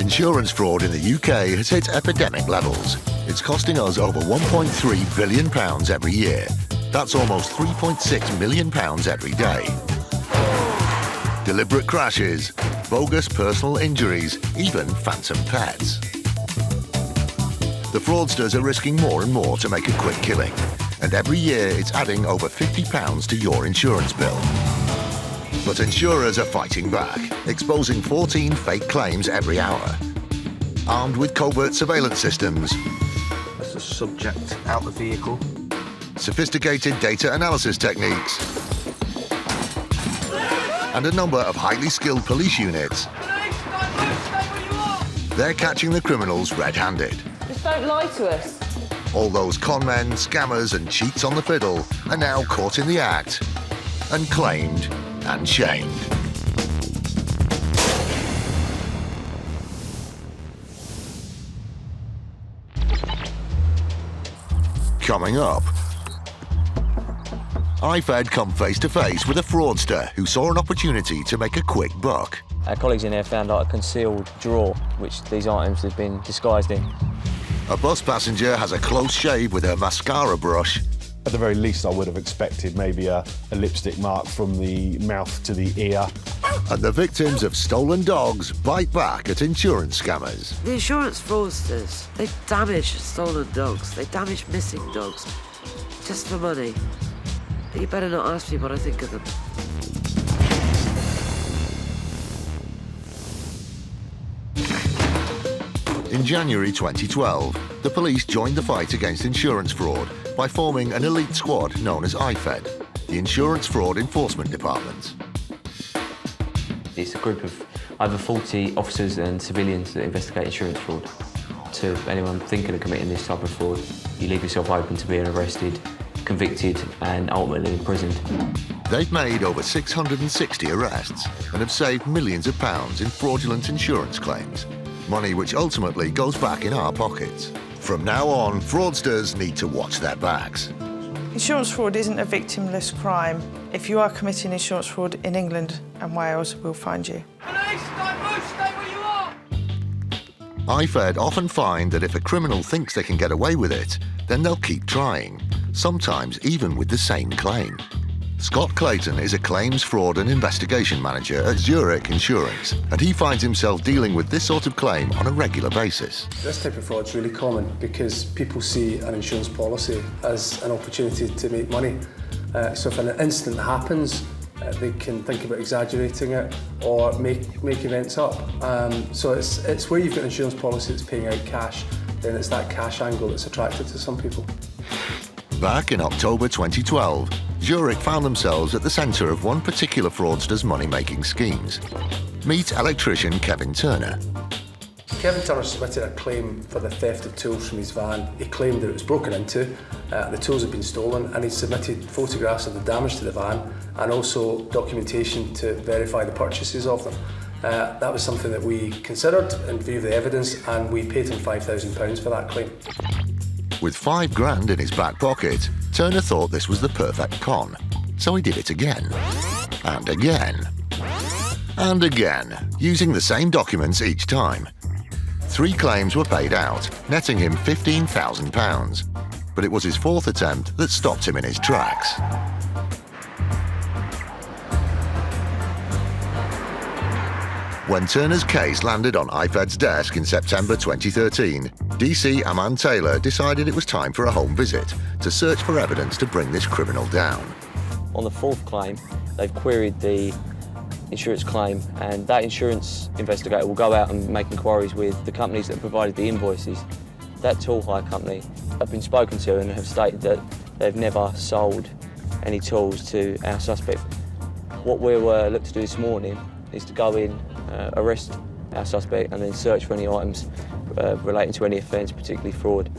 Insurance fraud in the UK has hit epidemic levels. It's costing us over £1.3 billion every year. That's almost £3.6 million every day. Deliberate crashes, bogus personal injuries, even phantom pets. The fraudsters are risking more and more to make a quick killing, and every year it's adding over £50 to your insurance bill. But insurers are fighting back, exposing 14 fake claims every hour. Armed with covert surveillance systems, that's the subject out the vehicle, sophisticated data analysis techniques, and a number of highly skilled police units, they're catching the criminals red-handed. Just don't lie to us. All those con men, scammers and cheats on the fiddle are now caught in the act and claimed and shamed. Coming up, IFED come face to face with a fraudster who saw an opportunity to make a quick buck. Our colleagues in there found like a concealed drawer which these items had been disguised in. A bus passenger has a close shave with her mascara brush. At the very least, I would have expected maybe a lipstick mark from the mouth to the ear. And the victims of stolen dogs bite back at insurance scammers. The insurance fraudsters, they damage stolen dogs, they damage missing dogs, just for money. You better not ask me what I think of them. In January 2012, the police joined the fight against insurance fraud by forming an elite squad known as IFED, the Insurance Fraud Enforcement Department. It's a group of over 40 officers and civilians that investigate insurance fraud. To anyone thinking of committing this type of fraud, you leave yourself open to being arrested, convicted and ultimately imprisoned. They've made over 660 arrests and have saved millions of pounds in fraudulent insurance claims, money which ultimately goes back in our pockets. From now on, fraudsters need to watch their backs. Insurance fraud isn't a victimless crime. If you are committing insurance fraud in England and Wales, we'll find you. Police, don't move, stay where you are! IFED often find that if a criminal thinks they can get away with it, then they'll keep trying, sometimes even with the same claim. Scott Clayton is a claims fraud and investigation manager at Zurich Insurance, and he finds himself dealing with this sort of claim on a regular basis. This type of fraud is really common because people see an insurance policy as an opportunity to make money. So if an incident happens, they can think about exaggerating it or make events up. So it's where you've got an insurance policy that's paying out cash, then it's that cash angle that's attractive to some people. Back in October 2012, Zurich found themselves at the centre of one particular fraudster's money-making schemes. Meet electrician Kevin Turner. Kevin Turner submitted a claim for the theft of tools from his van. He claimed that it was broken into, the tools had been stolen, and he submitted photographs of the damage to the van and also documentation to verify the purchases of them. That was something that we considered in view of the evidence, and we paid him £5,000 for that claim. With £5,000 in his back pocket, Turner thought this was the perfect con. So he did it again, and again, and again, using the same documents each time. 3 claims were paid out, netting him £15,000. But it was his 4th attempt that stopped him in his tracks. When Turner's case landed on IFED's desk in September 2013, DC Aman Taylor decided it was time for a home visit to search for evidence to bring this criminal down. On the 4th claim, they've queried the insurance claim, and that insurance investigator will go out and make inquiries with the companies that provided the invoices. That tool hire company have been spoken to and have stated that they've never sold any tools to our suspect. What we'll look to do this morning is to go in, arrest our suspect and then search for any items relating to any offence, particularly fraud.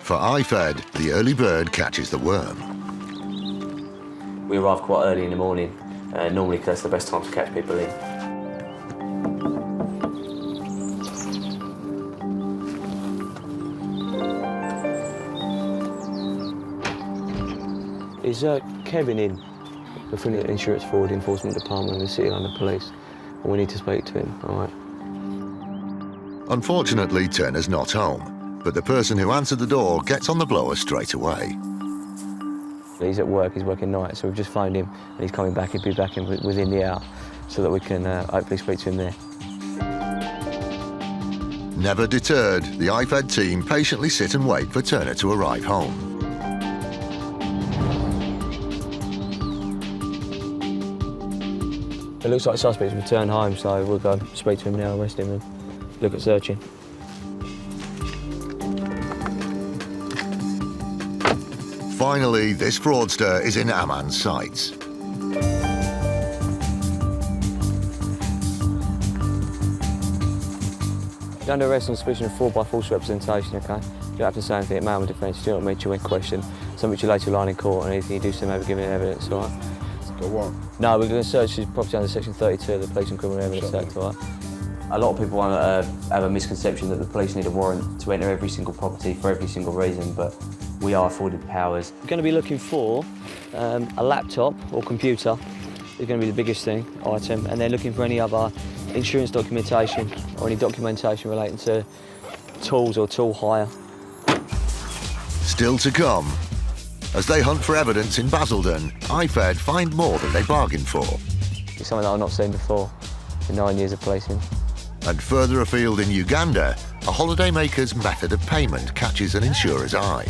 For IFED, the early bird catches the worm. We arrive quite early in the morning, normally because that's the best time to catch people in. Is Kevin in? We're from the Insurance Fraud Enforcement Department of the City London Police, and we need to speak to him, all right? Unfortunately, Turner's not home, but the person who answered the door gets on the blower straight away. He's at work, he's working nights, so we've just phoned him, and he's coming back. He'll be back within the hour, so that we can hopefully speak to him there. Never deterred, the IFED team patiently sit and wait for Turner to arrive home. It looks like the suspect's returned home, so we'll go speak to him now, arrest him and look at searching. Finally, this fraudster is in Aman's sights. You're under arrest on suspicion of fraud by false representation, OK? You don't have to say anything at man with defence, you don't meet you in question. Something you later line in court, and anything you do so maybe giving evidence, all right? Go on. No, we're going to search his property under Section 32 of the Police and Criminal Evidence Act, all right? A lot of people have a misconception that the police need a warrant to enter every single property for every single reason, but we are afforded powers. We're going to be looking for a laptop or computer. Is going to be the biggest item, and then looking for any other insurance documentation or any documentation relating to tools or tool hire. Still to come. As they hunt for evidence in Basildon, IFED find more than they bargained for. It's something that I've not seen before in 9 years of policing. And further afield in Uganda, a holidaymaker's method of payment catches an insurer's eye.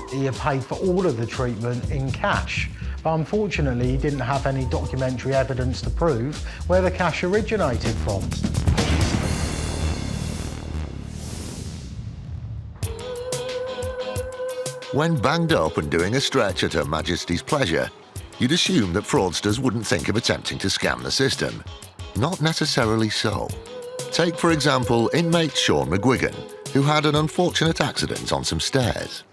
He had paid for all of the treatment in cash, but unfortunately he didn't have any documentary evidence to prove where the cash originated from. When banged up and doing a stretch at Her Majesty's pleasure, you'd assume that fraudsters wouldn't think of attempting to scam the system. Not necessarily so. Take, for example, inmate Sean McGuigan, who had an unfortunate accident on some stairs.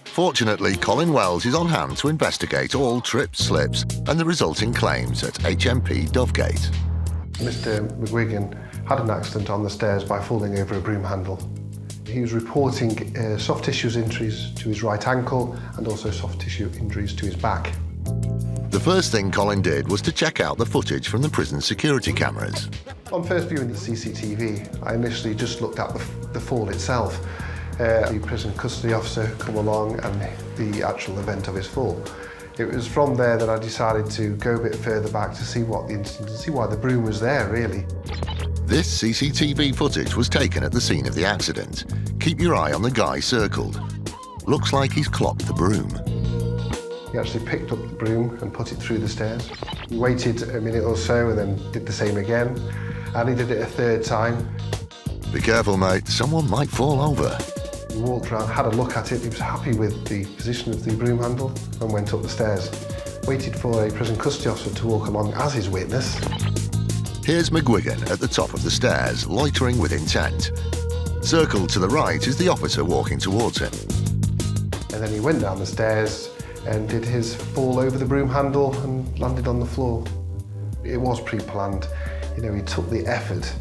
Fortunately, Colin Wells is on hand to investigate all trips, slips and the resulting claims at HMP Dovegate. Mr. McGuigan had an accident on the stairs by falling over a broom handle. He was reporting soft tissue injuries to his right ankle and also soft tissue injuries to his back. The first thing Colin did was to check out the footage from the prison security cameras. On first viewing the CCTV, I initially just looked at the fall itself. The prison custody officer come along and the actual event of his fall. It was from there that I decided to go a bit further back to see what the incident, to see why the broom was there, really. This CCTV footage was taken at the scene of the accident. Keep your eye on the guy circled. Looks like he's clocked the broom. He actually picked up the broom and put it through the stairs. He waited a minute or so and then did the same again. And he did it a third time. Be careful, mate. Someone might fall over. He walked around, had a look at it. He was happy with the position of the broom handle and went up the stairs. Waited for a prison custody officer to walk along as his witness. Here's McGuigan at the top of the stairs, loitering with intent. Circled to the right is the officer walking towards him. And then he went down the stairs and did his fall over the broom handle and landed on the floor. It was pre-planned. You know, he took the effort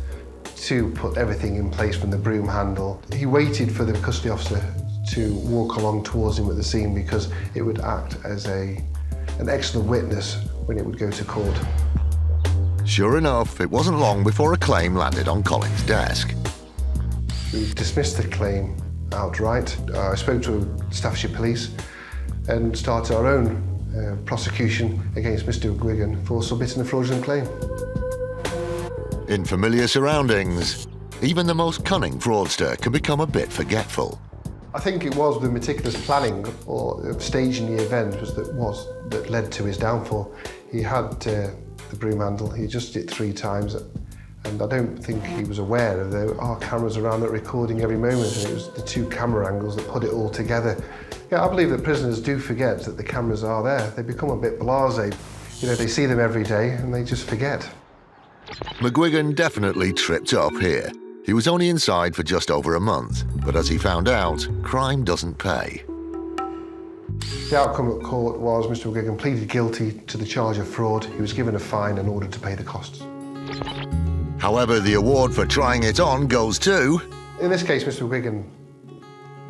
to put everything in place from the broom handle. He waited for the custody officer to walk along towards him at the scene because it would act as an excellent witness when it would go to court. Sure enough, it wasn't long before a claim landed on Colin's desk. We dismissed the claim outright. I spoke to Staffordshire Police and started our own prosecution against Mr. McGuigan for submitting a fraudulent claim. In familiar surroundings, even the most cunning fraudster can become a bit forgetful. I think it was the meticulous planning or staging the event that led to his downfall. He had the broom handle, he adjusted it 3 times, and I don't think he was aware of there are cameras around it recording every moment, and it was the 2 camera angles that put it all together. Yeah, I believe that prisoners do forget that the cameras are there. They become a bit blasé. You know, they see them every day and they just forget. McGuigan definitely tripped up here. He was only inside for just over a month, but as he found out, crime doesn't pay. The outcome at court was Mr. McGuigan pleaded guilty to the charge of fraud. He was given a fine in order to pay the costs. However, the award for trying it on goes to... In this case, Mr. McGuigan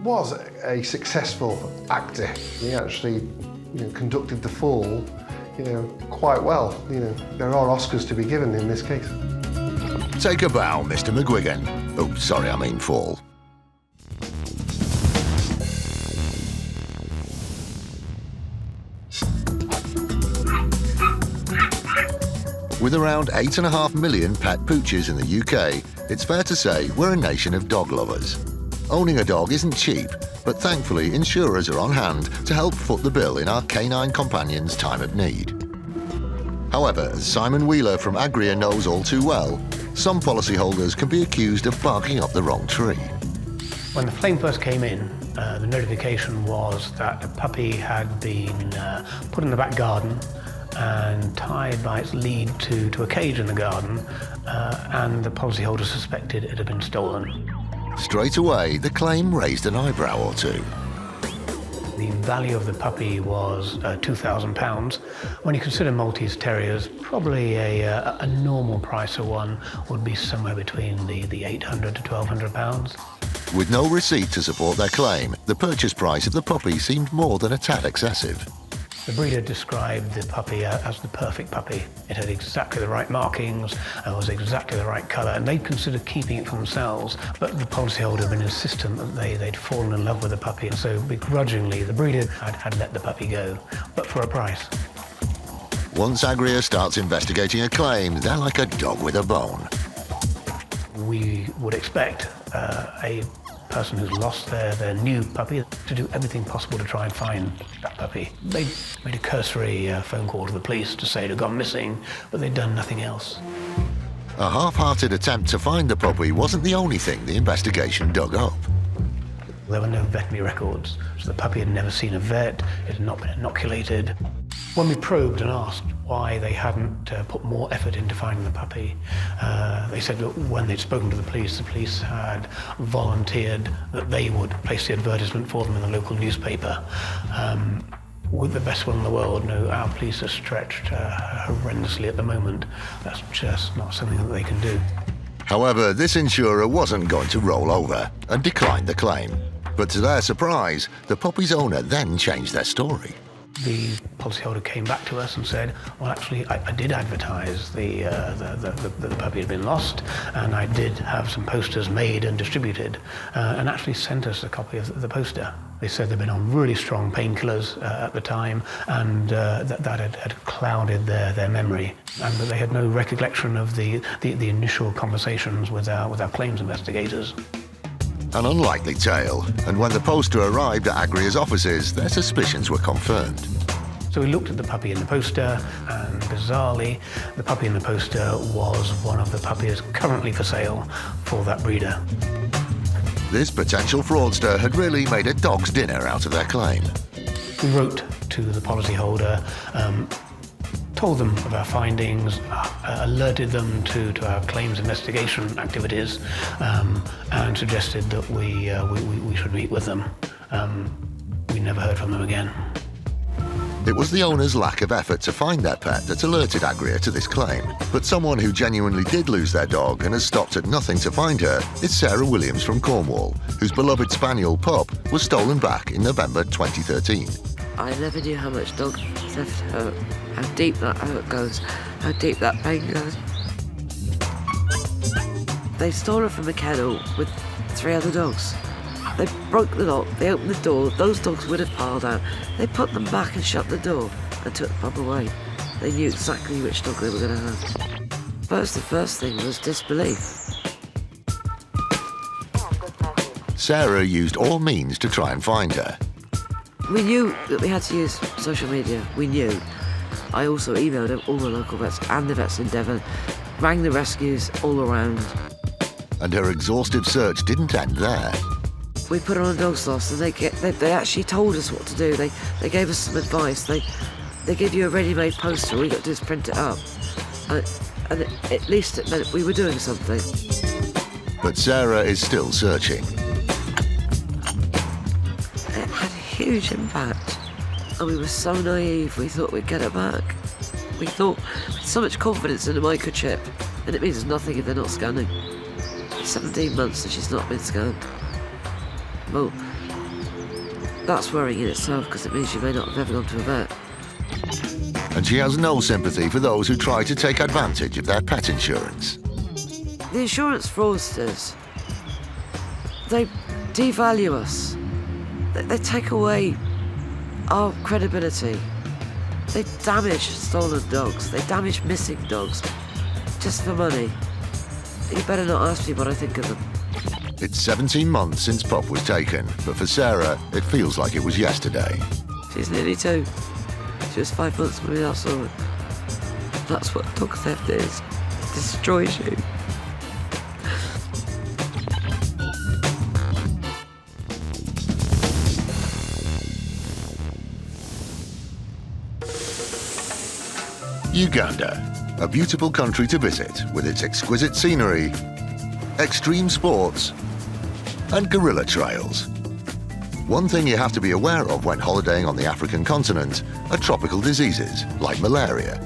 was a successful actor. He actually conducted the fall quite well. There are Oscars to be given in this case. Take a bow, Mr. McGuigan. Oh, sorry, I mean Fall. With around 8.5 million pet pooches in the UK, it's fair to say we're a nation of dog lovers. Owning a dog isn't cheap, but thankfully insurers are on hand to help foot the bill in our canine companion's time of need. However, as Simon Wheeler from Agria knows all too well, some policyholders can be accused of barking up the wrong tree. When the claim first came in, the notification was that a puppy had been put in the back garden and tied by its lead to a cage in the garden, and the policyholder suspected it had been stolen. Straight away, the claim raised an eyebrow or two. The value of the puppy was £2,000. When you consider Maltese Terriers, probably a normal price of one would be somewhere between the £800 to £1,200. With no receipt to support their claim, the purchase price of the puppy seemed more than a tad excessive. The breeder described the puppy as the perfect puppy. It had exactly the right markings, it was exactly the right colour, and they'd considered keeping it for themselves, but the policyholder had been insistent that they'd fallen in love with the puppy, and so begrudgingly the breeder had let the puppy go, but for a price. Once Agria starts investigating a claim, they're like a dog with a bone. We would expect a person who's lost their new puppy to do everything possible to try and find that puppy. They made a cursory phone call to the police to say it had gone missing, but they'd done nothing else. A half-hearted attempt to find the puppy wasn't the only thing the investigation dug up. There were no veterinary records, so the puppy had never seen a vet, it had not been inoculated. When we probed and asked why they hadn't put more effort into finding the puppy, they said that when they'd spoken to the police had volunteered that they would place the advertisement for them in the local newspaper. With the best will in the world, no, our police are stretched horrendously at the moment. That's just not something that they can do. However, this insurer wasn't going to roll over and declined the claim. But to their surprise, the puppy's owner then changed their story. The policyholder came back to us and said, well, actually, I did advertise the puppy had been lost, and I did have some posters made and distributed, and actually sent us a copy of the poster. They said they'd been on really strong painkillers at the time, and that had clouded their memory, and that they had no recollection of the initial conversations with our claims investigators. An unlikely tale, and when the poster arrived at Agria's offices, their suspicions were confirmed. So we looked at the puppy in the poster, and bizarrely, the puppy in the poster was one of the puppies currently for sale for that breeder. This potential fraudster had really made a dog's dinner out of their claim. We wrote to the policyholder, told them of our findings, alerted them to our claims investigation activities, and suggested that we should meet with them. We never heard from them again. It was the owner's lack of effort to find their pet that alerted Agria to this claim. But someone who genuinely did lose their dog and has stopped at nothing to find her is Sarah Williams from Cornwall, whose beloved spaniel Pup was stolen back in November 2013. I never knew how much dog theft hurt, how deep that hurt goes, how deep that pain goes. They stole her from a kennel with 3 other dogs. They broke the lock, they opened the door, those dogs would have piled out. They put them back and shut the door and took the pup away. They knew exactly which dog they were going to have. The first thing was disbelief. Sarah used all means to try and find her. We knew that we had to use social media, we knew. I also emailed all the local vets and the vets in Devon, rang the rescues all around. And her exhaustive search didn't end there. We put her on a dog's loss, and they actually told us what to do. They gave us some advice. They give you a ready-made poster, all you got to do is print it up. And at least it meant we were doing something. But Sarah is still searching. It had a huge impact. And we were so naive, we thought we'd get her back. We thought with so much confidence in the microchip, and it means nothing if they're not scanning. 17 months and she's not been scanned. Well, that's worrying in itself because it means you may not have ever gone to a vet. And she has no sympathy for those who try to take advantage of their pet insurance. The insurance fraudsters, they devalue us. They take away our credibility. They damage stolen dogs. They damage missing dogs just for money. You better not ask me what I think of them. It's 17 months since Pop was taken, but for Sarah, it feels like it was yesterday. She's nearly 2. She was 5 months when we last saw her. That's what dog theft is. It destroys you. Uganda, a beautiful country to visit with its exquisite scenery, extreme sports, and gorilla trails. One thing you have to be aware of when holidaying on the African continent are tropical diseases like malaria.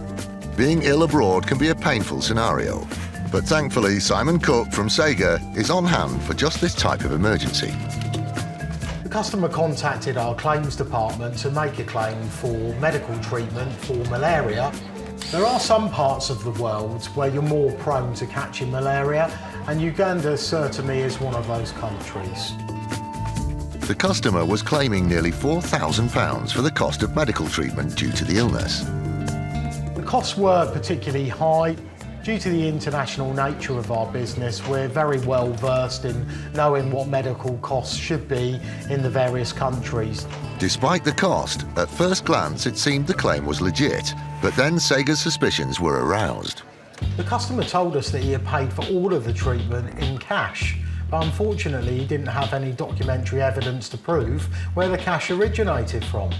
Being ill abroad can be a painful scenario, but thankfully Simon Cook from Sega is on hand for just this type of emergency. The customer contacted our claims department to make a claim for medical treatment for malaria. There are some parts of the world where you're more prone to catching malaria, and Uganda certainly is one of those countries. The customer was claiming nearly £4,000 for the cost of medical treatment due to the illness. The costs were particularly high. Due to the international nature of our business, we're very well versed in knowing what medical costs should be in the various countries. Despite the cost, at first glance it seemed the claim was legit, but then Sega's suspicions were aroused. The customer told us that he had paid for all of the treatment in cash, but unfortunately he didn't have any documentary evidence to prove where the cash originated from.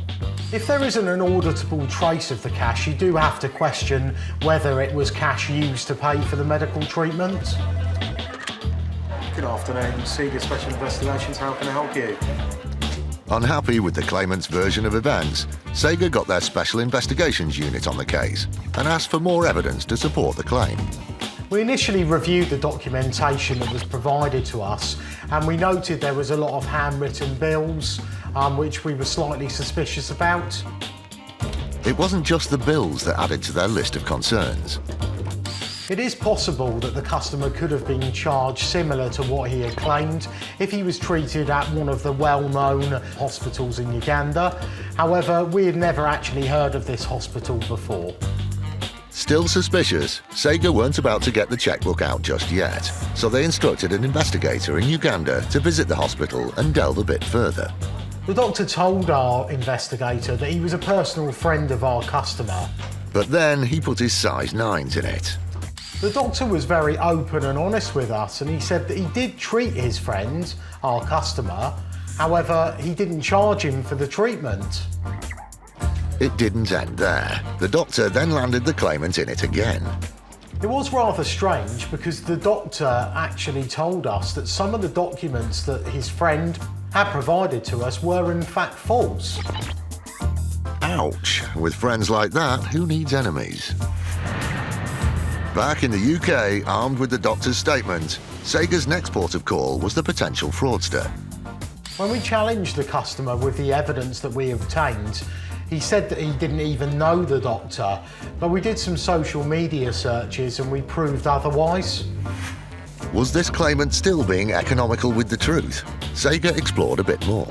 If there isn't an auditable trace of the cash, you do have to question whether it was cash used to pay for the medical treatment. Good afternoon, Sega Special Investigations, how can I help you? Unhappy with the claimant's version of events, Sega got their Special Investigations Unit on the case and asked for more evidence to support the claim. We initially reviewed the documentation that was provided to us, and we noted there was a lot of handwritten bills, which we were slightly suspicious about. It wasn't just the bills that added to their list of concerns. It is possible that the customer could have been charged similar to what he had claimed if he was treated at one of the well-known hospitals in Uganda. However, we had never actually heard of this hospital before. Still suspicious, Sega weren't about to get the checkbook out just yet, so they instructed an investigator in Uganda to visit the hospital and delve a bit further. The doctor told our investigator that he was a personal friend of our customer. But then he put his size 9s in it. The doctor was very open and honest with us, and he said that he did treat his friend, our customer. However, he didn't charge him for the treatment. It didn't end there. The doctor then landed the claimant in it again. It was rather strange because the doctor actually told us that some of the documents that his friend had provided to us were in fact false. Ouch. With friends like that, who needs enemies? Back in the UK, armed with the doctor's statement, Sega's next port of call was the potential fraudster. When we challenged the customer with the evidence that we obtained, he said that he didn't even know the doctor, but we did some social media searches and we proved otherwise. Was this claimant still being economical with the truth? Sega explored a bit more.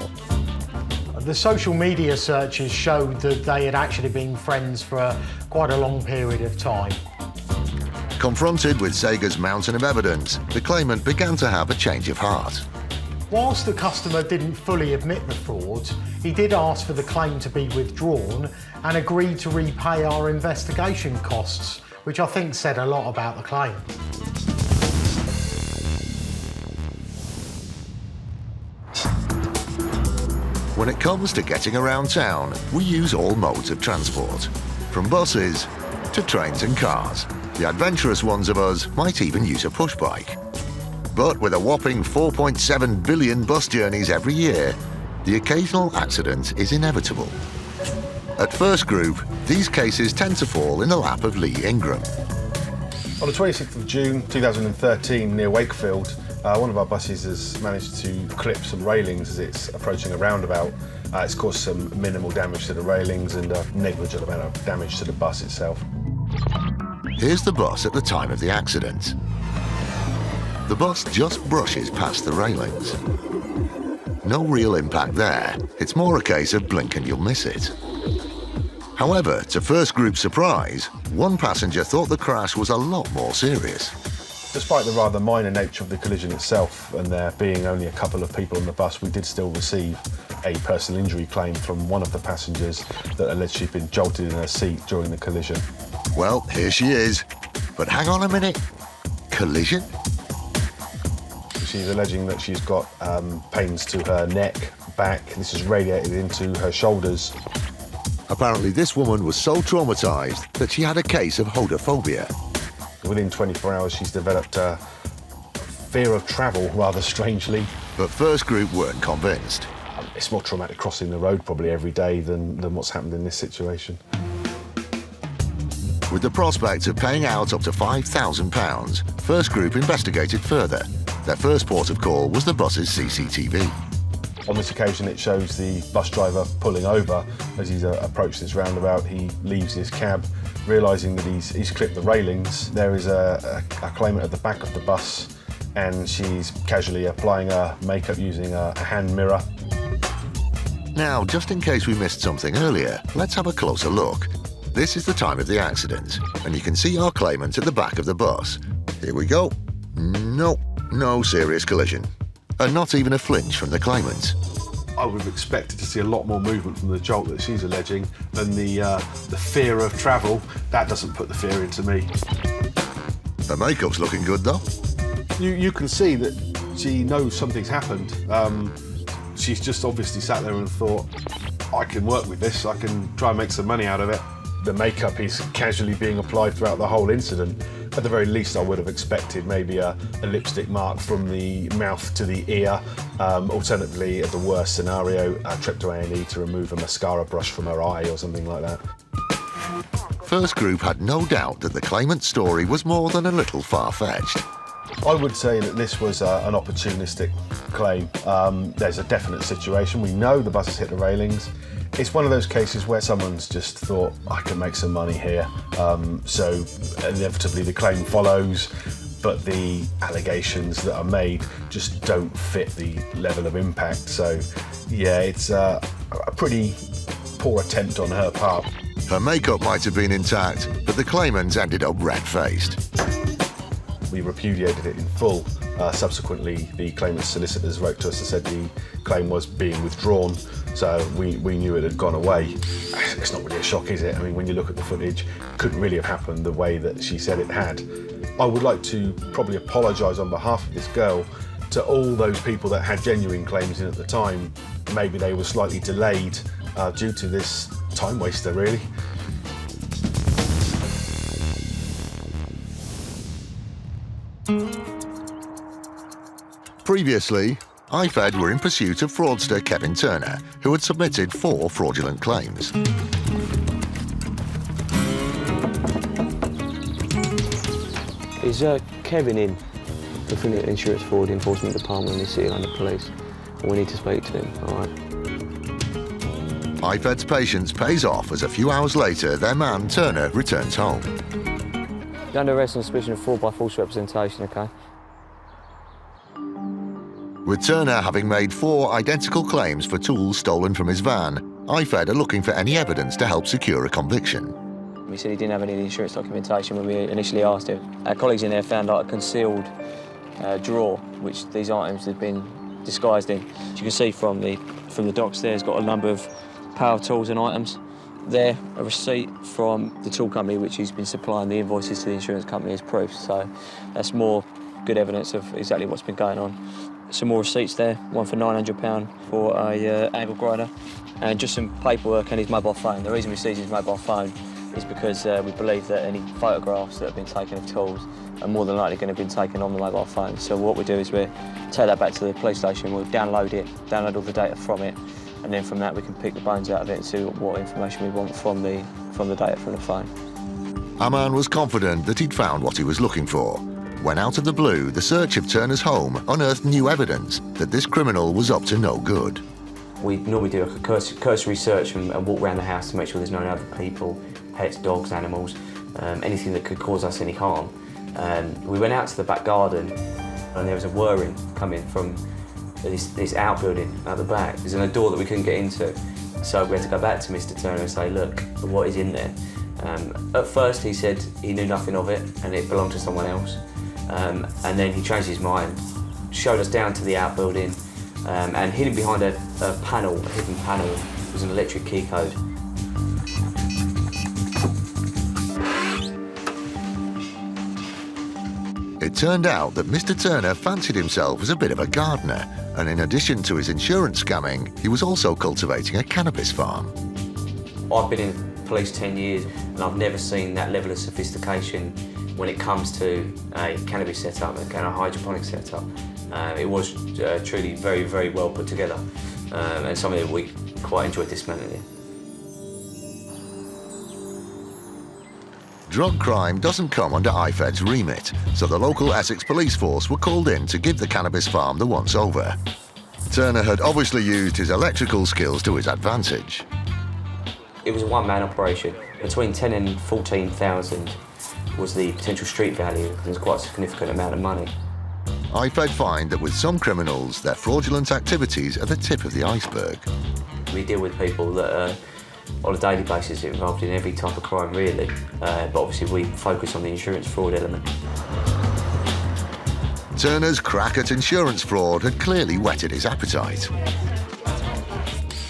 The social media searches showed that they had actually been friends for quite a long period of time. Confronted with Sega's mountain of evidence, the claimant began to have a change of heart. Whilst the customer didn't fully admit the fraud, he did ask for the claim to be withdrawn and agreed to repay our investigation costs, which I think said a lot about the claim. When it comes to getting around town, we use all modes of transport, from buses to trains and cars. The adventurous ones of us might even use a push bike. But with a whopping 4.7 billion bus journeys every year, the occasional accident is inevitable. At First Group, these cases tend to fall in the lap of Lee Ingram. On the 26th of June 2013, near Wakefield, one of our buses has managed to clip some railings as it's approaching a roundabout. It's caused some minimal damage to the railings and a negligible amount of damage to the bus itself. Here's the bus at the time of the accident. The bus just brushes past the railings. No real impact there. It's more a case of blink and you'll miss it. However, to First Group's surprise, one passenger thought the crash was a lot more serious. Despite the rather minor nature of the collision itself and there being only a couple of people on the bus, we did still receive a personal injury claim from one of the passengers that alleged she'd been jolted in her seat during the collision. Well, here she is. But hang on a minute. Collision? She's alleging that she's got pains to her neck, back. This is radiated into her shoulders. Apparently this woman was so traumatised that she had a case of hodophobia. Within 24 hours, she's developed a fear of travel, rather strangely. But First Group weren't convinced. It's more traumatic crossing the road probably every day than what's happened in this situation. With the prospect of paying out up to £5,000, First Group investigated further. Their first port of call was the bus's CCTV. On this occasion, it shows the bus driver pulling over. As he's approached this roundabout, he leaves his cab, realising that he's clipped the railings. There is a claimant at the back of the bus, and she's casually applying her makeup using a hand mirror. Now, just in case we missed something earlier, let's have a closer look. This is the time of the accident, and you can see our claimant at the back of the bus. Here we go. Nope, no serious collision. And not even a flinch from the claimant. I would have expected to see a lot more movement from the jolt that she's alleging than the fear of travel. That doesn't put the fear into me. Her makeup's looking good, though. You can see that she knows something's happened. She's just obviously sat there and thought, I can work with this, I can try and make some money out of it. The makeup is casually being applied throughout the whole incident. At the very least, I would have expected maybe a lipstick mark from the mouth to the ear. Alternatively, at the worst scenario, a trip to A&E to remove a mascara brush from her eye or something like that. First Group had no doubt that the claimant's story was more than a little far-fetched. I would say that this was an opportunistic claim. There's a definite situation. We know the bus has hit the railings. It's one of those cases where someone's just thought, I can make some money here. So inevitably the claim follows, but the allegations that are made just don't fit the level of impact. So yeah, it's a pretty poor attempt on her part. Her makeup might have been intact, but the claimant ended up red-faced. We repudiated it in full. Subsequently, the claimant's solicitors wrote to us and said the claim was being withdrawn, so we knew it had gone away. It's not really a shock, is it? I mean, when you look at the footage, it couldn't really have happened the way that she said it had. I would like to probably apologise on behalf of this girl to all those people that had genuine claims in at the time. Maybe they were slightly delayed due to this time waster, really. Previously, IFED were in pursuit of fraudster Kevin Turner, who had submitted 4 fraudulent claims. Is Kevin in the Insurance Fraud Enforcement Department in the City London Police? We need to speak to him, all right. IFED's patience pays off as a few hours later their man Turner returns home. You're under arrest on suspicion of fraud by false representation, OK? With Turner having made 4 identical claims for tools stolen from his van, IFED are looking for any evidence to help secure a conviction. He said he didn't have any of the insurance documentation when we initially asked him. Our colleagues in there found like a concealed drawer, which these items had been disguised in. As you can see from the docs there, it's got a number of power tools and items. There, a receipt from the tool company which he's been supplying the invoices to the insurance company as proof. So that's more good evidence of exactly what's been going on. Some more receipts there, one for £900 for a angle grinder, and just some paperwork and his mobile phone. The reason we seized his mobile phone is because we believe that any photographs that have been taken of tools are more than likely going to have been taken on the mobile phone. So what we do is we take that back to the police station, we'll download all the data from it, and then from that we can pick the bones out of it and see what information we want from the data from the phone. Aman was confident that he'd found what he was looking for. When out of the blue, the search of Turner's home unearthed new evidence that this criminal was up to no good. We normally do like a cursory search and walk around the house to make sure there's no other people, pets, dogs, animals, anything that could cause us any harm. We went out to the back garden and there was a whirring coming from this outbuilding out the back. There's a door that we couldn't get into. So we had to go back to Mr. Turner and say, look, what is in there? At first he said he knew nothing of it and it belonged to someone else. And then he changed his mind, showed us down to the outbuilding, and hidden behind a hidden panel, was an electric key code. It turned out that Mr. Turner fancied himself as a bit of a gardener, and in addition to his insurance scamming, he was also cultivating a cannabis farm. I've been in police 10 years and I've never seen that level of sophistication when it comes to a cannabis setup and a hydroponic setup. It was truly very, very well put together, and something that we quite enjoyed dismantling. Drug crime doesn't come under IFED's remit, so the local Essex police force were called in to give the cannabis farm the once-over. Turner had obviously used his electrical skills to his advantage. It was a one-man operation. Between 10 and 14,000 was the potential street value. It was quite a significant amount of money. IFED find that with some criminals, their fraudulent activities are the tip of the iceberg. We deal with people that are on a daily basis involved in every type of crime, really. But obviously we focus on the insurance fraud element. Turner's crack at insurance fraud had clearly whetted his appetite.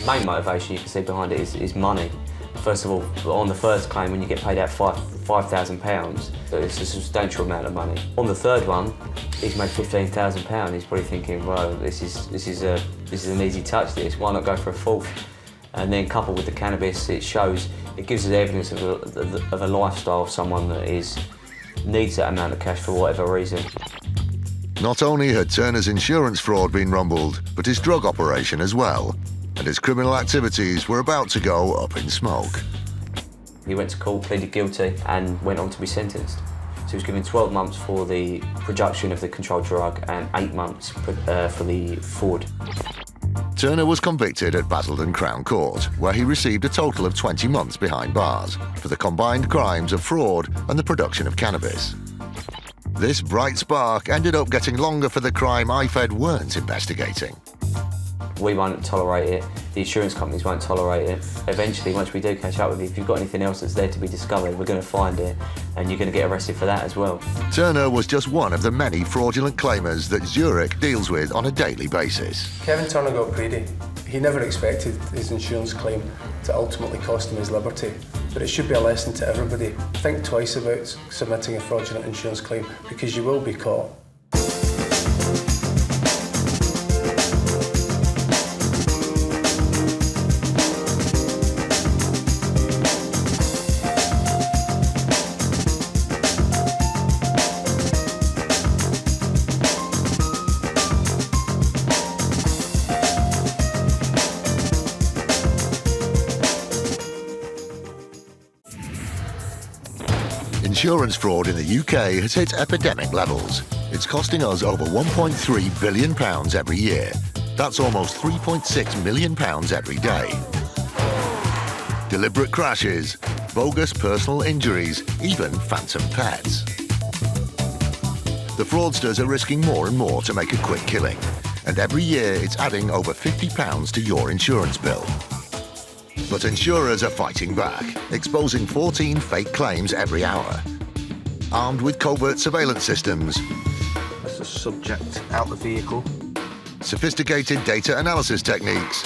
Main motivation you can see behind it is money. First of all, on the first claim, when you get paid out £5,000, it's a substantial amount of money. On the third one, he's made £15,000. He's probably thinking, well, this is an easy touch. This, why not go for a fourth? And then coupled with the cannabis, it gives us evidence of a lifestyle of someone that needs that amount of cash for whatever reason. Not only had Turner's insurance fraud been rumbled, but his drug operation as well, and his criminal activities were about to go up in smoke. He went to court, pleaded guilty, and went on to be sentenced. So he was given 12 months for the production of the controlled drug and 8 months for the fraud. Turner was convicted at Basildon Crown Court, where he received a total of 20 months behind bars for the combined crimes of fraud and the production of cannabis. This bright spark ended up getting longer for the crime IFED weren't investigating. We won't tolerate it, the insurance companies won't tolerate it. Eventually, once we do catch up with you, if you've got anything else that's there to be discovered, we're going to find it, and you're going to get arrested for that as well. Turner was just one of the many fraudulent claimers that Zurich deals with on a daily basis. Kevin Turner got greedy. He never expected his insurance claim to ultimately cost him his liberty. But it should be a lesson to everybody. Think twice about submitting a fraudulent insurance claim, because you will be caught. Insurance fraud in the UK has hit epidemic levels. It's costing us over £1.3 billion every year. That's almost £3.6 million every day. Deliberate crashes, bogus personal injuries, even phantom pets. The fraudsters are risking more and more to make a quick killing, and every year it's adding over £50 to your insurance bill. But insurers are fighting back, exposing 14 fake claims every hour. Armed with covert surveillance systems, That's the subject out the vehicle. sophisticated data analysis techniques,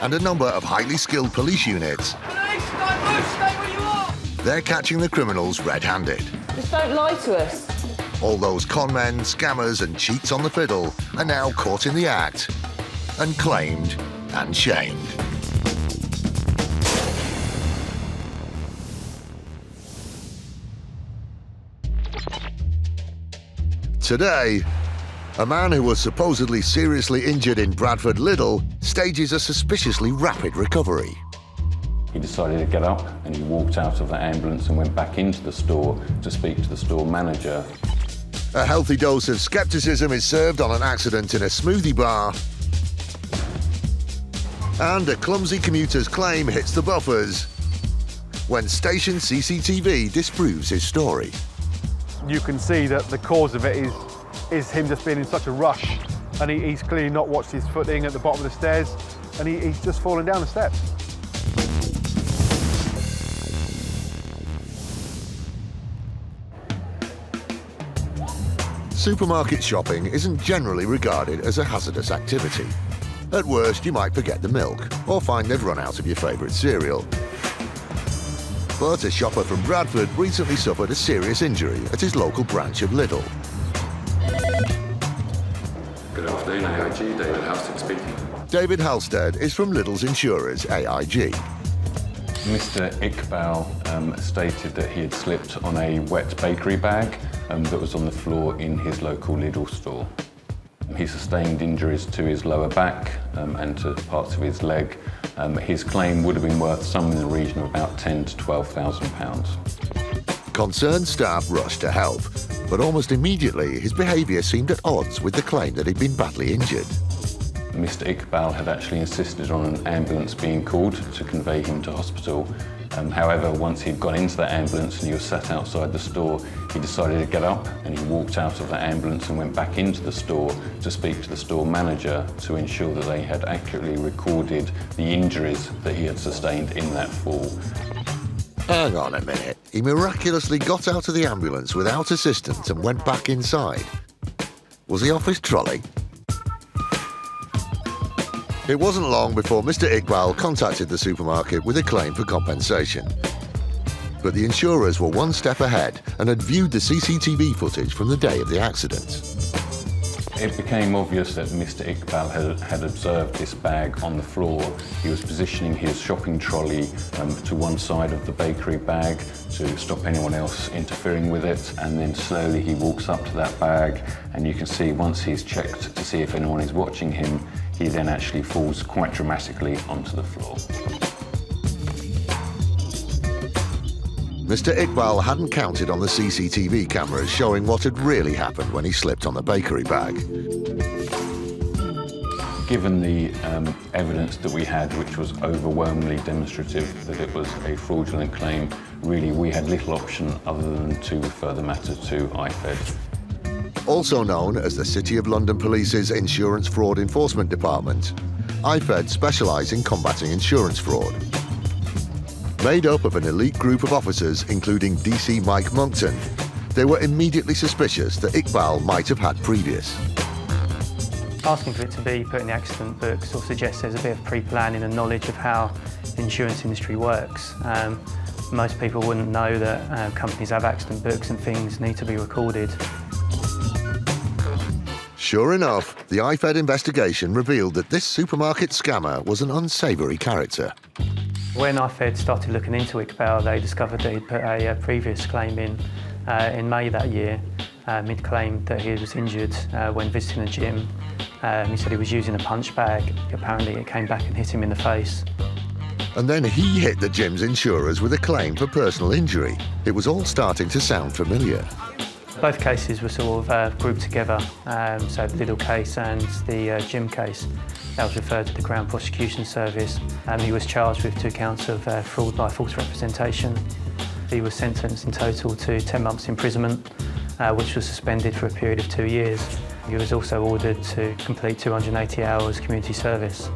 and a number of highly skilled police units, Police, don't move, stay where you are! they're catching the criminals red-handed. Just don't lie to us. All those conmen, scammers and cheats on the fiddle are now caught in the act and claimed and shamed. Today, a man who was supposedly seriously injured in Bradford Liddell stages a suspiciously rapid recovery. He decided to get up and he walked out of the ambulance and went back into the store to speak to the store manager. A healthy dose of skepticism is served on an accident in a smoothie bar, And a clumsy commuter's claim hits the buffers when station CCTV disproves his story. You can see that the cause of it is him just being in such a rush, and he's clearly not watched his footing at the bottom of the stairs, and he's just fallen down the steps. Supermarket shopping isn't generally regarded as a hazardous activity. At worst, you might forget the milk or find they've run out of your favourite cereal. But a shopper from Bradford recently suffered a serious injury at his local branch of Lidl. Good afternoon, AIG. David Halstead speaking. David Halstead is from Lidl's insurers, AIG. Mr. Iqbal stated that he had slipped on a wet bakery bag that was on the floor in his local Lidl store. He sustained injuries to his lower back and to parts of his leg. His claim would have been worth some in the region of about £10,000 to £12,000. Concerned staff rushed to help, but almost immediately his behaviour seemed at odds with the claim that he'd been badly injured. Mr. Iqbal had actually insisted on an ambulance being called to convey him to hospital. However, once he'd gone into that ambulance and he was sat outside the store, he decided to get up and he walked out of that ambulance and went back into the store to speak to the store manager to ensure that they had accurately recorded the injuries that he had sustained in that fall. Hang on a minute. He miraculously got out of the ambulance without assistance and went back inside. Was he off his trolley? It wasn't long before Mr. Iqbal contacted the supermarket with a claim for compensation. But the insurers were one step ahead and had viewed the CCTV footage from the day of the accident. It became obvious that Mr. Iqbal had observed this bag on the floor. He was positioning his shopping trolley to one side of the bakery bag to stop anyone else interfering with it, and then slowly he walks up to that bag, and you can see once he's checked to see if anyone is watching him, he then actually falls quite dramatically onto the floor. Mr. Iqbal hadn't counted on the CCTV cameras showing what had really happened when he slipped on the bakery bag. Given the evidence that we had, which was overwhelmingly demonstrative that it was a fraudulent claim, really we had little option other than to refer the matter to IFED. Also known as the City of London Police's Insurance Fraud Enforcement Department, IFED specialise in combating insurance fraud. Made up of an elite group of officers, including DC Mike Monkton, they were immediately suspicious that Iqbal might have had previous. Asking for it to be put in the accident book sort of suggests there's a bit of pre-planning and knowledge of how the insurance industry works. Most people wouldn't know that companies have accident books and things need to be recorded. Sure enough, the IFED investigation revealed that this supermarket scammer was an unsavoury character. When IFED started looking into Iqbal, they discovered that he'd put a previous claim in May that year. He'd claimed that he was injured when visiting a gym. He said he was using a punch bag. Apparently it came back and hit him in the face. And then he hit the gym's insurers with a claim for personal injury. It was all starting to sound familiar. Both cases were sort of grouped together, so the Lidl case and the gym case. That was referred to the Crown Prosecution Service. He was charged with 2 counts of fraud by false representation. He was sentenced in total to 10 months imprisonment, which was suspended for a period of 2 years. He was also ordered to complete 280 hours community service.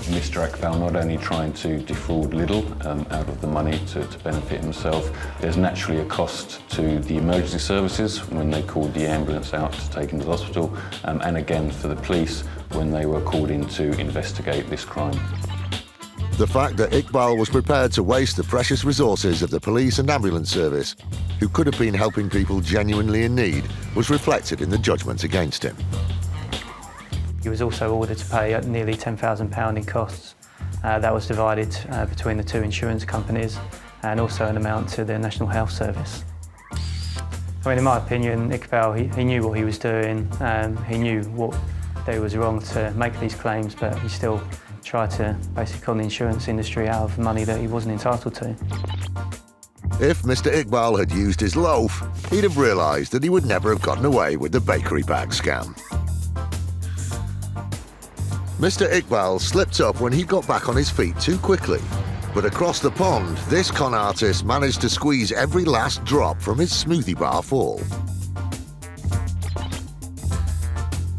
Mr. Iqbal not only trying to defraud Lidl out of the money to benefit himself, there's naturally a cost to the emergency services when they called the ambulance out to take him to the hospital, and again for the police when they were called in to investigate this crime. The fact that Iqbal was prepared to waste the precious resources of the police and ambulance service, who could have been helping people genuinely in need, was reflected in the judgment against him. He was also ordered to pay nearly £10,000 in costs. That was divided between the 2 insurance companies and also an amount to the National Health Service. I mean, in my opinion, Iqbal, he knew what he was doing. He knew that it was wrong to make these claims, but he still tried to basically con the insurance industry out of money that he wasn't entitled to. If Mr. Iqbal had used his loaf, he'd have realised that he would never have gotten away with the bakery bag scam. Mr. Iqbal slipped up when he got back on his feet too quickly. But across the pond, this con artist managed to squeeze every last drop from his smoothie bar fall.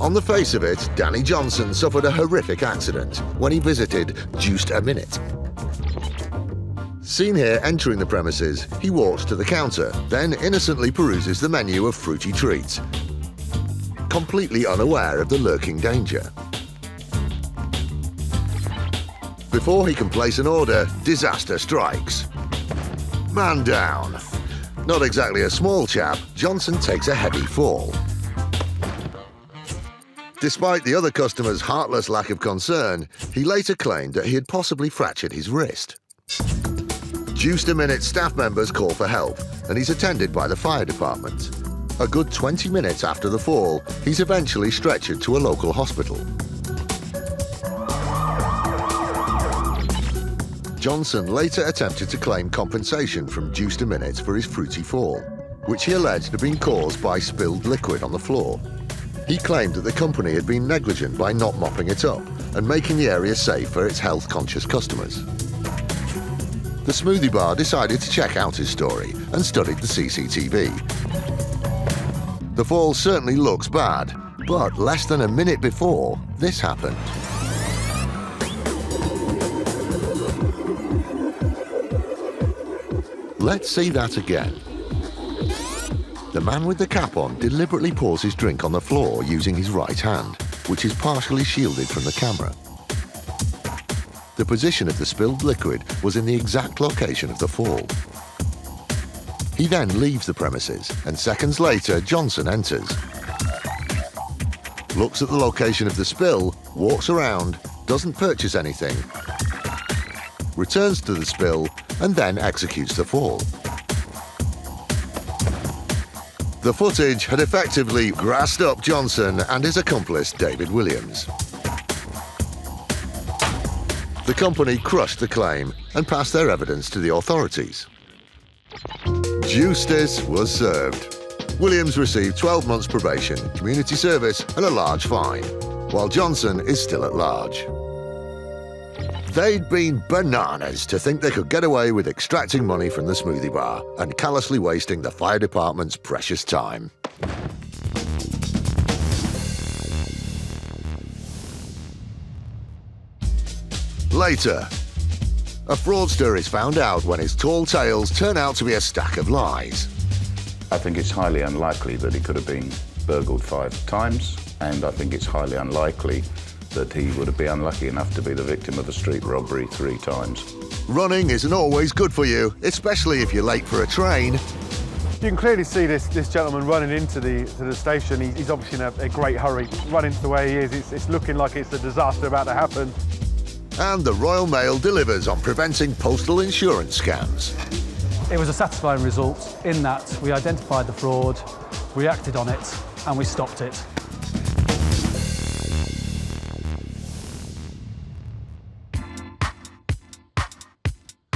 On the face of it, Danny Johnson suffered a horrific accident when he visited Just a Minute. Seen here entering the premises, he walks to the counter, then innocently peruses the menu of fruity treats, completely unaware of the lurking danger. Before he can place an order, disaster strikes. Man down. Not exactly a small chap, Johnson takes a heavy fall. Despite the other customer's heartless lack of concern, he later claimed that he had possibly fractured his wrist. Just a Minute staff members call for help, and he's attended by the fire department. A good 20 minutes after the fall, he's eventually stretchered to a local hospital. Johnson later attempted to claim compensation from Just a Minute for his fruity fall, which he alleged had been caused by spilled liquid on the floor. He claimed that the company had been negligent by not mopping it up and making the area safe for its health-conscious customers. The smoothie bar decided to check out his story and studied the CCTV. The fall certainly looks bad, but less than a minute before, this happened. Let's see that again. The man with the cap on deliberately pours his drink on the floor using his right hand, which is partially shielded from the camera. The position of the spilled liquid was in the exact location of the fall. He then leaves the premises, and seconds later, Johnson enters. Looks at the location of the spill, walks around, doesn't purchase anything, returns to the spill, and then executes the fall. The footage had effectively grassed up Johnson and his accomplice, David Williams. The company crushed the claim and passed their evidence to the authorities. Justice was served. Williams received 12 months probation, community service, and a large fine, while Johnson is still at large. They'd been bananas to think they could get away with extracting money from the smoothie bar and callously wasting the fire department's precious time. Later, a fraudster is found out when his tall tales turn out to be a stack of lies. I think it's highly unlikely that he could have been burgled 5 times, and I think it's highly unlikely that he would have been unlucky enough to be the victim of a street robbery 3 times. Running isn't always good for you, especially if you're late for a train. You can clearly see this gentleman running into the station. He's obviously in a great hurry, running to the way he is. It's looking like it's a disaster about to happen. And the Royal Mail delivers on preventing postal insurance scams. It was a satisfying result in that we identified the fraud, we acted on it, and we stopped it.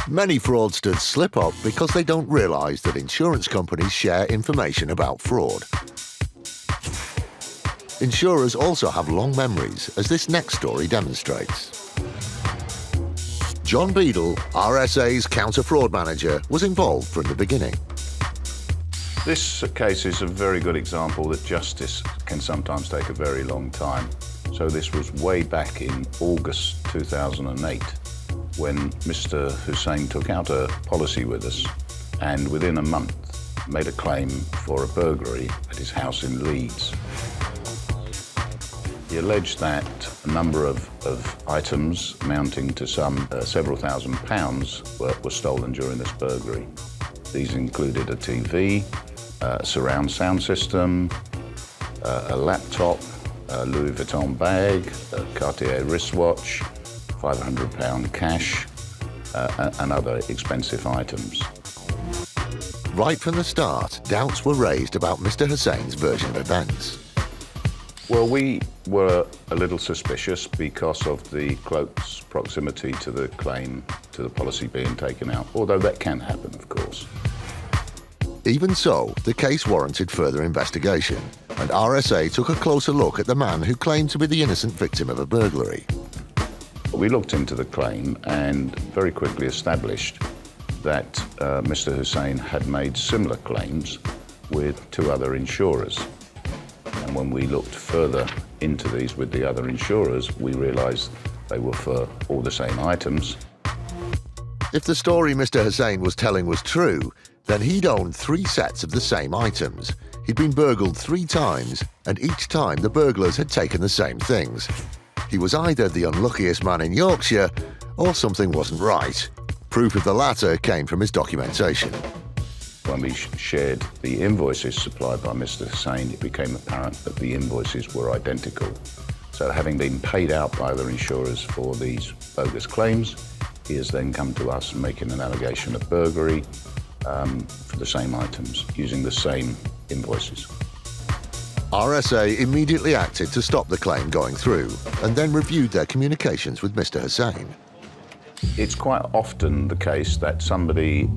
Many fraudsters slip up because they don't realise that insurance companies share information about fraud. Insurers also have long memories, as this next story demonstrates. John Beadle, RSA's counter-fraud manager, was involved from the beginning. This case is a very good example that justice can sometimes take a very long time. So this was way back in August 2008. When Mr. Hussain took out a policy with us and within a month made a claim for a burglary at his house in Leeds. He alleged that a number of items amounting to some several £1,000s were stolen during this burglary. These included a TV, a surround sound system, a laptop, a Louis Vuitton bag, a Cartier wristwatch, £500 cash, and other expensive items. Right from the start, doubts were raised about Mr. Hussain's version of events. Well, we were a little suspicious because of the close proximity to the claim to the policy being taken out, although that can happen, of course. Even so, the case warranted further investigation, and RSA took a closer look at the man who claimed to be the innocent victim of a burglary. We looked into the claim and very quickly established that Mr. Hussain had made similar claims with 2 other insurers. And when we looked further into these with the other insurers, we realised they were for all the same items. If the story Mr. Hussain was telling was true, then he'd owned 3 sets of the same items. He'd been burgled 3 times, and each time the burglars had taken the same things. He was either the unluckiest man in Yorkshire, or something wasn't right. Proof of the latter came from his documentation. When we shared the invoices supplied by Mr. Hussain, it became apparent that the invoices were identical. So having been paid out by other insurers for these bogus claims, he has then come to us making an allegation of burglary for the same items, using the same invoices. RSA immediately acted to stop the claim going through, and then reviewed their communications with Mr. Hussain. It's quite often the case that somebody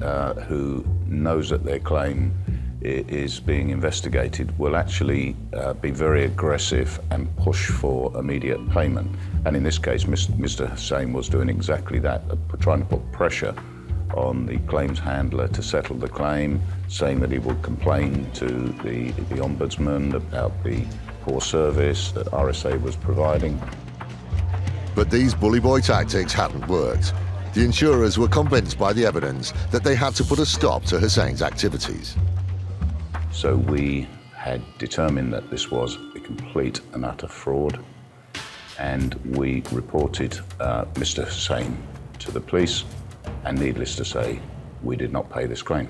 who knows that their claim is being investigated will actually be very aggressive and push for immediate payment. And in this case, Mr. Hussain was doing exactly that, trying to put pressure on the claims handler to settle the claim, saying that he would complain to the Ombudsman about the poor service that RSA was providing. But these bully boy tactics hadn't worked. The insurers were convinced by the evidence that they had to put a stop to Hussain's activities. So we had determined that this was a complete and utter fraud, and we reported Mr. Hussain to the police, and needless to say, we did not pay this claim.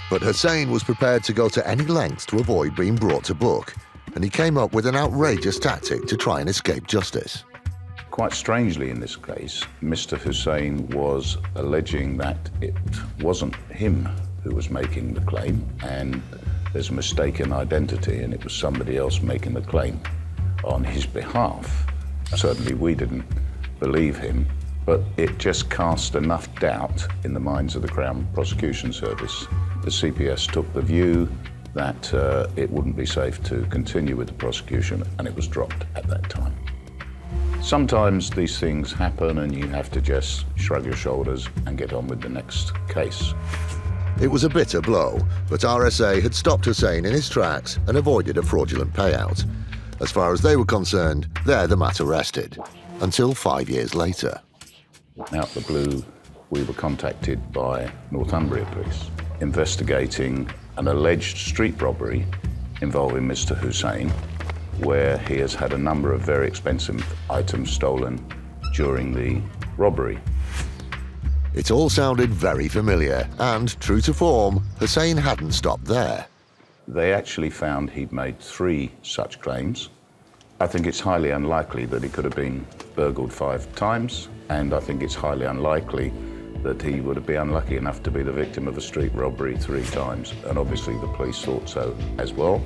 But Hussain was prepared to go to any lengths to avoid being brought to book, and he came up with an outrageous tactic to try and escape justice. Quite strangely in this case, Mr. Hussain was alleging that it wasn't him who was making the claim, and there's a mistaken identity, and it was somebody else making the claim on his behalf. Certainly we didn't believe him, but it just cast enough doubt in the minds of the Crown Prosecution Service. The CPS took the view that it wouldn't be safe to continue with the prosecution, and it was dropped at that time. Sometimes these things happen and you have to just shrug your shoulders and get on with the next case. It was a bitter blow, but RSA had stopped Hussain in his tracks and avoided a fraudulent payout. As far as they were concerned, there the matter rested, until 5 years later. Out the blue, we were contacted by Northumbria Police, investigating an alleged street robbery involving Mr. Hussain, where he has had a number of very expensive items stolen during the robbery. It all sounded very familiar, and true to form, Hussain hadn't stopped there. They actually found he'd made 3 such claims. I think it's highly unlikely that he could have been burgled 5 times, and I think it's highly unlikely that he would be unlucky enough to be the victim of a street robbery 3 times, and obviously the police thought so as well.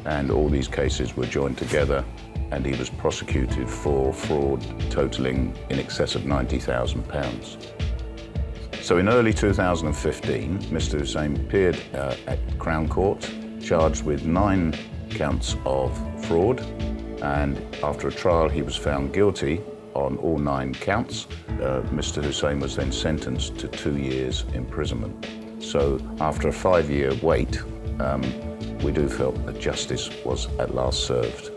And all these cases were joined together, and he was prosecuted for fraud totalling in excess of £90,000. So in early 2015, Mr. Hussain appeared at Crown Court, charged with 9 counts of fraud, and after a trial he was found guilty on all 9 counts. Mr. Hussain was then sentenced to 2 years imprisonment. So after a 5-year wait, we do feel that justice was at last served.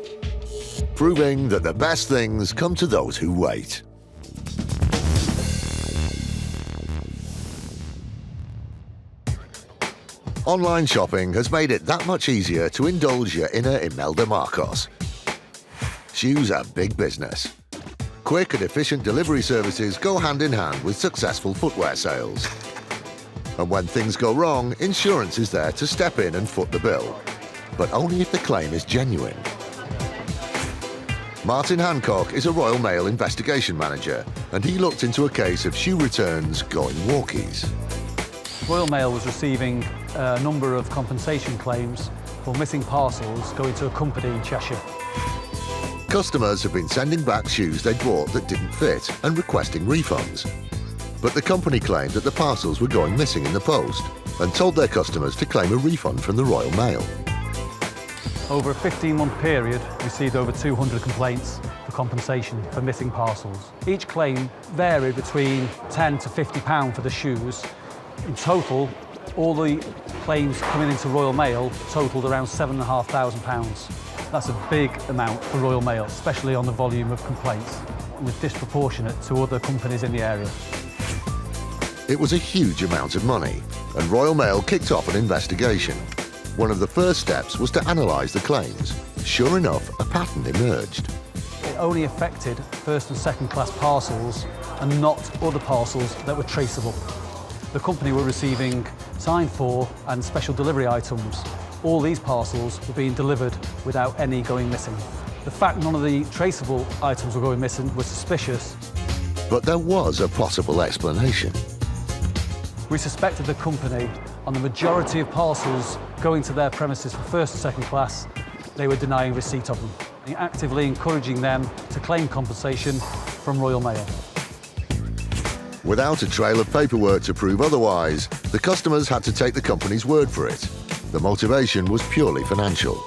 Proving that the best things come to those who wait. Online shopping has made it that much easier to indulge your inner Imelda Marcos. Shoes are big business. Quick and efficient delivery services go hand in hand with successful footwear sales. And when things go wrong, insurance is there to step in and foot the bill, but only if the claim is genuine. Martin Hancock is a Royal Mail investigation manager, and he looked into a case of shoe returns going walkies. Royal Mail was receiving a number of compensation claims for missing parcels going to a company in Cheshire. Customers have been sending back shoes they'd bought that didn't fit and requesting refunds. But the company claimed that the parcels were going missing in the post and told their customers to claim a refund from the Royal Mail. Over a 15-month period, we received over 200 complaints for compensation for missing parcels. Each claim varied between £10 to £50 for the shoes. In total, all the claims coming into Royal Mail totalled around £7,500. That's a big amount for Royal Mail, especially on the volume of complaints, and was disproportionate to other companies in the area. It was a huge amount of money, and Royal Mail kicked off an investigation. One of the first steps was to analyse the claims. Sure enough, a pattern emerged. It only affected first and second class parcels and not other parcels that were traceable. The company were receiving signed for and special delivery items. All these parcels were being delivered without any going missing. The fact none of the traceable items were going missing was suspicious. But there was a possible explanation. We suspected the company, on the majority of parcels going to their premises for first and second class, they were denying receipt of them, actively encouraging them to claim compensation from Royal Mail. Without a trail of paperwork to prove otherwise, the customers had to take the company's word for it. The motivation was purely financial.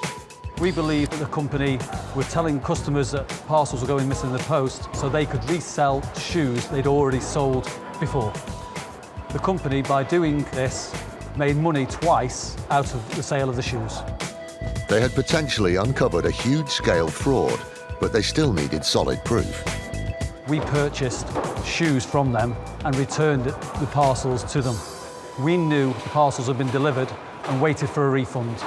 We believe that the company were telling customers that parcels were going missing in the post so they could resell shoes they'd already sold before. The company, by doing this, made money twice out of the sale of the shoes. They had potentially uncovered a huge-scale fraud, but they still needed solid proof. We purchased shoes from them and returned the parcels to them. We knew the parcels had been delivered and waited for a refund.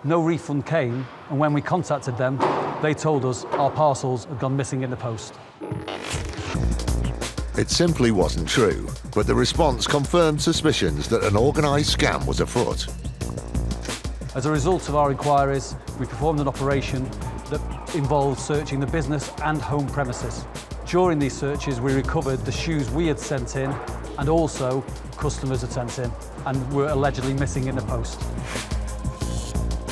No refund came, and when we contacted them, they told us our parcels had gone missing in the post. It simply wasn't true, but the response confirmed suspicions that an organised scam was afoot. As a result of our inquiries, we performed an operation that involved searching the business and home premises. During these searches, we recovered the shoes we had sent in and also customers had sent in and were allegedly missing in the post.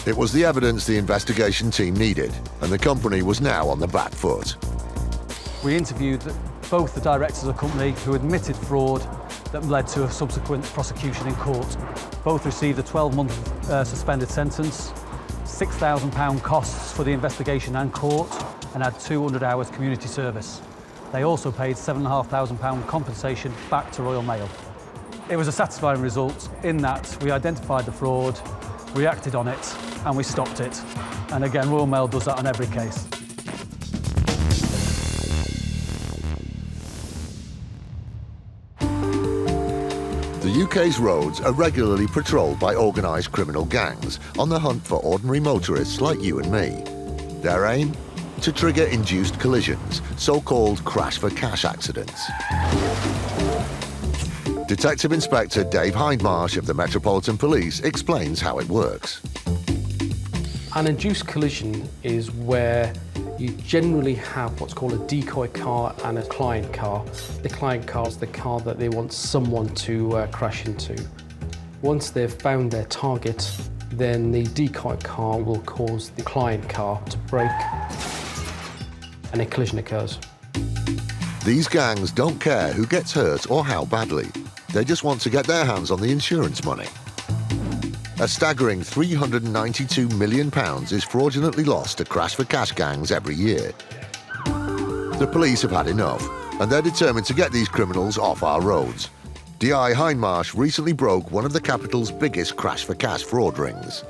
It was the evidence the investigation team needed, and the company was now on the back foot. We interviewed both the directors of the company who admitted fraud that led to a subsequent prosecution in court. Both received a 12-month suspended sentence, £6,000 costs for the investigation and court, and had 200 hours community service. They also paid £7,500 compensation back to Royal Mail. It was a satisfying result in that we identified the fraud, we acted on it, and we stopped it. And again, Royal Mail does that on every case. The UK's roads are regularly patrolled by organised criminal gangs on the hunt for ordinary motorists like you and me. Their aim? To trigger induced collisions, so-called crash-for-cash accidents. Detective Inspector Dave Hindmarsh of the Metropolitan Police explains how it works. An induced collision is where you generally have what's called a decoy car and a client car. The client car is the car that they want someone to crash into. Once they've found their target, then the decoy car will cause the client car to brake and a collision occurs. These gangs don't care who gets hurt or how badly. They just want to get their hands on the insurance money. A staggering £392 million is fraudulently lost to crash-for-cash gangs every year. The police have had enough, and they're determined to get these criminals off our roads. DI Hindmarsh recently broke one of the capital's biggest crash-for-cash fraud rings.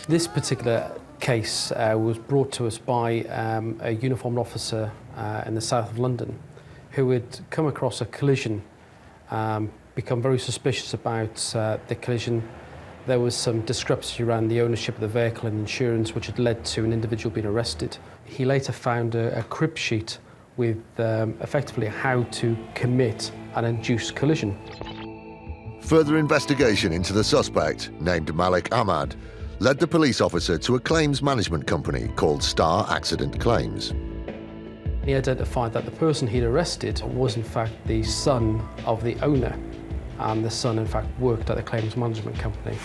This particular case was brought to us by a uniformed officer in the south of London who had come across a collision, become very suspicious about the collision. There was some discrepancy around the ownership of the vehicle and insurance, which had led to an individual being arrested. He later found a crib sheet with effectively how to commit an induced collision. Further investigation into the suspect, named Malik Ahmad, led the police officer to a claims management company called Star Accident Claims. He identified that the person he'd arrested was in fact the son of the owner, and the son in fact worked at the claims management company.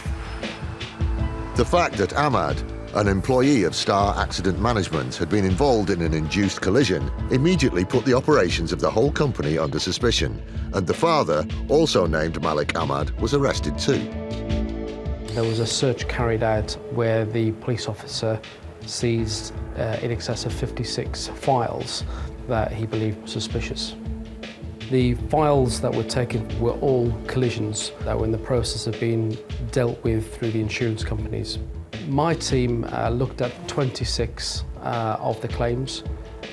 The fact that Ahmad, an employee of Star Accident Management, had been involved in an induced collision immediately put the operations of the whole company under suspicion, and the father, also named Malik Ahmad, was arrested too. There was a search carried out where the police officer seized in excess of 56 files that he believed were suspicious. The files that were taken were all collisions that were in the process of being dealt with through the insurance companies. My team looked at 26 of the claims.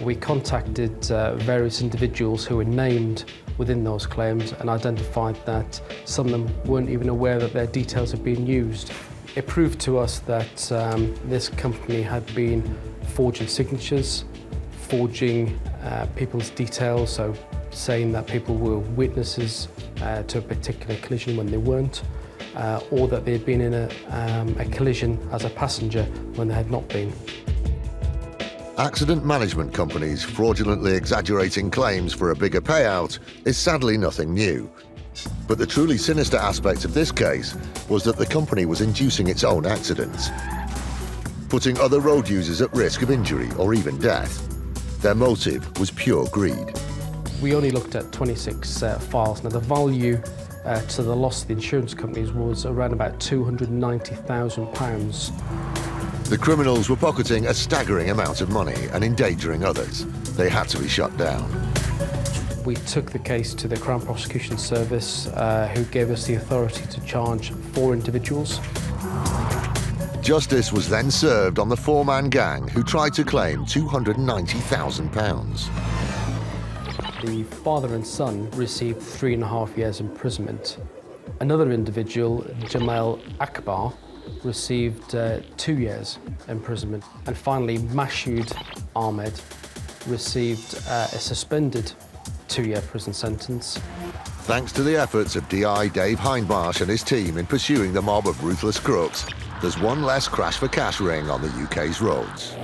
We contacted various individuals who were named within those claims and identified that some of them weren't even aware that their details had been used. It proved to us that this company had been forging signatures, forging people's details, so saying that people were witnesses to a particular collision when they weren't, or that they had been in a collision as a passenger when they had not been. Accident management companies fraudulently exaggerating claims for a bigger payout is sadly nothing new. But the truly sinister aspect of this case was that the company was inducing its own accidents, putting other road users at risk of injury or even death. Their motive was pure greed. We only looked at 26 files. Now the value to the loss of the insurance companies was around about £290,000. The criminals were pocketing a staggering amount of money and endangering others. They had to be shut down. We took the case to the Crown Prosecution Service, who gave us the authority to charge 4 individuals. Justice was then served on the 4-man gang who tried to claim £290,000. The father and son received 3.5 years imprisonment. Another individual, Jamal Akbar, received 2 years imprisonment. And finally, Mashoud Ahmed received a suspended 2-year prison sentence. Thanks to the efforts of DI Dave Hindmarsh and his team in pursuing the mob of ruthless crooks, there's one less crash for cash ring on the UK's roads.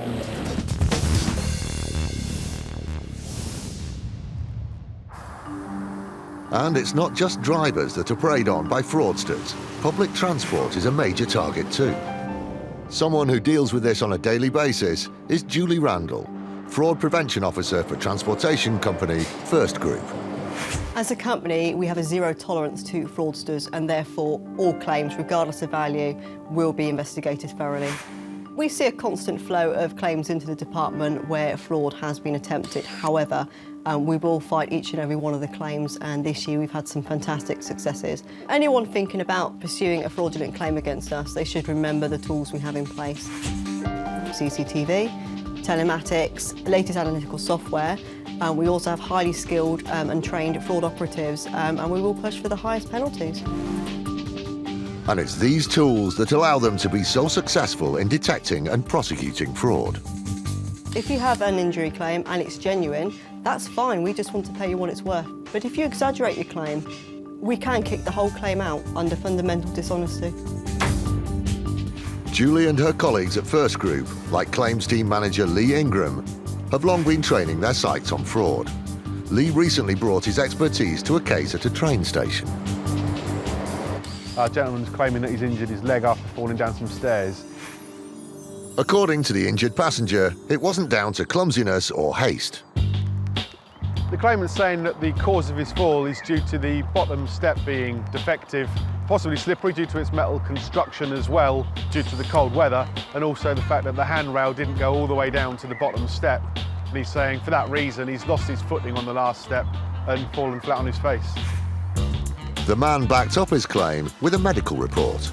And it's not just drivers that are preyed on by fraudsters. Public transport is a major target too. Someone who deals with this on a daily basis is Julie Randall, Fraud Prevention Officer for transportation company First Group. As a company, we have a zero tolerance to fraudsters, and therefore all claims, regardless of value, will be investigated thoroughly. We see a constant flow of claims into the department where fraud has been attempted. However, we will fight each and every one of the claims, and this year we've had some fantastic successes. Anyone thinking about pursuing a fraudulent claim against us, they should remember the tools we have in place. CCTV, telematics, latest analytical software. We also have highly skilled and trained fraud operatives, and we will push for the highest penalties. And it's these tools that allow them to be so successful in detecting and prosecuting fraud. If you have an injury claim and it's genuine, that's fine, we just want to pay you what it's worth. But if you exaggerate your claim, we can kick the whole claim out under fundamental dishonesty. Julie and her colleagues at First Group, like claims team manager Lee Ingram, have long been training their sights on fraud. Lee recently brought his expertise to a case at a train station. Our gentleman's claiming that he's injured his leg after falling down some stairs. According to the injured passenger, it wasn't down to clumsiness or haste. The claimant's saying that the cause of his fall is due to the bottom step being defective, possibly slippery due to its metal construction as well, due to the cold weather, and also the fact that the handrail didn't go all the way down to the bottom step. And he's saying for that reason he's lost his footing on the last step and fallen flat on his face. The man backed up his claim with a medical report.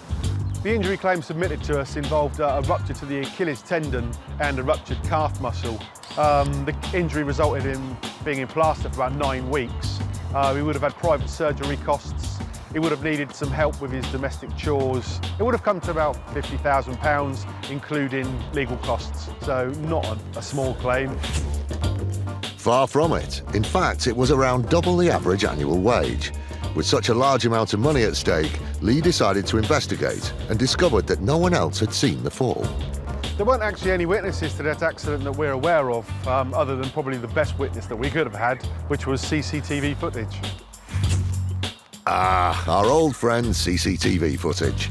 The injury claim submitted to us involved a rupture to the Achilles tendon and a ruptured calf muscle. The injury resulted in being in plaster for about 9 weeks. He would have had private surgery costs. He would have needed some help with his domestic chores. It would have come to about £50,000, including legal costs. So not a small claim. Far from it. In fact, it was around double the average annual wage. With such a large amount of money at stake, Lee decided to investigate and discovered that no one else had seen the fall. There weren't actually any witnesses to that accident that we're aware of, other than probably the best witness that we could have had, which was CCTV footage. Ah, our old friend CCTV footage.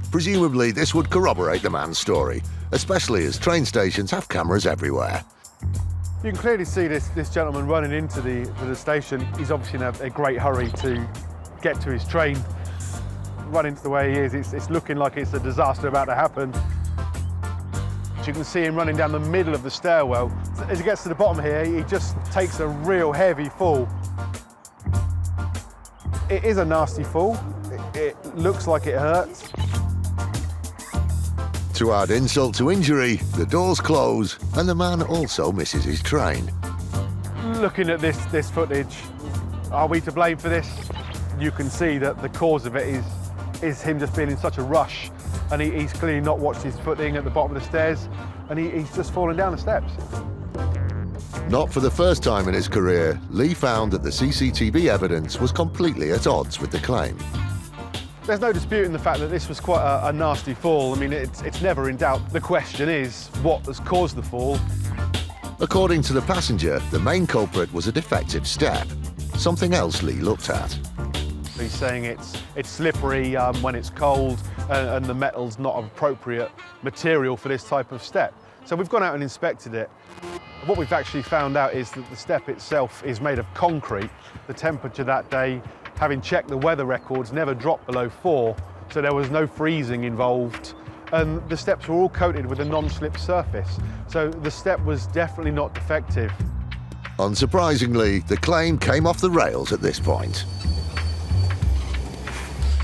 Presumably, this would corroborate the man's story, especially as train stations have cameras everywhere. You can clearly see this gentleman running into the station. He's obviously in a great hurry to get to his train. Running the way he is, it's looking like it's a disaster about to happen. You can see him running down the middle of the stairwell. As he gets to the bottom here, he just takes a real heavy fall. It is a nasty fall. It looks like it hurts. To add insult to injury, the doors close and the man also misses his train. Looking at this footage, are we to blame for this? You can see that the cause of it is him just being in such a rush, and he's clearly not watched his footing at the bottom of the stairs, and he's just fallen down the steps. Not for the first time in his career, Lee found that the CCTV evidence was completely at odds with the claim. There's no disputing the fact that this was quite a nasty fall. I mean, it's never in doubt. The question is, what has caused the fall? According to the passenger, the main culprit was a defective step, something else Lee looked at. He's saying it's slippery when it's cold and the metal's not appropriate material for this type of step. So we've gone out and inspected it. What we've actually found out is that the step itself is made of concrete. The temperature that day, having checked the weather records, never dropped below 4, so there was no freezing involved. And the steps were all coated with a non-slip surface, so the step was definitely not defective. Unsurprisingly, the claim came off the rails at this point.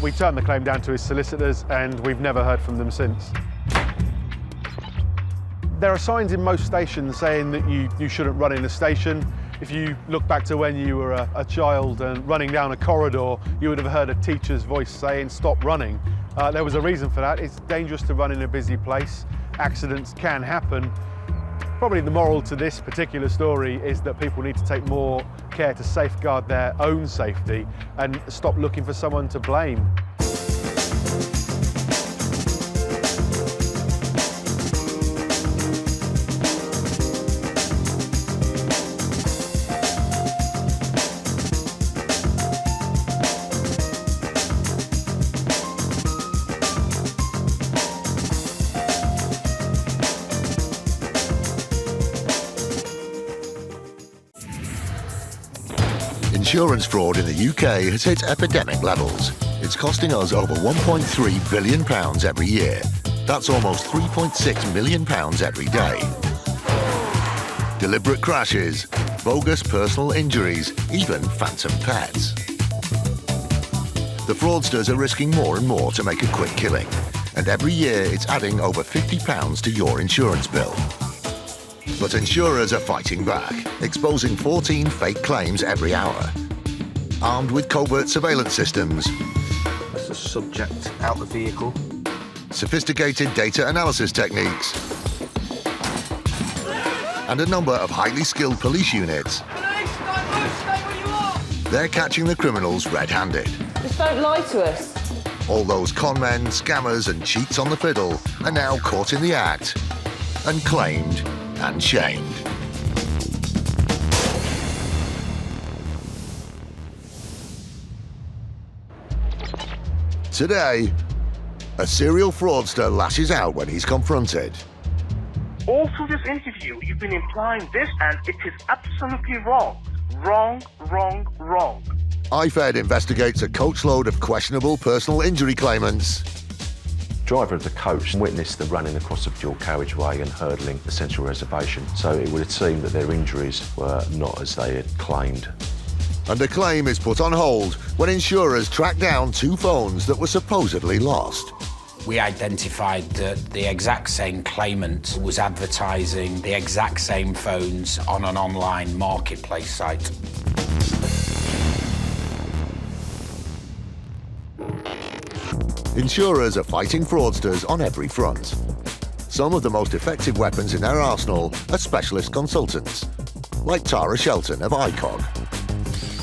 We turned the claim down to his solicitors and we've never heard from them since. There are signs in most stations saying that you shouldn't run in a station. If you look back to when you were a child and running down a corridor, you would have heard a teacher's voice saying, "Stop running." There was a reason for that. It's dangerous to run in a busy place. Accidents can happen. Probably the moral to this particular story is that people need to take more care to safeguard their own safety and stop looking for someone to blame. Insurance fraud in the UK has hit epidemic levels. It's costing us over £1.3 billion every year. That's almost £3.6 million every day. Deliberate crashes, bogus personal injuries, even phantom pets. The fraudsters are risking more and more to make a quick killing, and every year it's adding over £50 to your insurance bill. But insurers are fighting back, exposing 14 fake claims every hour. Armed with covert surveillance systems, That's the subject out the vehicle. sophisticated data analysis techniques, and a number of highly skilled police units, they're catching the criminals red-handed. Just don't lie to us. All those conmen, scammers and cheats on the fiddle are now caught in the act and claimed and shamed. Today, a serial fraudster lashes out when he's confronted. All through this interview, you've been implying this, and it is absolutely wrong. Wrong, wrong, wrong. IFED investigates a coachload of questionable personal injury claimants. Driver of the coach witnessed the running across the dual carriageway and hurdling the central reservation, so it would seem that their injuries were not as they had claimed. And the claim is put on hold when insurers track down 2 phones that were supposedly lost. We identified that the exact same claimant was advertising the exact same phones on an online marketplace site. Insurers are fighting fraudsters on every front. Some of the most effective weapons in their arsenal are specialist consultants, like Tara Shelton of ICOG.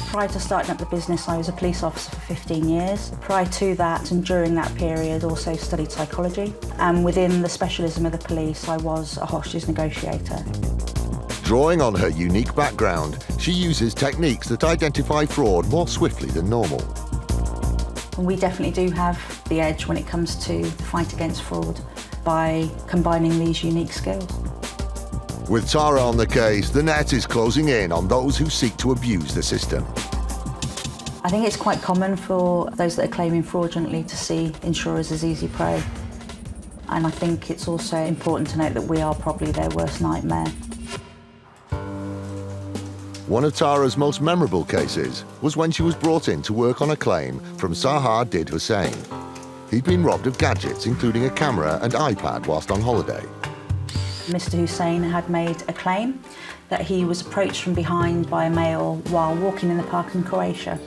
Prior to starting up the business, I was a police officer for 15 years. Prior to that and during that period, also studied psychology. And within the specialism of the police, I was a hostage negotiator. Drawing on her unique background, she uses techniques that identify fraud more swiftly than normal. And we definitely do have the edge when it comes to the fight against fraud by combining these unique skills. With Tara on the case, the net is closing in on those who seek to abuse the system. I think it's quite common for those that are claiming fraudulently to see insurers as easy prey. And I think it's also important to note that we are probably their worst nightmare. One of Tara's most memorable cases was when she was brought in to work on a claim from Sahar Did Hussain. He'd been robbed of gadgets, including a camera and iPad, whilst on holiday. Mr. Hussain had made a claim that he was approached from behind by a male while walking in the park in Croatia.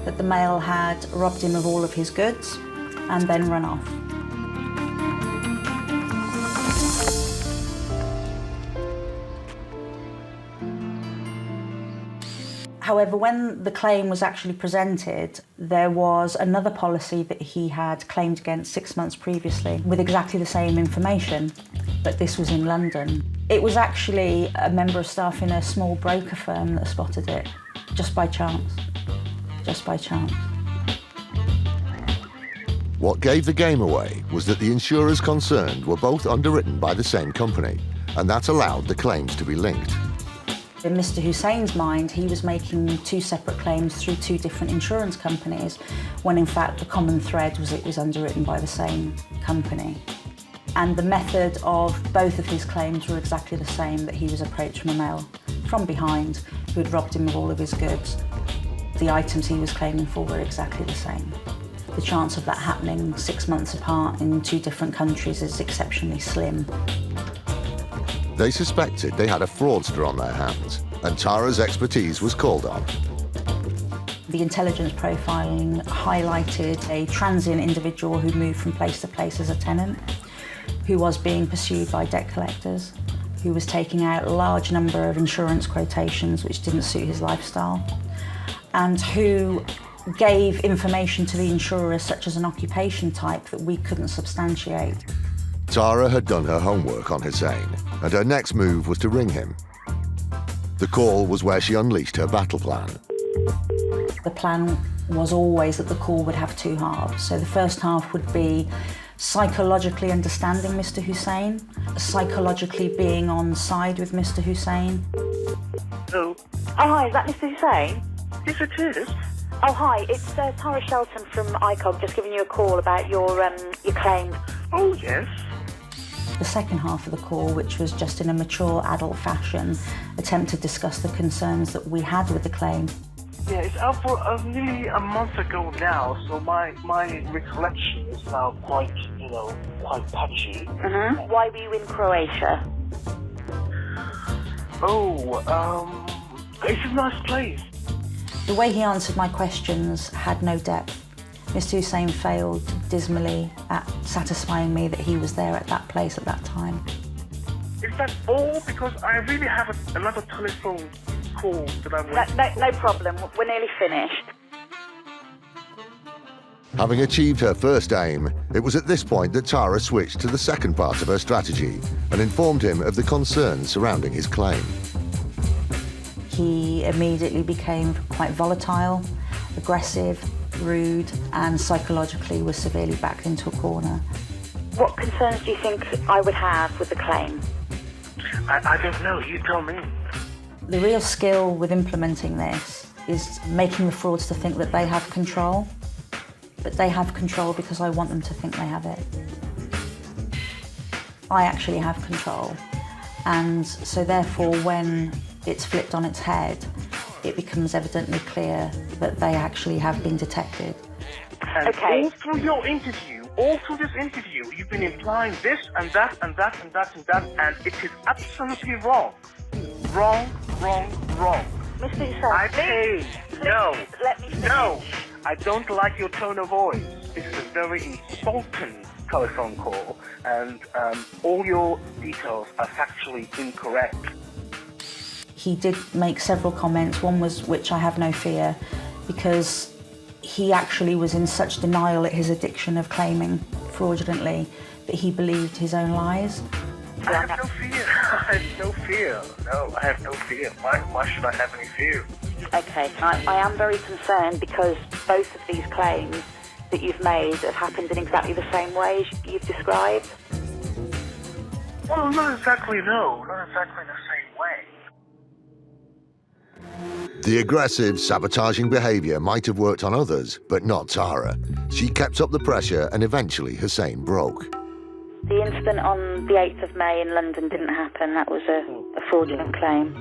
That the male had robbed him of all of his goods and then run off. However, when the claim was actually presented, there was another policy that he had claimed against 6 months previously with exactly the same information, but this was in London. It was actually a member of staff in a small broker firm that spotted it, just by chance. Just by chance. What gave the game away was that the insurers concerned were both underwritten by the same company, and that allowed the claims to be linked. In Mr. Hussain's mind, he was making two separate claims through two different insurance companies, when in fact the common thread was it was underwritten by the same company. And the method of both of his claims were exactly the same, that he was approached from a male from behind who had robbed him of all of his goods. The items he was claiming for were exactly the same. The chance of that happening 6 months apart in two different countries is exceptionally slim. They suspected they had a fraudster on their hands, and Tara's expertise was called on. The intelligence profiling highlighted a transient individual who moved from place to place as a tenant, who was being pursued by debt collectors, who was taking out a large number of insurance quotations which didn't suit his lifestyle, and who gave information to the insurers such as an occupation type that we couldn't substantiate. Tara had done her homework on Hussain, and her next move was to ring him. The call was where she unleashed her battle plan. The plan was always that the call would have two halves. So the first half would be psychologically understanding Mr. Hussain, psychologically being on side with Mr. Hussain. Oh, hi, is that Mr. Hussain? Yes, it is. Oh, hi, it's Tara Shelton from ICOG, just giving you a call about your claim. Oh, yes. The second half of the call, which was just in a mature adult fashion, attempt to discuss the concerns that we had with the claim. Yeah, it's out for nearly a month ago now, so my recollection is now quite patchy. Mm-hmm. Why were you in Croatia? It's a nice place. The way he answered my questions had no depth. Mr. Hussain failed dismally at satisfying me that he was there at that place at that time. Is that all? Because I really have another telephone call that I'm waiting. No problem. We're nearly finished. Having achieved her first aim, it was at this point that Tara switched to the second part of her strategy and informed him of the concerns surrounding his claim. He immediately became quite volatile, aggressive, rude, and psychologically was severely backed into a corner. What concerns do you think I would have with the claim? I don't know, you tell me. The real skill with implementing this is making the fraudster think that they have control, but they have control because I want them to think they have it. I actually have control, and so therefore when it's flipped on its head, it becomes evidently clear that they actually have been detected. And all through your interview, all through this interview, you've been implying this and that and that and that and that, and it is absolutely wrong. Wrong. Mr. Hussain, I paid. No. Let me finish. No. I don't like your tone of voice. This is a very insulting telephone call, and all your details are factually incorrect. He did make several comments, one was which I have no fear, because he actually was in such denial at his addiction of claiming fraudulently that he believed his own lies. I have no fear. I have no fear. No, I have no fear. Why should I have any fear? Okay, I am very concerned because both of these claims that you've made have happened in exactly the same way you've described. Well, not exactly, no. Not exactly the same way. The aggressive, sabotaging behaviour might have worked on others, but not Tara. She kept up the pressure and eventually Hussein broke. The incident on the 8th of May in London didn't happen. That was a fraudulent claim.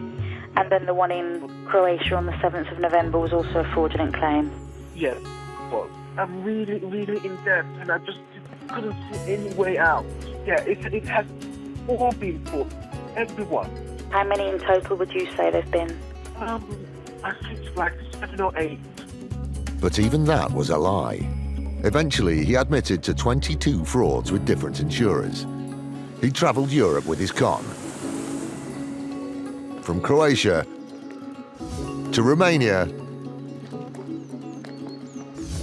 And then the one in Croatia on the 7th of November was also a fraudulent claim. Yes, but I'm really, really in debt and I just couldn't see any way out. Yeah, it has all been for everyone. How many in total would you say there've been? I think like 7 or 8. But even that was a lie. Eventually, he admitted to 22 frauds with different insurers. He travelled Europe with his con. From Croatia to Romania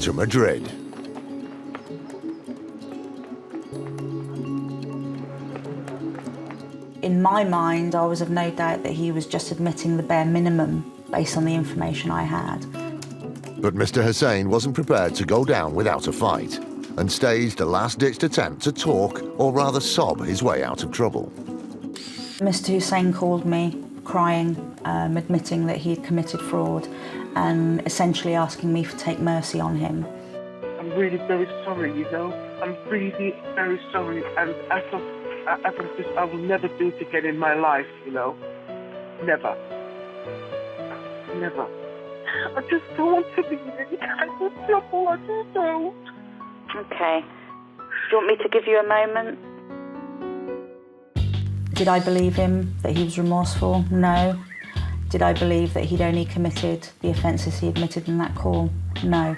to Madrid. In my mind, I was of no doubt that he was just admitting the bare minimum based on the information I had. But Mr. Hussein wasn't prepared to go down without a fight and staged a last-ditched attempt to talk, or rather sob, his way out of trouble. Mr. Hussein called me, crying, admitting that he had committed fraud and essentially asking me to take mercy on him. I'm really very sorry, you know. I'm really very sorry, and as of this, I will never do it again in my life, you know. Never. Never. I just don't want to be in any kind of trouble. I just don't. Okay. Do you want me to give you a moment? Did I believe him that he was remorseful? No. Did I believe that he'd only committed the offences he admitted in that call? No.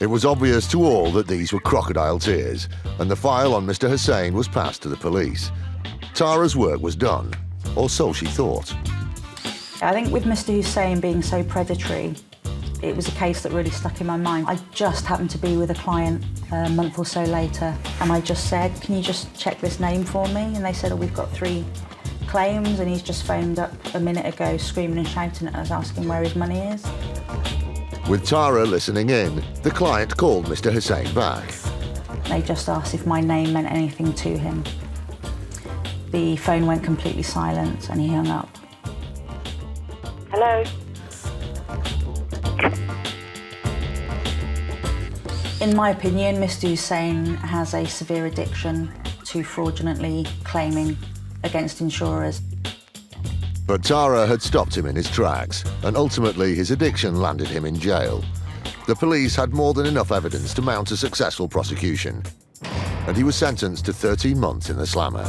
It was obvious to all that these were crocodile tears, and the file on Mr. Hussein was passed to the police. Tara's work was done, or so she thought. I think with Mr. Hussein being so predatory, it was a case that really stuck in my mind. I just happened to be with a client a month or so later, and I just said, can you just check this name for me? And they said, oh, we've got 3 claims, and he's just phoned up a minute ago screaming and shouting at us, asking where his money is. With Tara listening in, the client called Mr. Hussein back. They just asked if my name meant anything to him. The phone went completely silent and he hung up. Hello? In my opinion, Mr. Hussein has a severe addiction to fraudulently claiming against insurers. But Tara had stopped him in his tracks, and ultimately his addiction landed him in jail. The police had more than enough evidence to mount a successful prosecution, and he was sentenced to 13 months in the slammer.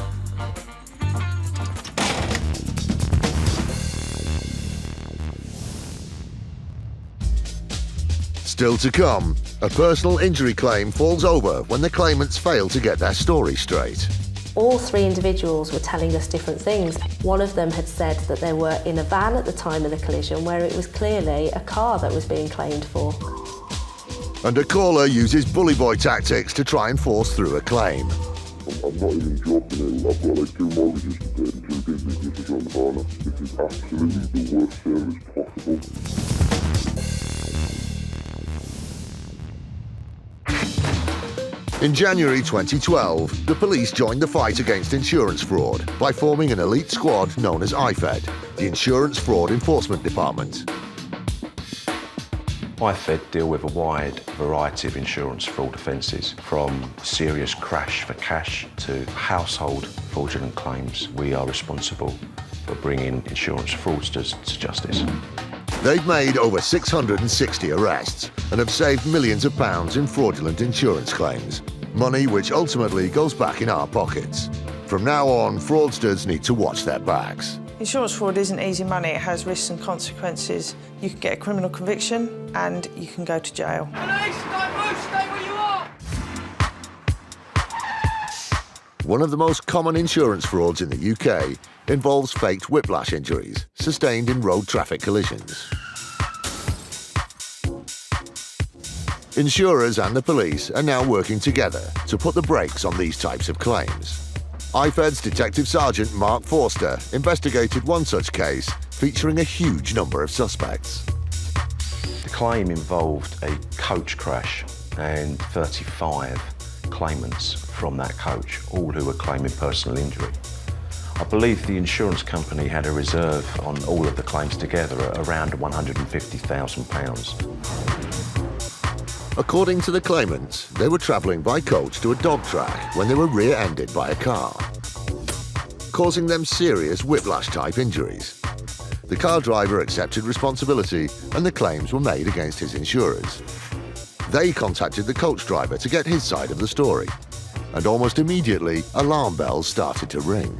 Still to come, a personal injury claim falls over when the claimants fail to get their story straight. All 3 individuals were telling us different things. One of them had said that they were in a van at the time of the collision where it was clearly a car that was being claimed for. And a caller uses bully boy tactics to try and force through a claim. I'm not even joking, I've got like 2 mortgages to pay and 2 businesses around the corner. This is absolutely the worst service possible. In January 2012, the police joined the fight against insurance fraud by forming an elite squad known as IFED, the Insurance Fraud Enforcement Department. IFED deal with a wide variety of insurance fraud offences, from serious crash for cash to household fraudulent claims. We are responsible for bringing insurance fraudsters to justice. They've made over 660 arrests and have saved millions of pounds in fraudulent insurance claims, money which ultimately goes back in our pockets. From now on, fraudsters need to watch their backs. Insurance fraud isn't easy money, it has risks and consequences. You can get a criminal conviction and you can go to jail. Police, don't move, stay where you are! One of the most common insurance frauds in the UK involves faked whiplash injuries sustained in road traffic collisions. Insurers and the police are now working together to put the brakes on these types of claims. IFED's Detective Sergeant Mark Forster investigated one such case featuring a huge number of suspects. The claim involved a coach crash and 35 claimants from that coach, all who were claiming personal injury. I believe the insurance company had a reserve on all of the claims together at around £150,000. According to the claimants, they were travelling by coach to a dog track when they were rear-ended by a car, causing them serious whiplash-type injuries. The car driver accepted responsibility and the claims were made against his insurers. They contacted the coach driver to get his side of the story, and almost immediately, alarm bells started to ring.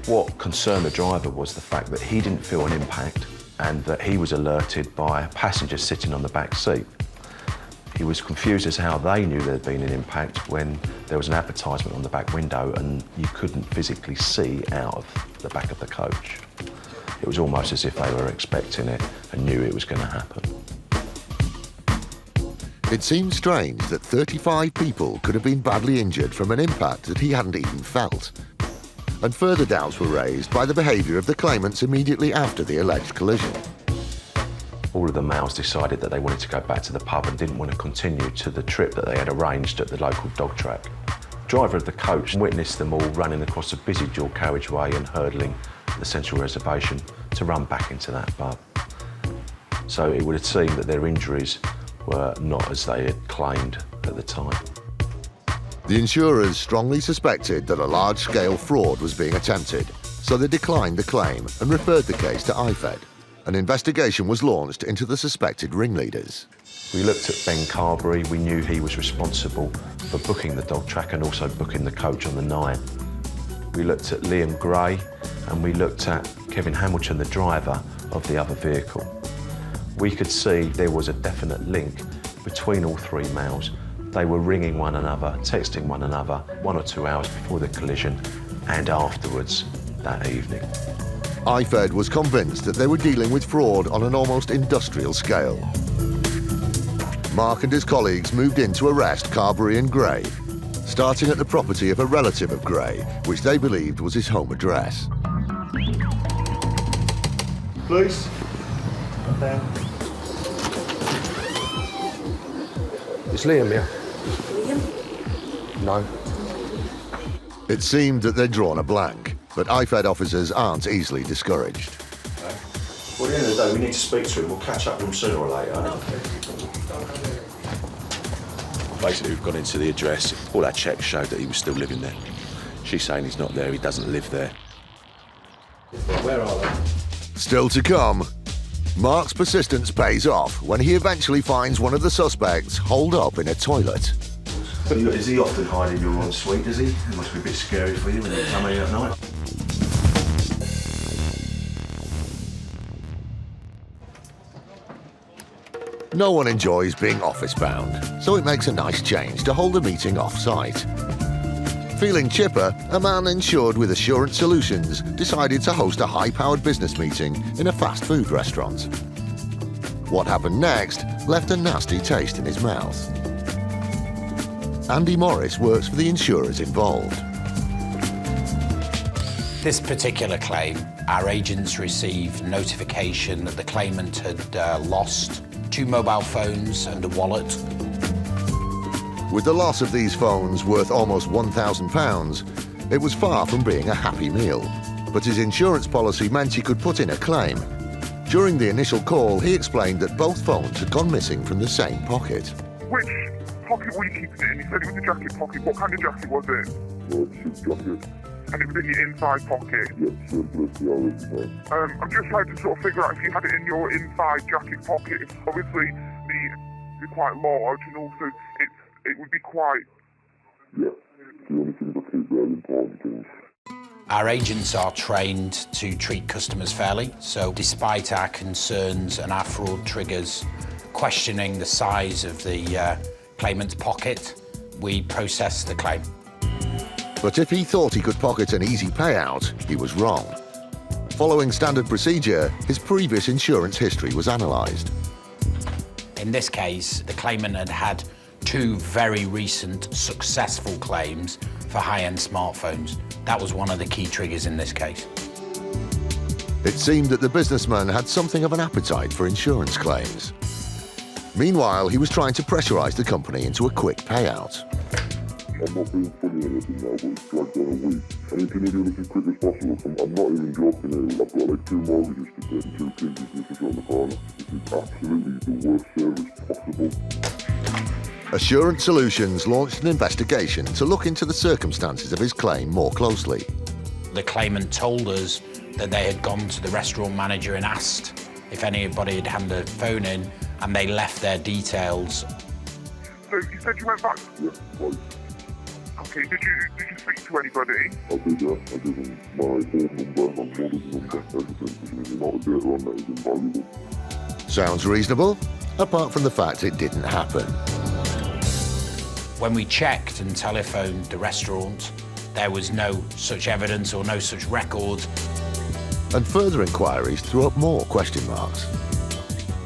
What concerned the driver was the fact that he didn't feel an impact and that he was alerted by a passenger sitting on the back seat. He was confused as how they knew there had been an impact when there was an advertisement on the back window and you couldn't physically see out of the back of the coach. It was almost as if they were expecting it and knew it was going to happen. It seemed strange that 35 people could have been badly injured from an impact that he hadn't even felt. And further doubts were raised by the behaviour of the claimants immediately after the alleged collision. All of the males decided that they wanted to go back to the pub and didn't want to continue to the trip that they had arranged at the local dog track. The driver of the coach witnessed them all running across a busy dual carriageway and hurdling the central reservation to run back into that pub. So it would have seemed that their injuries were not as they had claimed at the time. The insurers strongly suspected that a large-scale fraud was being attempted, so they declined the claim and referred the case to IFED. An investigation was launched into the suspected ringleaders. We looked at Ben Carberry. We knew he was responsible for booking the dog track and also booking the coach on the 9. We looked at Liam Gray and we looked at Kevin Hamilton, the driver of the other vehicle. We could see there was a definite link between all three males. They were ringing one another, texting one another 1 or 2 hours before the collision and afterwards that evening. IFED was convinced that they were dealing with fraud on an almost industrial scale. Mark and his colleagues moved in to arrest Carberry and Gray, starting at the property of a relative of Gray, which they believed was his home address. Please. Down. It's Liam, yeah? Liam? No. It seemed that they'd drawn a blank, but IFED officers aren't easily discouraged. Well, at the end of the day, we need to speak to him. We'll catch up with him sooner or later. Basically, we've gone into the address. All our checks showed that he was still living there. She's saying he's not there, he doesn't live there. Where are they? Still to come, Mark's persistence pays off when he eventually finds one of the suspects holed up in a toilet. Is he often hiding your ensuite, is he? It must be a bit scary for you when you come in at night. No one enjoys being office-bound, so it makes a nice change to hold a meeting off-site. Feeling chipper, a man insured with Assurance Solutions decided to host a high-powered business meeting in a fast food restaurant. What happened next left a nasty taste in his mouth. Andy Morris works for the insurers involved. This particular claim, our agents received notification that the claimant had lost 2 mobile phones and a wallet. With the loss of these phones worth almost £1,000, it was far from being a happy meal. But his insurance policy meant he could put in a claim. During the initial call, he explained that both phones had gone missing from the same pocket. Which pocket were you keeping it in? You said it was a jacket pocket. What kind of jacket was it? Suit jacket. And it was in your inside pocket? Yes, simply, I'm just trying to sort of figure out if you had it in your inside jacket pocket. Obviously, they're quite large and also it would be quite... Yeah, the only thing that keep very important things. Our agents are trained to treat customers fairly, so despite our concerns and our fraud triggers questioning the size of the claimant's pocket, we process the claim. But if he thought he could pocket an easy payout, he was wrong. Following standard procedure, his previous insurance history was analysed. In this case, the claimant had had 2 very recent successful claims for high-end smartphones. That was one of the key triggers in this case. It seemed that the businessman had something of an appetite for insurance claims. Meanwhile, he was trying to pressurise the company into a quick payout. I'm not being funny or anything now, but it's dragged on a week. I need to do this as quick as possible. I'm not even joking here. I've got like 2 mortgages to pay and 2 kids who's just around the corner. This is absolutely the worst service possible. Assurance Solutions launched an investigation to look into the circumstances of his claim more closely. The claimant told us that they had gone to the restaurant manager and asked if anybody had handed a phone in, and they left their details. So you said you went back? Yeah, twice. Okay, did you speak to anybody? I did, yeah. I gave him my home number, my mother's number, everything, because the amount of data on that is invaluable. Sounds reasonable, apart from the fact it didn't happen. When we checked and telephoned the restaurant, there was no such evidence or no such record. And further inquiries threw up more question marks.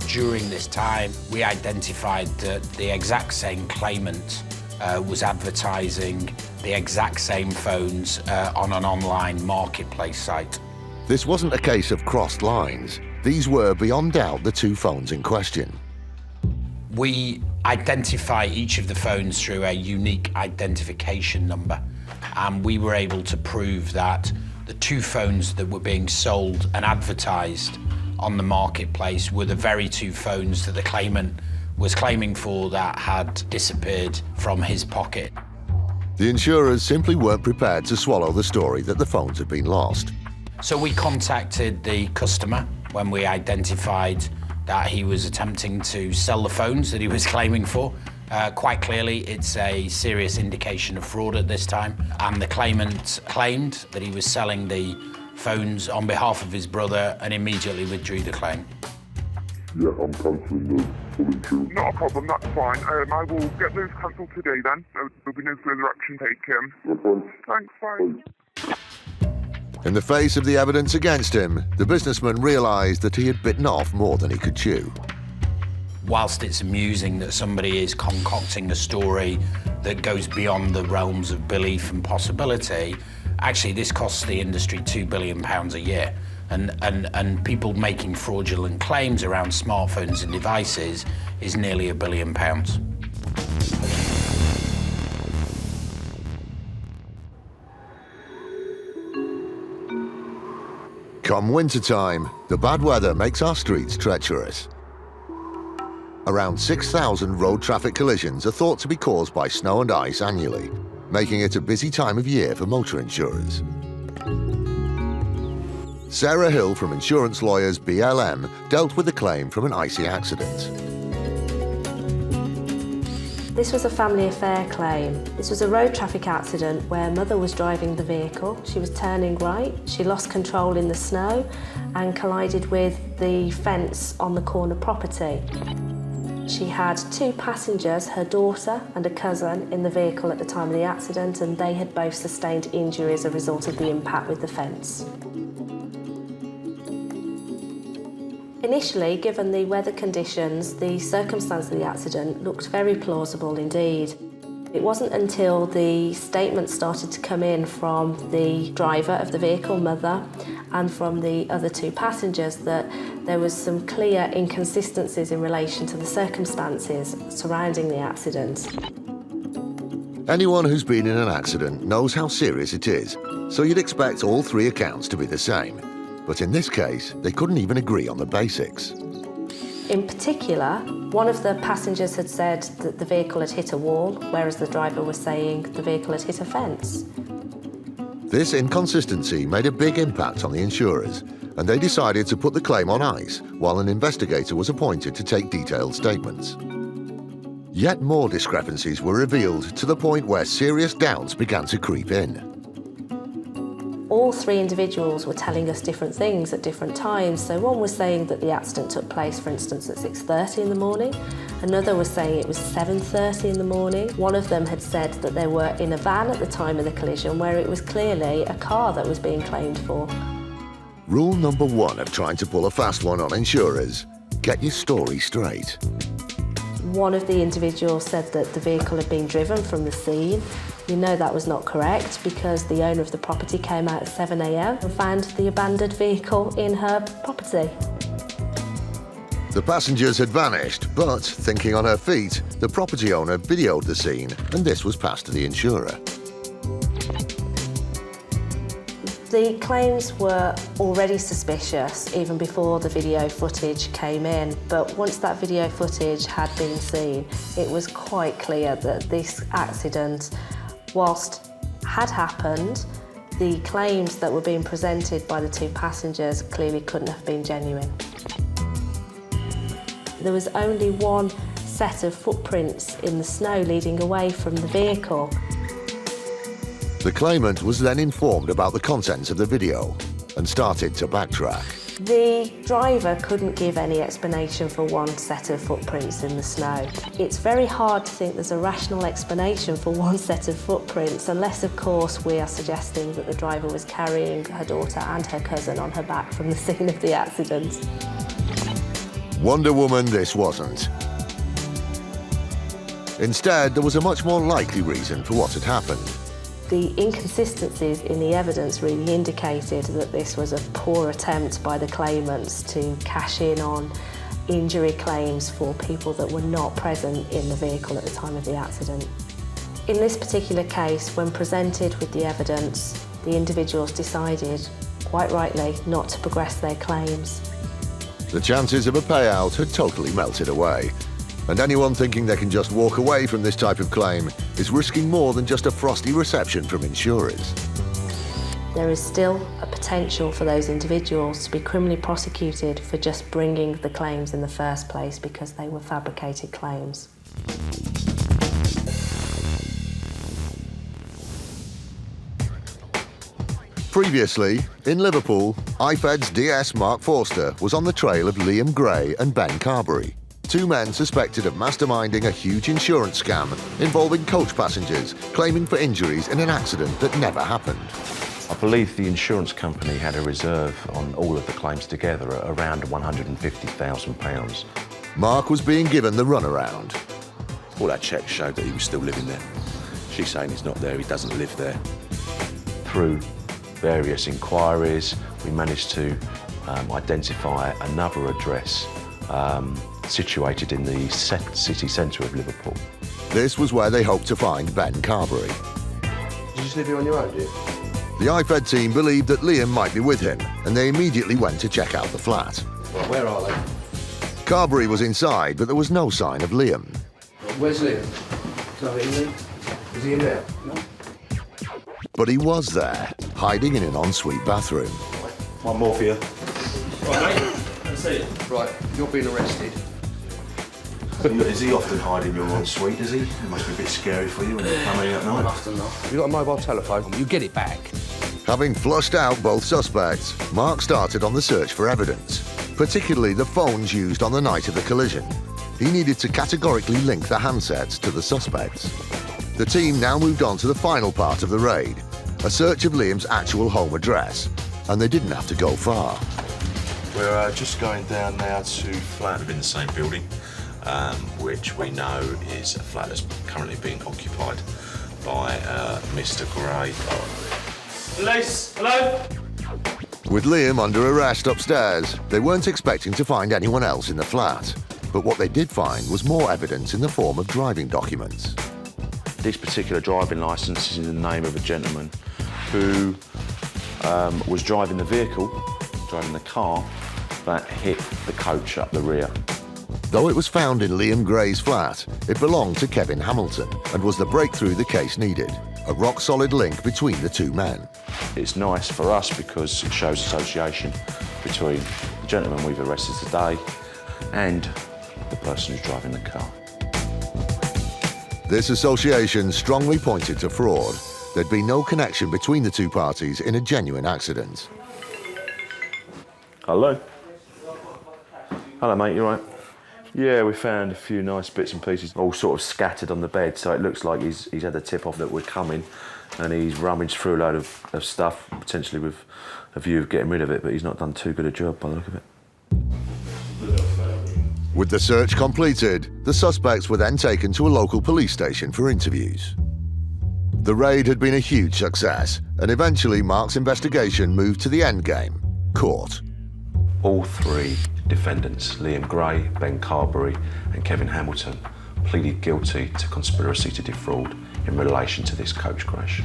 During this time, we identified that the exact same claimant was advertising the exact same phones on an online marketplace site. This wasn't a case of crossed lines. These were, beyond doubt, the 2 phones in question. We identify each of the phones through a unique identification number, and we were able to prove that the 2 phones that were being sold and advertised on the marketplace were the very 2 phones that the claimant was claiming for that had disappeared from his pocket. The insurers simply weren't prepared to swallow the story that the phones had been lost. So we contacted the customer when we identified that he was attempting to sell the phones that he was claiming for. Quite clearly, it's a serious indication of fraud at this time, and the claimant claimed that he was selling the phones on behalf of his brother and immediately withdrew the claim. Yeah, I'm cancelling the full insurance. Not a problem, that's fine. I will get those cancelled today then. There'll be no further action taken. Thanks, bye. In the face of the evidence against him, the businessman realised that he had bitten off more than he could chew. Whilst it's amusing that somebody is concocting a story that goes beyond the realms of belief and possibility, actually this costs the industry £2 billion a year. And people making fraudulent claims around smartphones and devices is nearly £1 billion. Come wintertime, the bad weather makes our streets treacherous. Around 6,000 road traffic collisions are thought to be caused by snow and ice annually, making it a busy time of year for motor insurers. Sarah Hill from insurance lawyers BLM dealt with the claim from an icy accident. This was a family affair claim. This was a road traffic accident where mother was driving the vehicle. She was turning right, she lost control in the snow and collided with the fence on the corner property. She had 2 passengers, her daughter and a cousin, in the vehicle at the time of the accident, and they had both sustained injury as a result of the impact with the fence. Initially, given the weather conditions, the circumstance of the accident looked very plausible indeed. It wasn't until the statements started to come in from the driver of the vehicle, mother, and from the other 2 passengers that there was some clear inconsistencies in relation to the circumstances surrounding the accident. Anyone who's been in an accident knows how serious it is, so you'd expect all 3 accounts to be the same. But in this case, they couldn't even agree on the basics. In particular, one of the passengers had said that the vehicle had hit a wall, whereas the driver was saying the vehicle had hit a fence. This inconsistency made a big impact on the insurers, and they decided to put the claim on ice while an investigator was appointed to take detailed statements. Yet more discrepancies were revealed to the point where serious doubts began to creep in. All 3 individuals were telling us different things at different times. So one was saying that the accident took place, for instance, at 6:30 in the morning. Another was saying it was 7:30 in the morning. One of them had said that they were in a van at the time of the collision, where it was clearly a car that was being claimed for. Rule number 1 of trying to pull a fast one on insurers: get your story straight. One of the individuals said that the vehicle had been driven from the scene. We know that was not correct because the owner of the property came out at 7 AM and found the abandoned vehicle in her property. The passengers had vanished, but, thinking on her feet, the property owner videoed the scene, and this was passed to the insurer. The claims were already suspicious even before the video footage came in, but once that video footage had been seen, it was quite clear that this accident, whilst had happened, the claims that were being presented by the two passengers clearly couldn't have been genuine. There was only one set of footprints in the snow leading away from the vehicle. The claimant was then informed about the contents of the video and started to backtrack. The driver couldn't give any explanation for one set of footprints in the snow. It's very hard to think there's a rational explanation for one set of footprints, unless, of course, we are suggesting that the driver was carrying her daughter and her cousin on her back from the scene of the accident. Wonder Woman this wasn't. Instead, there was a much more likely reason for what had happened. The inconsistencies in the evidence really indicated that this was a poor attempt by the claimants to cash in on injury claims for people that were not present in the vehicle at the time of the accident. In this particular case, when presented with the evidence, the individuals decided, quite rightly, not to progress their claims. The chances of a payout had totally melted away. And anyone thinking they can just walk away from this type of claim is risking more than just a frosty reception from insurers. There is still a potential for those individuals to be criminally prosecuted for just bringing the claims in the first place because they were fabricated claims. Previously, in Liverpool, IFED's DS Mark Forster was on the trail of Liam Gray and Ben Carberry, two men suspected of masterminding a huge insurance scam involving coach passengers claiming for injuries in an accident that never happened. I believe the insurance company had a reserve on all of the claims together at around £150,000. Mark was being given the runaround. All our checks showed that he was still living there. She's saying he's not there, he doesn't live there. Through various inquiries, we managed to identify another address situated in the city centre of Liverpool. This was where they hoped to find Ben Carberry. Did you just live here on your own, did you? The IFED team believed that Liam might be with him, and they immediately went to check out the flat. Well, where are they? Carberry was inside, but there was no sign of Liam. Where's Liam? Is he in there? No. But he was there, hiding in an ensuite bathroom. One more for you. Right, mate. That's it. Right, you're being arrested. Is he often hiding your ensuite, is he? It must be a bit scary for you when you're coming at night. Often not. You got a mobile telephone? You get it back. Having flushed out both suspects, Mark started on the search for evidence, particularly the phones used on the night of the collision. He needed to categorically link the handsets to the suspects. The team now moved on to the final part of the raid, a search of Liam's actual home address, and they didn't have to go far. We're just going down now to a flat within the same building, which we know is a flat that's currently being occupied by Mr. Gray. Police, hello? With Liam under arrest upstairs, they weren't expecting to find anyone else in the flat. But what they did find was more evidence in the form of driving documents. This particular driving licence is in the name of a gentleman who was driving the vehicle, driving the car, that hit the coach up the rear. Though it was found in Liam Gray's flat, it belonged to Kevin Hamilton and was the breakthrough the case needed, a rock-solid link between the two men. It's nice for us because it shows association between the gentleman we've arrested today and the person who's driving the car. This association strongly pointed to fraud. There'd been no connection between the two parties in a genuine accident. Hello. Hello, mate, you all right? Yeah, we found a few nice bits and pieces, all sort of scattered on the bed, so it looks like he's had a tip off that we're coming, and he's rummaged through a load of stuff, potentially with a view of getting rid of it, but he's not done too good a job by the look of it. With the search completed, the suspects were then taken to a local police station for interviews. The raid had been a huge success, and eventually Mark's investigation moved to the endgame, court. All three defendants, Liam Gray, Ben Carberry and Kevin Hamilton, pleaded guilty to conspiracy to defraud in relation to this coach crash.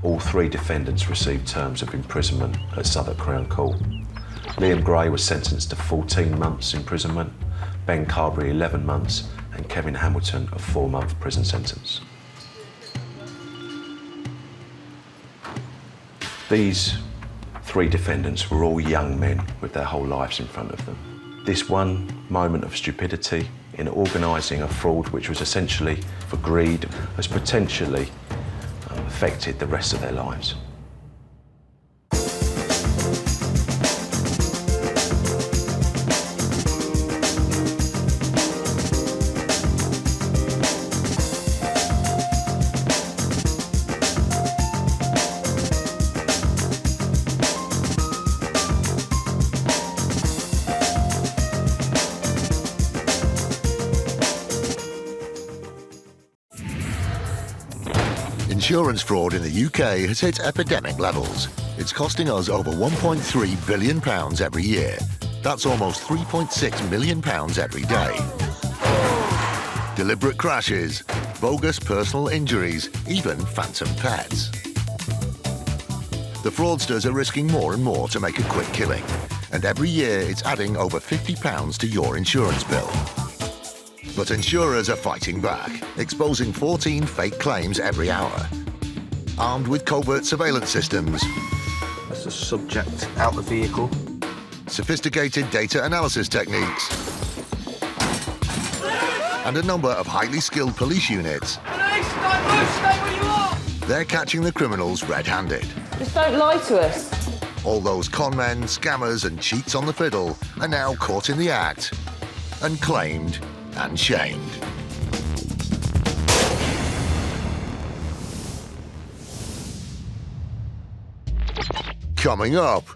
All three defendants received terms of imprisonment at Southwark Crown Court. Liam Gray was sentenced to 14 months imprisonment, Ben Carberry 11 months and Kevin Hamilton a 4-month prison sentence. These three defendants were all young men with their whole lives in front of them. This one moment of stupidity in organising a fraud which was essentially for greed has potentially affected the rest of their lives. Insurance fraud in the UK has hit epidemic levels. It's costing us over £1.3 billion every year. That's almost £3.6 million every day. Deliberate crashes, bogus personal injuries, even phantom pets. The fraudsters are risking more and more to make a quick killing, and every year it's adding over £50 to your insurance bill. But insurers are fighting back, exposing 14 fake claims every hour. Armed with covert surveillance systems, That's the subject out the vehicle. sophisticated data analysis techniques, and a number of highly skilled police units, Police, don't move, stay where you are! they're catching the criminals red-handed. Just don't lie to us. All those con-men, scammers and cheats on the fiddle are now caught in the act and claimed and shamed. Coming up,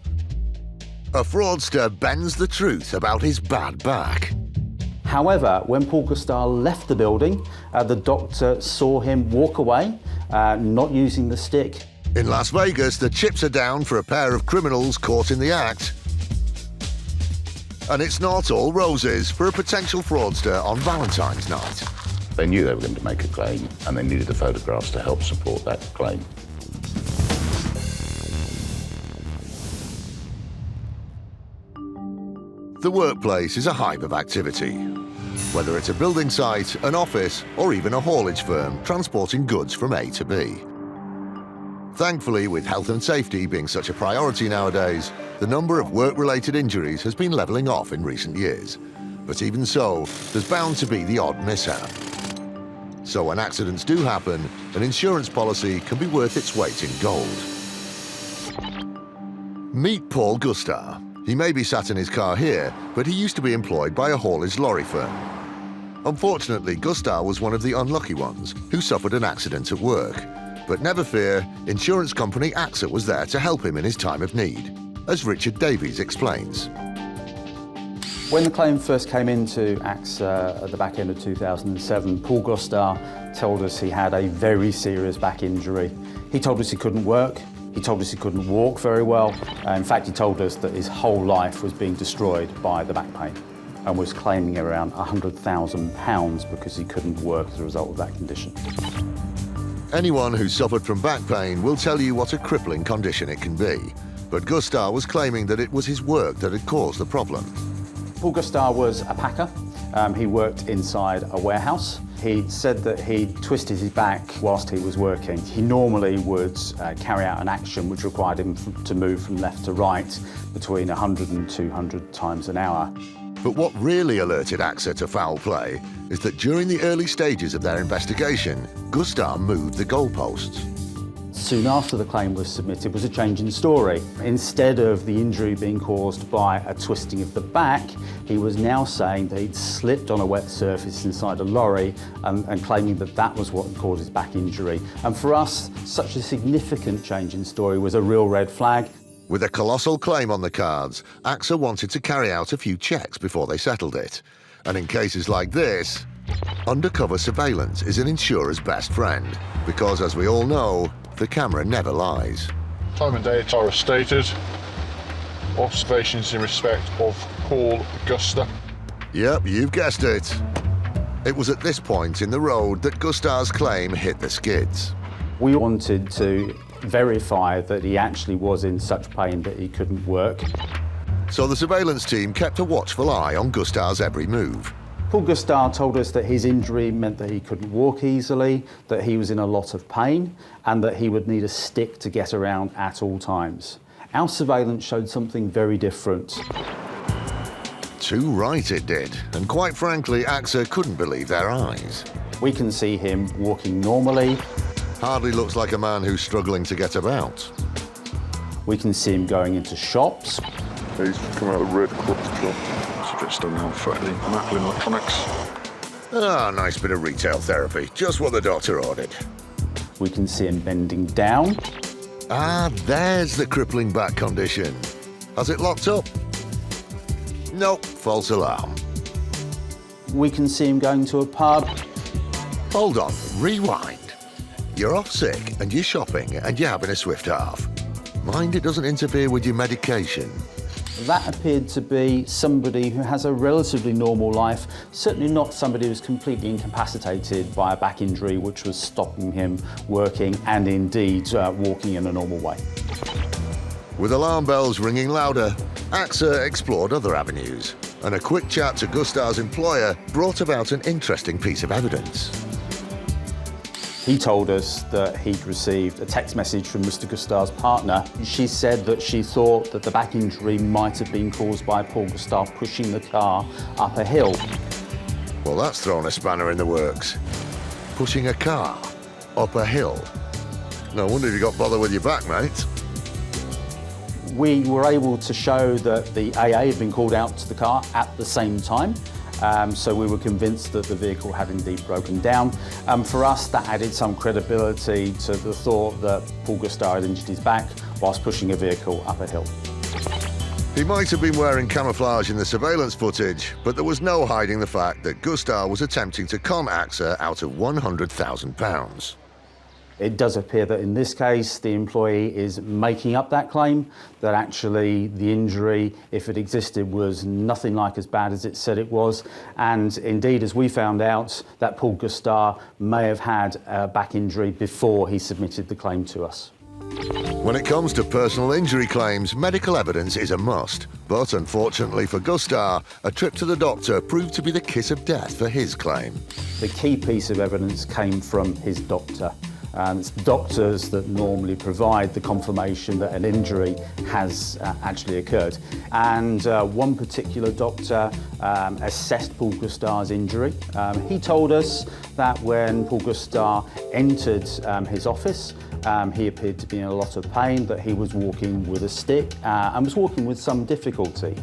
a fraudster bends the truth about his bad back. However, when Paul Gustard left the building, the doctor saw him walk away, not using the stick. In Las Vegas, the chips are down for a pair of criminals caught in the act. And it's not all roses for a potential fraudster on Valentine's night. They knew they were going to make a claim and they needed the photographs to help support that claim. The workplace is a hive of activity. Whether it's a building site, an office, or even a haulage firm transporting goods from A to B. Thankfully, with health and safety being such a priority nowadays, the number of work-related injuries has been levelling off in recent years. But even so, there's bound to be the odd mishap. So when accidents do happen, an insurance policy can be worth its weight in gold. Meet Paul Gustard. He may be sat in his car here, but he used to be employed by a haulage lorry firm. Unfortunately, Gustard was one of the unlucky ones who suffered an accident at work. But never fear, insurance company AXA was there to help him in his time of need, as Richard Davies explains. When the claim first came into AXA at the back end of 2007, Paul Gustard told us he had a very serious back injury. He told us he couldn't work, he told us he couldn't walk very well. In fact, he told us that his whole life was being destroyed by the back pain and was claiming around £100,000 because he couldn't work as a result of that condition. Anyone who suffered from back pain will tell you what a crippling condition it can be. But Gustard was claiming that it was his work that had caused the problem. Paul Gustard was a packer. He worked inside a warehouse. He said that he twisted his back whilst he was working. He normally would carry out an action which required him to move from left to right between 100 and 200 times an hour. But what really alerted AXA to foul play is that during the early stages of their investigation, Gustard moved the goalposts. Soon after the claim was submitted was a change in story. Instead of the injury being caused by a twisting of the back, he was now saying that he'd slipped on a wet surface inside a lorry and claiming that that was what caused his back injury. And for us, such a significant change in story was a real red flag. With a colossal claim on the cards, AXA wanted to carry out a few checks before they settled it. And in cases like this, undercover surveillance is an insurer's best friend, because as we all know, the camera never lies. Time and date are as stated. observations in respect of Paul Guster. Yep, you've guessed it. It was at this point in the road that Gustar's claim hit the skids. We wanted to verify that he actually was in such pain that he couldn't work. So the surveillance team kept a watchful eye on Gustar's every move. Paul Gustar told us that his injury meant that he couldn't walk easily, that he was in a lot of pain, and that he would need a stick to get around at all times. Our surveillance showed something very different. Too right it did, and quite frankly, AXA couldn't believe their eyes. We can see him walking normally. Hardly looks like a man who's struggling to get about. We can see him going into shops. He's come out of the red club shop. It's a bit stung on for the Macklin Electronics. Ah, nice bit of retail therapy, just what the doctor ordered. We can see him bending down. Ah, there's the crippling back condition. Has it locked up? Nope, false alarm. We can see him going to a pub. Hold on, rewind. You're off sick and you're shopping and you're having a swift half. Mind it doesn't interfere with your medication. That appeared to be somebody who has a relatively normal life, certainly not somebody who's completely incapacitated by a back injury which was stopping him working and indeed walking in a normal way. With alarm bells ringing louder, AXA explored other avenues, and a quick chat to Gustar's employer brought about an interesting piece of evidence. He told us that he'd received a text message from Mr. Gustar's partner. She said that she thought that the back injury might have been caused by Paul Gustar pushing the car up a hill. Well, that's thrown a spanner in the works. Pushing a car up a hill. No wonder you got bothered with your back, mate. We were able to show that the AA had been called out to the car at the same time. So we were convinced that the vehicle had indeed broken down. For us, that added some credibility to the thought that Paul Gustar had injured his back whilst pushing a vehicle up a hill. He might have been wearing camouflage in the surveillance footage, but there was no hiding the fact that Gustar was attempting to con AXA out of £100,000. It does appear that in this case, the employee is making up that claim, that actually the injury, if it existed, was nothing like as bad as it said it was. And indeed, as we found out, that Paul Gustar may have had a back injury before he submitted the claim to us. When it comes to personal injury claims, medical evidence is a must. But unfortunately for Gustar, a trip to the doctor proved to be the kiss of death for his claim. The key piece of evidence came from his doctor. It's doctors that normally provide the confirmation that an injury has actually occurred. And one particular doctor assessed Paul Gustar's injury. He told us that when Paul Gustar entered his office, he appeared to be in a lot of pain, that he was walking with a stick and was walking with some difficulty.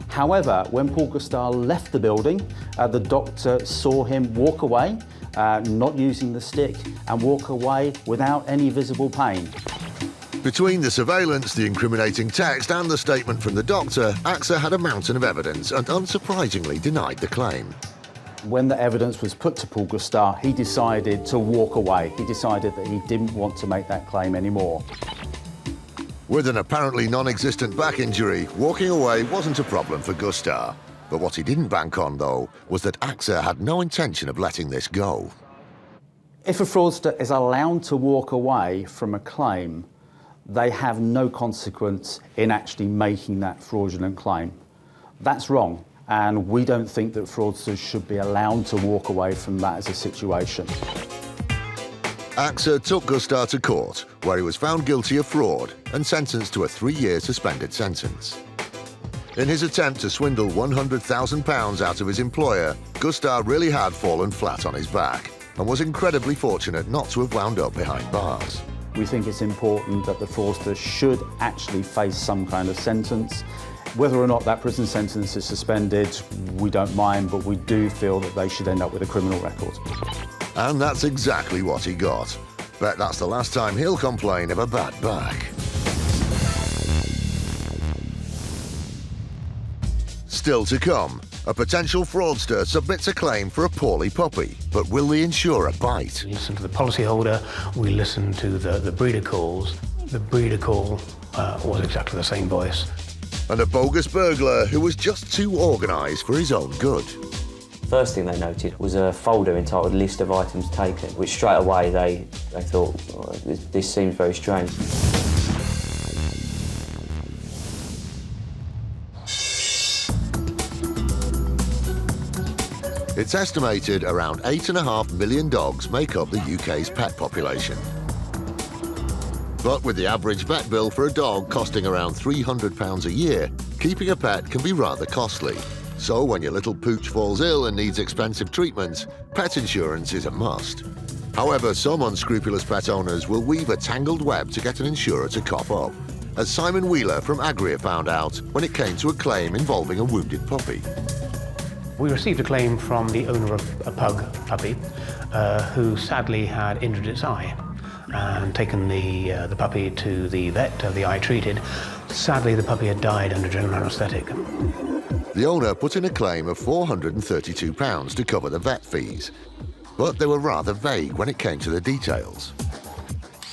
However, when Paul Gustar left the building, the doctor saw him walk away, not using the stick, and walk away without any visible pain. Between the surveillance, the incriminating text and the statement from the doctor, AXA had a mountain of evidence and unsurprisingly denied the claim. When the evidence was put to Paul Gustar, he decided to walk away. He decided that he didn't want to make that claim anymore. With an apparently non-existent back injury, walking away wasn't a problem for Gustar. But what he didn't bank on, though, was that AXA had no intention of letting this go. If a fraudster is allowed to walk away from a claim, they have no consequence in actually making that fraudulent claim. That's wrong, and we don't think that fraudsters should be allowed to walk away from that as a situation. AXA took Gustar to court, where he was found guilty of fraud and sentenced to a 3-year suspended sentence. In his attempt to swindle £100,000 out of his employer, Gustar really had fallen flat on his back and was incredibly fortunate not to have wound up behind bars. We think it's important that the fraudster should actually face some kind of sentence. Whether or not that prison sentence is suspended, we don't mind, but we do feel that they should end up with a criminal record. And that's exactly what he got. Bet that's the last time he'll complain of a bad back. Still to come, a potential fraudster submits a claim for a poorly puppy, but will the insurer bite? We listen to the policyholder, we listen to the breeder calls. The breeder call was exactly the same voice. and a bogus burglar who was just too organised for his own good. First thing they noted was a folder entitled List of Items Taken, which straight away they thought, oh, this seems very strange. It's estimated around 8.5 million dogs make up the UK's pet population. But with the average vet bill for a dog costing around £300 a year, keeping a pet can be rather costly. So when your little pooch falls ill and needs expensive treatment, pet insurance is a must. However, some unscrupulous pet owners will weave a tangled web to get an insurer to cough up, as Simon Wheeler from Agria found out when it came to a claim involving a wounded puppy. We received a claim from the owner of a pug puppy who sadly had injured its eye and taken the puppy to the vet, the eye treated. Sadly, the puppy had died under general anaesthetic. The owner put in a claim of £432 to cover the vet fees, but they were rather vague when it came to the details.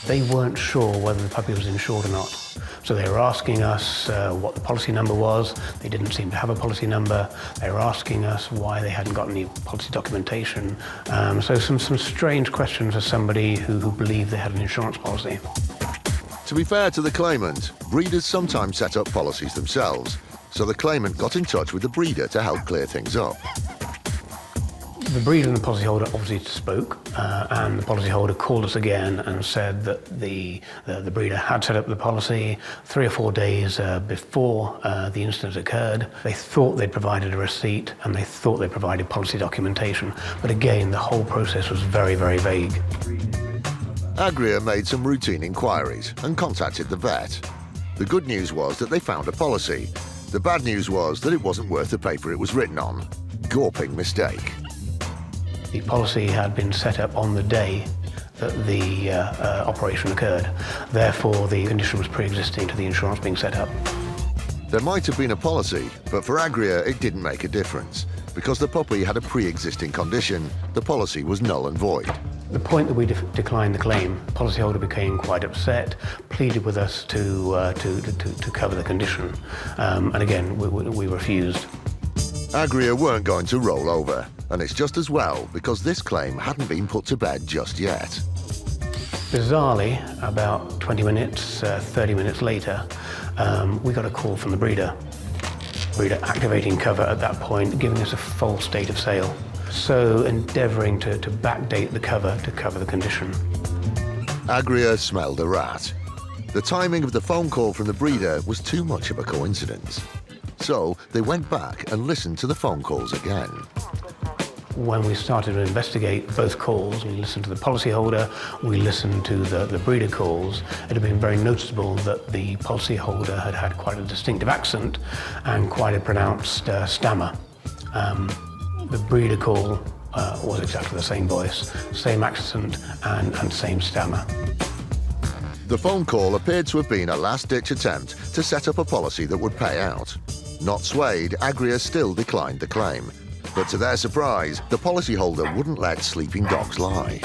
They weren't sure whether the puppy was insured or not. So they were asking us what the policy number was. They didn't seem to have a policy number. They were asking us why they hadn't got any policy documentation. So some strange questions for somebody who believed they had an insurance policy. To be fair to the claimant, breeders sometimes set up policies themselves, so the claimant got in touch with the breeder to help clear things up. The breeder and the policyholder obviously spoke, and the policyholder called us again and said that the breeder had set up the policy 3 or 4 days before the incident occurred. They thought they'd provided a receipt and they thought they provided policy documentation, but again, the whole process was very, very vague. Agria made some routine inquiries and contacted the vet. The good news was that they found a policy. The bad news was that it wasn't worth the paper it was written on. Gawping mistake. The policy had been set up on the day that the operation occurred. Therefore, the condition was pre-existing to the insurance being set up. There might have been a policy, but for Agria it didn't make a difference. Because the puppy had a pre-existing condition, the policy was null and void. The point that we declined the claim, the policyholder became quite upset, pleaded with us to cover the condition, and again, we refused. Agria weren't going to roll over, and it's just as well because this claim hadn't been put to bed just yet. Bizarrely, about 20 minutes, 30 minutes later, we got a call from the breeder. Breeder activating cover at that point, giving us a false date of sale. So endeavouring to backdate the cover to cover the condition. Agria smelled a rat. The timing of the phone call from the breeder was too much of a coincidence. So they went back and listened to the phone calls again. When we started to investigate both calls, we listened to the policyholder, we listened to the breeder calls. It had been very noticeable that the policyholder had had quite a distinctive accent and quite a pronounced stammer. The breeder call was exactly the same voice, same accent and same stammer. The phone call appeared to have been a last-ditch attempt to set up a policy that would pay out. Not swayed, Agria still declined the claim. But to their surprise, the policyholder wouldn't let sleeping dogs lie.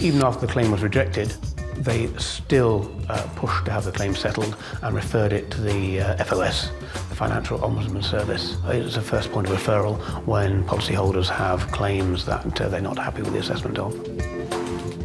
Even after the claim was rejected, they still pushed to have the claim settled and referred it to the FOS, the Financial Ombudsman Service. It's the first point of referral when policyholders have claims that they're not happy with the assessment of.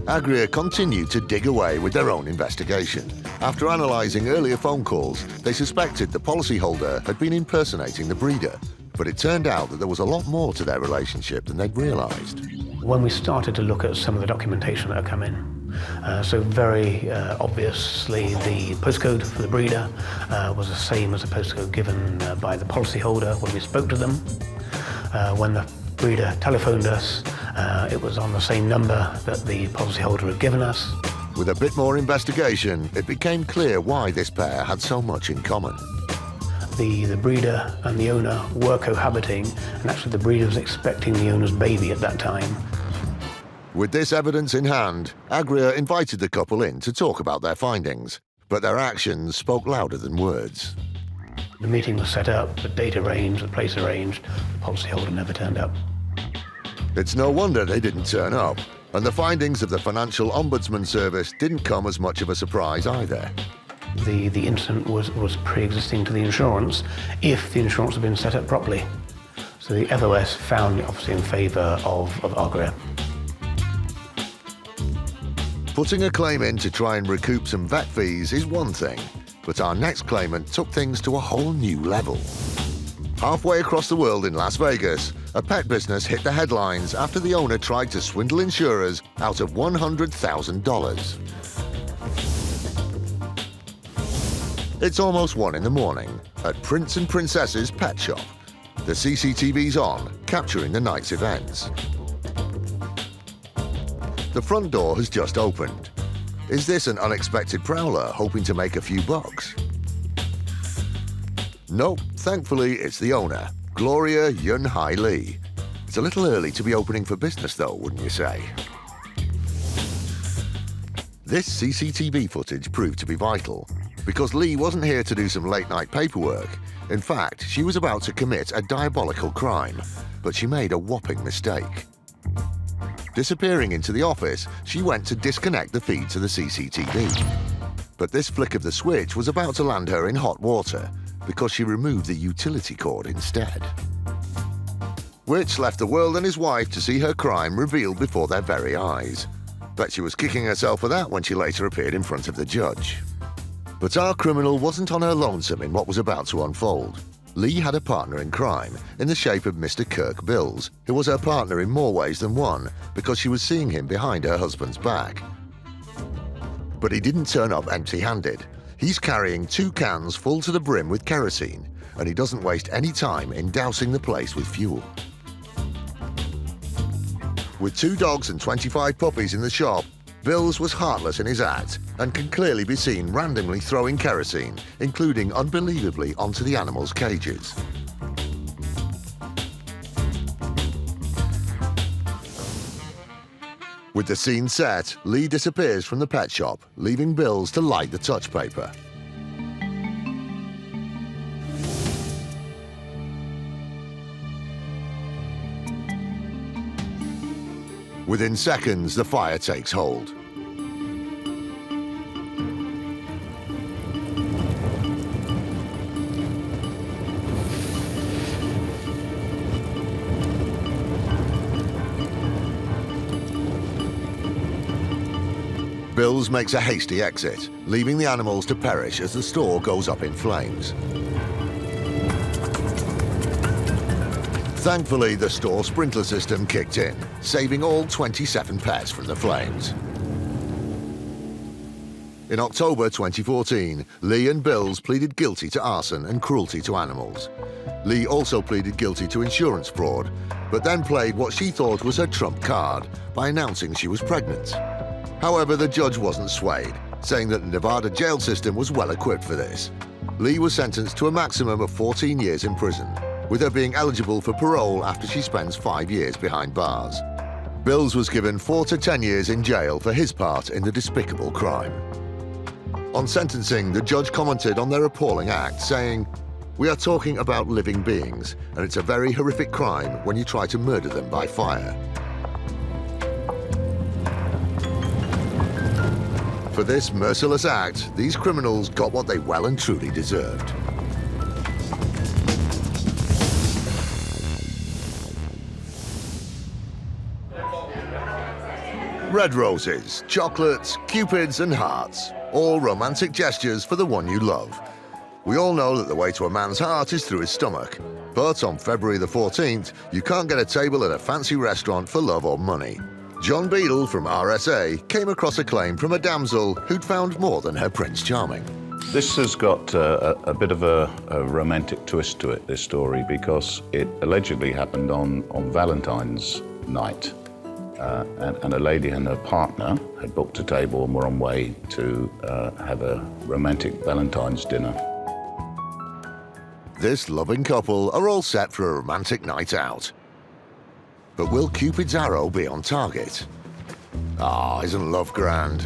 Agria continued to dig away with their own investigation. After analysing earlier phone calls, they suspected the policyholder had been impersonating the breeder. But it turned out that there was a lot more to their relationship than they'd realised. When we started to look at some of the documentation that had come in, so very obviously the postcode for the breeder was the same as the postcode given by the policyholder when we spoke to them. When the breeder telephoned us, it was on the same number that the policyholder had given us. With a bit more investigation, it became clear why this pair had so much in common. The breeder and the owner were cohabiting, and actually the breeder was expecting the owner's baby at that time. With this evidence in hand, Agria invited the couple in to talk about their findings, but their actions spoke louder than words. The meeting was set up, the date arranged, the place arranged, the policyholder never turned up. It's no wonder they didn't turn up, and the findings of the Financial Ombudsman Service didn't come as much of a surprise either. the incident was pre-existing to the insurance if the insurance had been set up properly. So the FOS found obviously in favour of Agria. Putting a claim in to try and recoup some vet fees is one thing, but our next claimant took things to a whole new level. Halfway across the world in Las Vegas, a pet business hit the headlines after the owner tried to swindle insurers out of $100,000. It's almost 1 in the morning at Prince and Princess's pet shop. The CCTV's on, capturing the night's events. The front door has just opened. Is this an unexpected prowler hoping to make a few bucks? Nope, thankfully it's the owner, Gloria Yun-Hai Lee. It's a little early to be opening for business though, wouldn't you say? This CCTV footage proved to be vital, because Lee wasn't here to do some late-night paperwork. In fact, she was about to commit a diabolical crime, but she made a whopping mistake. Disappearing into the office, she went to disconnect the feed to the CCTV. But this flick of the switch was about to land her in hot water, because she removed the utility cord instead. Which left the world and his wife to see her crime revealed before their very eyes. Bet she was kicking herself for that when she later appeared in front of the judge. But our criminal wasn't on her lonesome in what was about to unfold. Lee had a partner in crime in the shape of Mr. Kirk Bills, who was her partner in more ways than one because she was seeing him behind her husband's back. But he didn't turn up empty-handed. He's carrying 2 cans full to the brim with kerosene, and he doesn't waste any time in dousing the place with fuel. With 2 dogs and 25 puppies in the shop, Bills was heartless in his act and can clearly be seen randomly throwing kerosene, including unbelievably onto the animals' cages. With the scene set, Lee disappears from the pet shop, leaving Bills to light the touch paper. Within seconds, the fire takes hold. Bills makes a hasty exit, leaving the animals to perish as the store goes up in flames. Thankfully, the store sprinkler system kicked in, saving all 27 pets from the flames. In October 2014, Lee and Bills pleaded guilty to arson and cruelty to animals. Lee also pleaded guilty to insurance fraud, but then played what she thought was her trump card by announcing she was pregnant. However, the judge wasn't swayed, saying that the Nevada jail system was well equipped for this. Lee was sentenced to a maximum of 14 years in prison, with her being eligible for parole after she spends 5 years behind bars. Bills was given 4 to 10 years in jail for his part in the despicable crime. On sentencing, the judge commented on their appalling act, saying, "We are talking about living beings, and it's a very horrific crime when you try to murder them by fire." For this merciless act, these criminals got what they well and truly deserved. Red roses, chocolates, cupids and hearts. All romantic gestures for the one you love. We all know that the way to a man's heart is through his stomach. But on February the 14th, you can't get a table at a fancy restaurant for love or money. John Beadle from RSA came across a claim from a damsel who'd found more than her Prince Charming. This has got a bit of a romantic twist to it, this story, because it allegedly happened on Valentine's night. And a lady and her partner had booked a table and were on way to have a romantic Valentine's dinner. This loving couple are all set for a romantic night out. But will Cupid's arrow be on target? Ah, isn't love grand?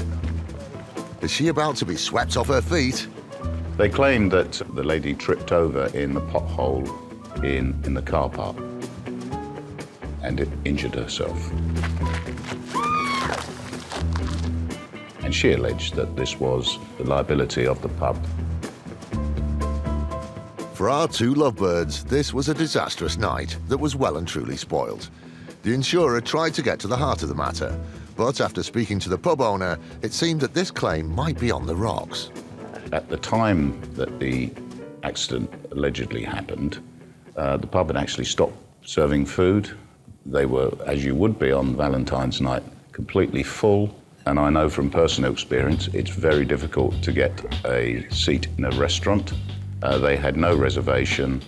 Is she about to be swept off her feet? They claimed that the lady tripped over in the pothole in the car park and it injured herself. and she alleged that this was the liability of the pub. For our two lovebirds, this was a disastrous night that was well and truly spoilt. The insurer tried to get to the heart of the matter, but after speaking to the pub owner, it seemed that this claim might be on the rocks. At the time that the accident allegedly happened, the pub had actually stopped serving food. They were, as you would be on Valentine's night, completely full. And I know from personal experience, it's very difficult to get a seat in a restaurant. They had no reservation.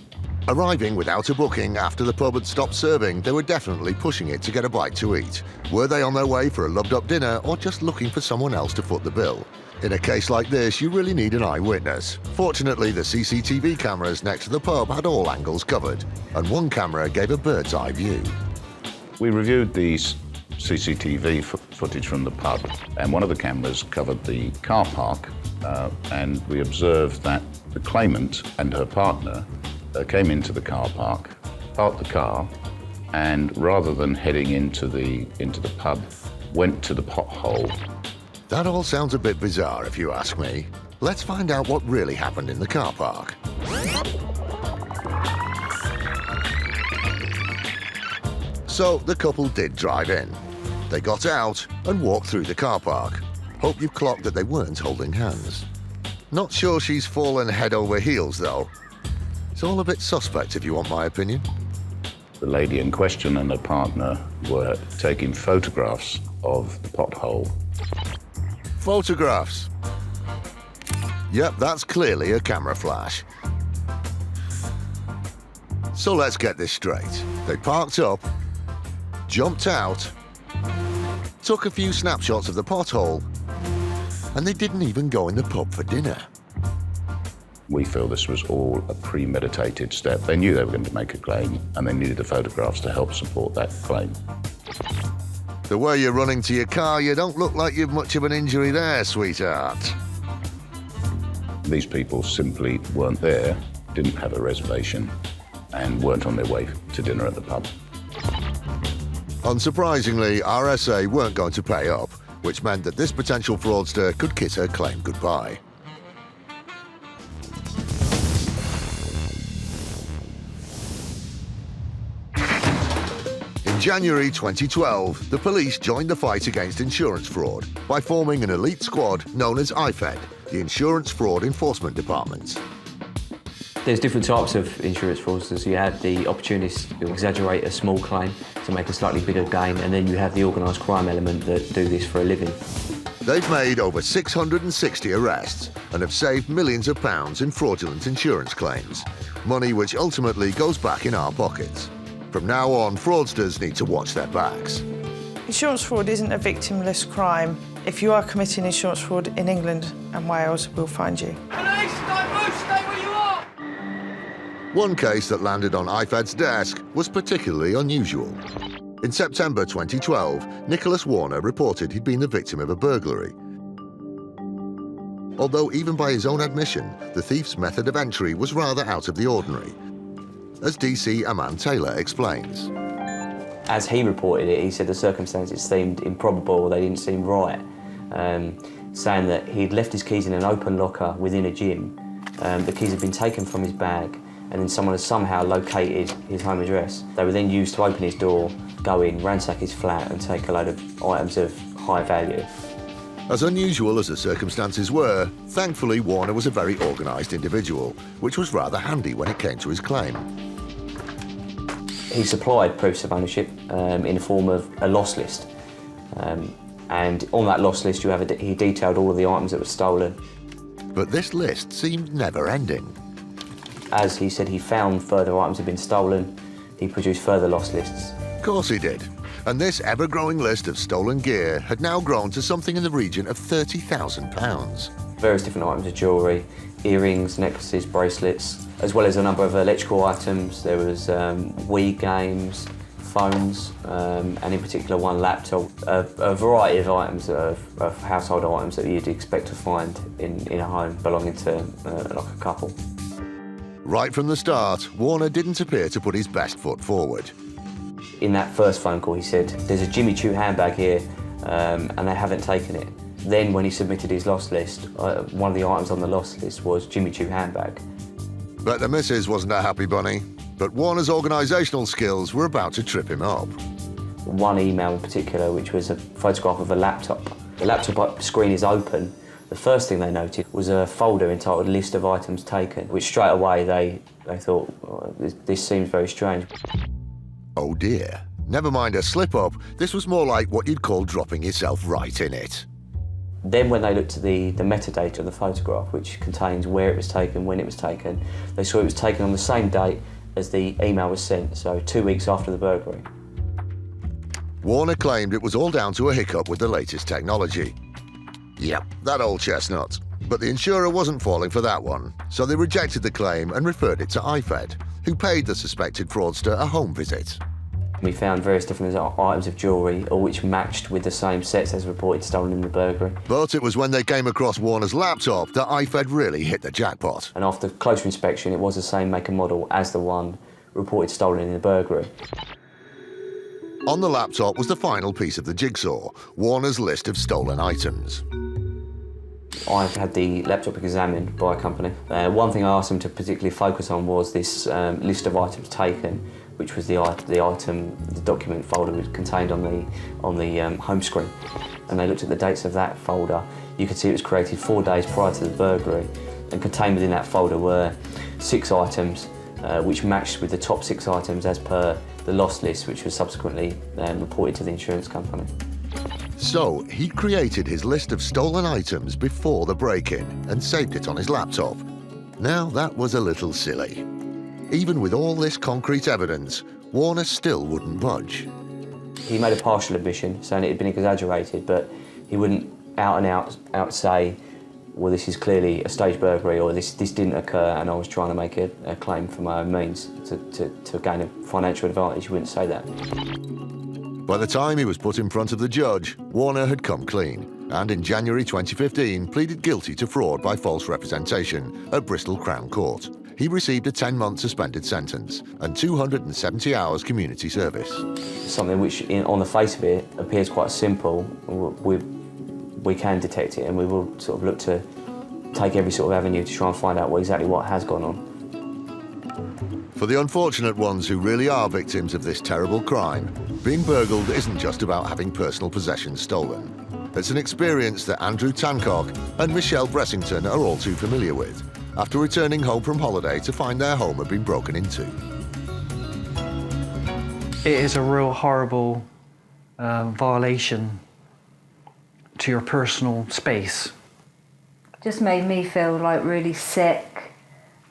Arriving without a booking after the pub had stopped serving, they were definitely pushing it to get a bite to eat. Were they on their way for a loved-up dinner or just looking for someone else to foot the bill? In a case like this, you really need an eyewitness. Fortunately, the CCTV cameras next to the pub had all angles covered, and one camera gave a bird's eye view. We reviewed the CCTV footage from the pub, and one of the cameras covered the car park, and we observed that the claimant and her partner came into the car park, parked the car, and rather than heading into the pub, went to the Pothole. That all sounds a bit bizarre if you ask me. Let's find out what really happened in the car park. So the couple did drive in. They got out and walked through the car park. Hope you've clocked that they weren't holding hands. Not sure she's fallen head over heels though. It's all a bit suspect if you want my opinion. The lady in question and her partner were taking photographs of the Pothole. Photographs. Yep, that's clearly a camera flash. So let's get this straight. They parked up, jumped out, took a few snapshots of the Pothole, and they didn't even go in the pub for dinner. We feel this was all a premeditated step. They knew they were going to make a claim, and they needed the photographs to help support that claim. The way you're running to your car, you don't look like you've much of an injury there, sweetheart. These people simply weren't there, didn't have a reservation, and weren't on their way to dinner at the pub. Unsurprisingly, RSA weren't going to pay up, which meant that this potential fraudster could kiss her claim goodbye. In January 2012, the police joined the fight against insurance fraud by forming an elite squad known as IFED, the Insurance Fraud Enforcement Department. There's different types of insurance fraudsters. You have the opportunists who exaggerate a small claim to make a slightly bigger gain, and then you have the organised crime element that do this for a living. They've made over 660 arrests and have saved millions of pounds in fraudulent insurance claims, money which ultimately goes back in our pockets. From now on, fraudsters need to watch their backs. Insurance fraud isn't a victimless crime. If you are committing insurance fraud in England and Wales, we'll find you. Police, don't move, stay where you are! One case that landed on IFED's desk was particularly unusual. In September 2012, Nicholas Warner reported he'd been the victim of a burglary. Although even by his own admission, the thief's method of entry was rather out of the ordinary. As DC Aman Taylor explains. As he reported it, he said the circumstances seemed improbable, they didn't seem right, saying that he'd left his keys in an open locker within a gym. The keys had been taken from his bag, and then someone had somehow located his home address. They were then used to open his door, go in, ransack his flat and take a load of items of high value. As unusual as the circumstances were, thankfully Warner was a very organised individual, which was rather handy when it came to his claim. He supplied proofs of ownership in the form of a loss list. And on that loss list, he detailed all of the items that were stolen. But this list seemed never-ending. As he said he found further items had been stolen, he produced further loss lists. Of course he did. And this ever-growing list of stolen gear had now grown to something in the region of £30,000. Various different items of jewellery, earrings, necklaces, bracelets, as well as a number of electrical items. There was Wii games, phones, and in particular one laptop. A variety of items, of household items that you'd expect to find in a home belonging to like a couple. Right from the start, Warner didn't appear to put his best foot forward. In that first phone call, he said, "There's a Jimmy Choo handbag here, and they haven't taken it." Then when he submitted his loss list, one of the items on the loss list was Jimmy Choo handbag. But the missus wasn't a happy bunny. But Warner's organisational skills were about to trip him up. One email in particular, which was a photograph of a laptop. The laptop screen is open. The first thing they noted was a folder entitled List of Items Taken, which straight away they thought, oh, this seems very strange. Oh dear. Never mind a slip-up, this was more like what you'd call dropping yourself right in it. Then when they looked at the metadata of the photograph, which contains where it was taken, when it was taken, they saw it was taken on the same date as the email was sent, so 2 weeks after the burglary. Warner claimed it was all down to a hiccup with the latest technology. Yep, that old chestnut. But the insurer wasn't falling for that one, so they rejected the claim and referred it to IFED, who paid the suspected fraudster a home visit. We found various different items of jewellery, all which matched with the same sets as reported stolen in the burglary. But it was when they came across Warner's laptop that IFED really hit the jackpot. And after closer inspection, it was the same make and model as the one reported stolen in the burglary. On the laptop was the final piece of the jigsaw, Warner's list of stolen items. I had the laptop examined by a company. One thing I asked them to particularly focus on was this list of items taken, which was the document folder was contained on the home screen. And they looked at the dates of that folder. You could see it was created 4 days prior to the burglary, and contained within that folder were 6 items, which matched with the top 6 items as per the loss list, which was subsequently reported to the insurance company. So he'd created his list of stolen items before the break-in and saved it on his laptop. Now that was a little silly. Even with all this concrete evidence, Warner still wouldn't budge. He made a partial admission, saying it had been exaggerated, but he wouldn't out and out say, well, this is clearly a staged burglary, or this didn't occur and I was trying to make a claim for my own means to gain a financial advantage. He wouldn't say that. By the time he was put in front of the judge, Warner had come clean, and in January 2015 pleaded guilty to fraud by false representation at Bristol Crown Court. He received a 10-month suspended sentence and 270 hours community service. Something which, on the face of it, appears quite simple. We can detect it, and we will sort of look to take every sort of avenue to try and find out exactly what has gone on. For the unfortunate ones who really are victims of this terrible crime, being burgled isn't just about having personal possessions stolen. It's an experience that Andrew Tancock and Michelle Bressington are all too familiar with, after returning home from holiday to find their home had been broken into. It is a real horrible violation to your personal space. Just made me feel like really sick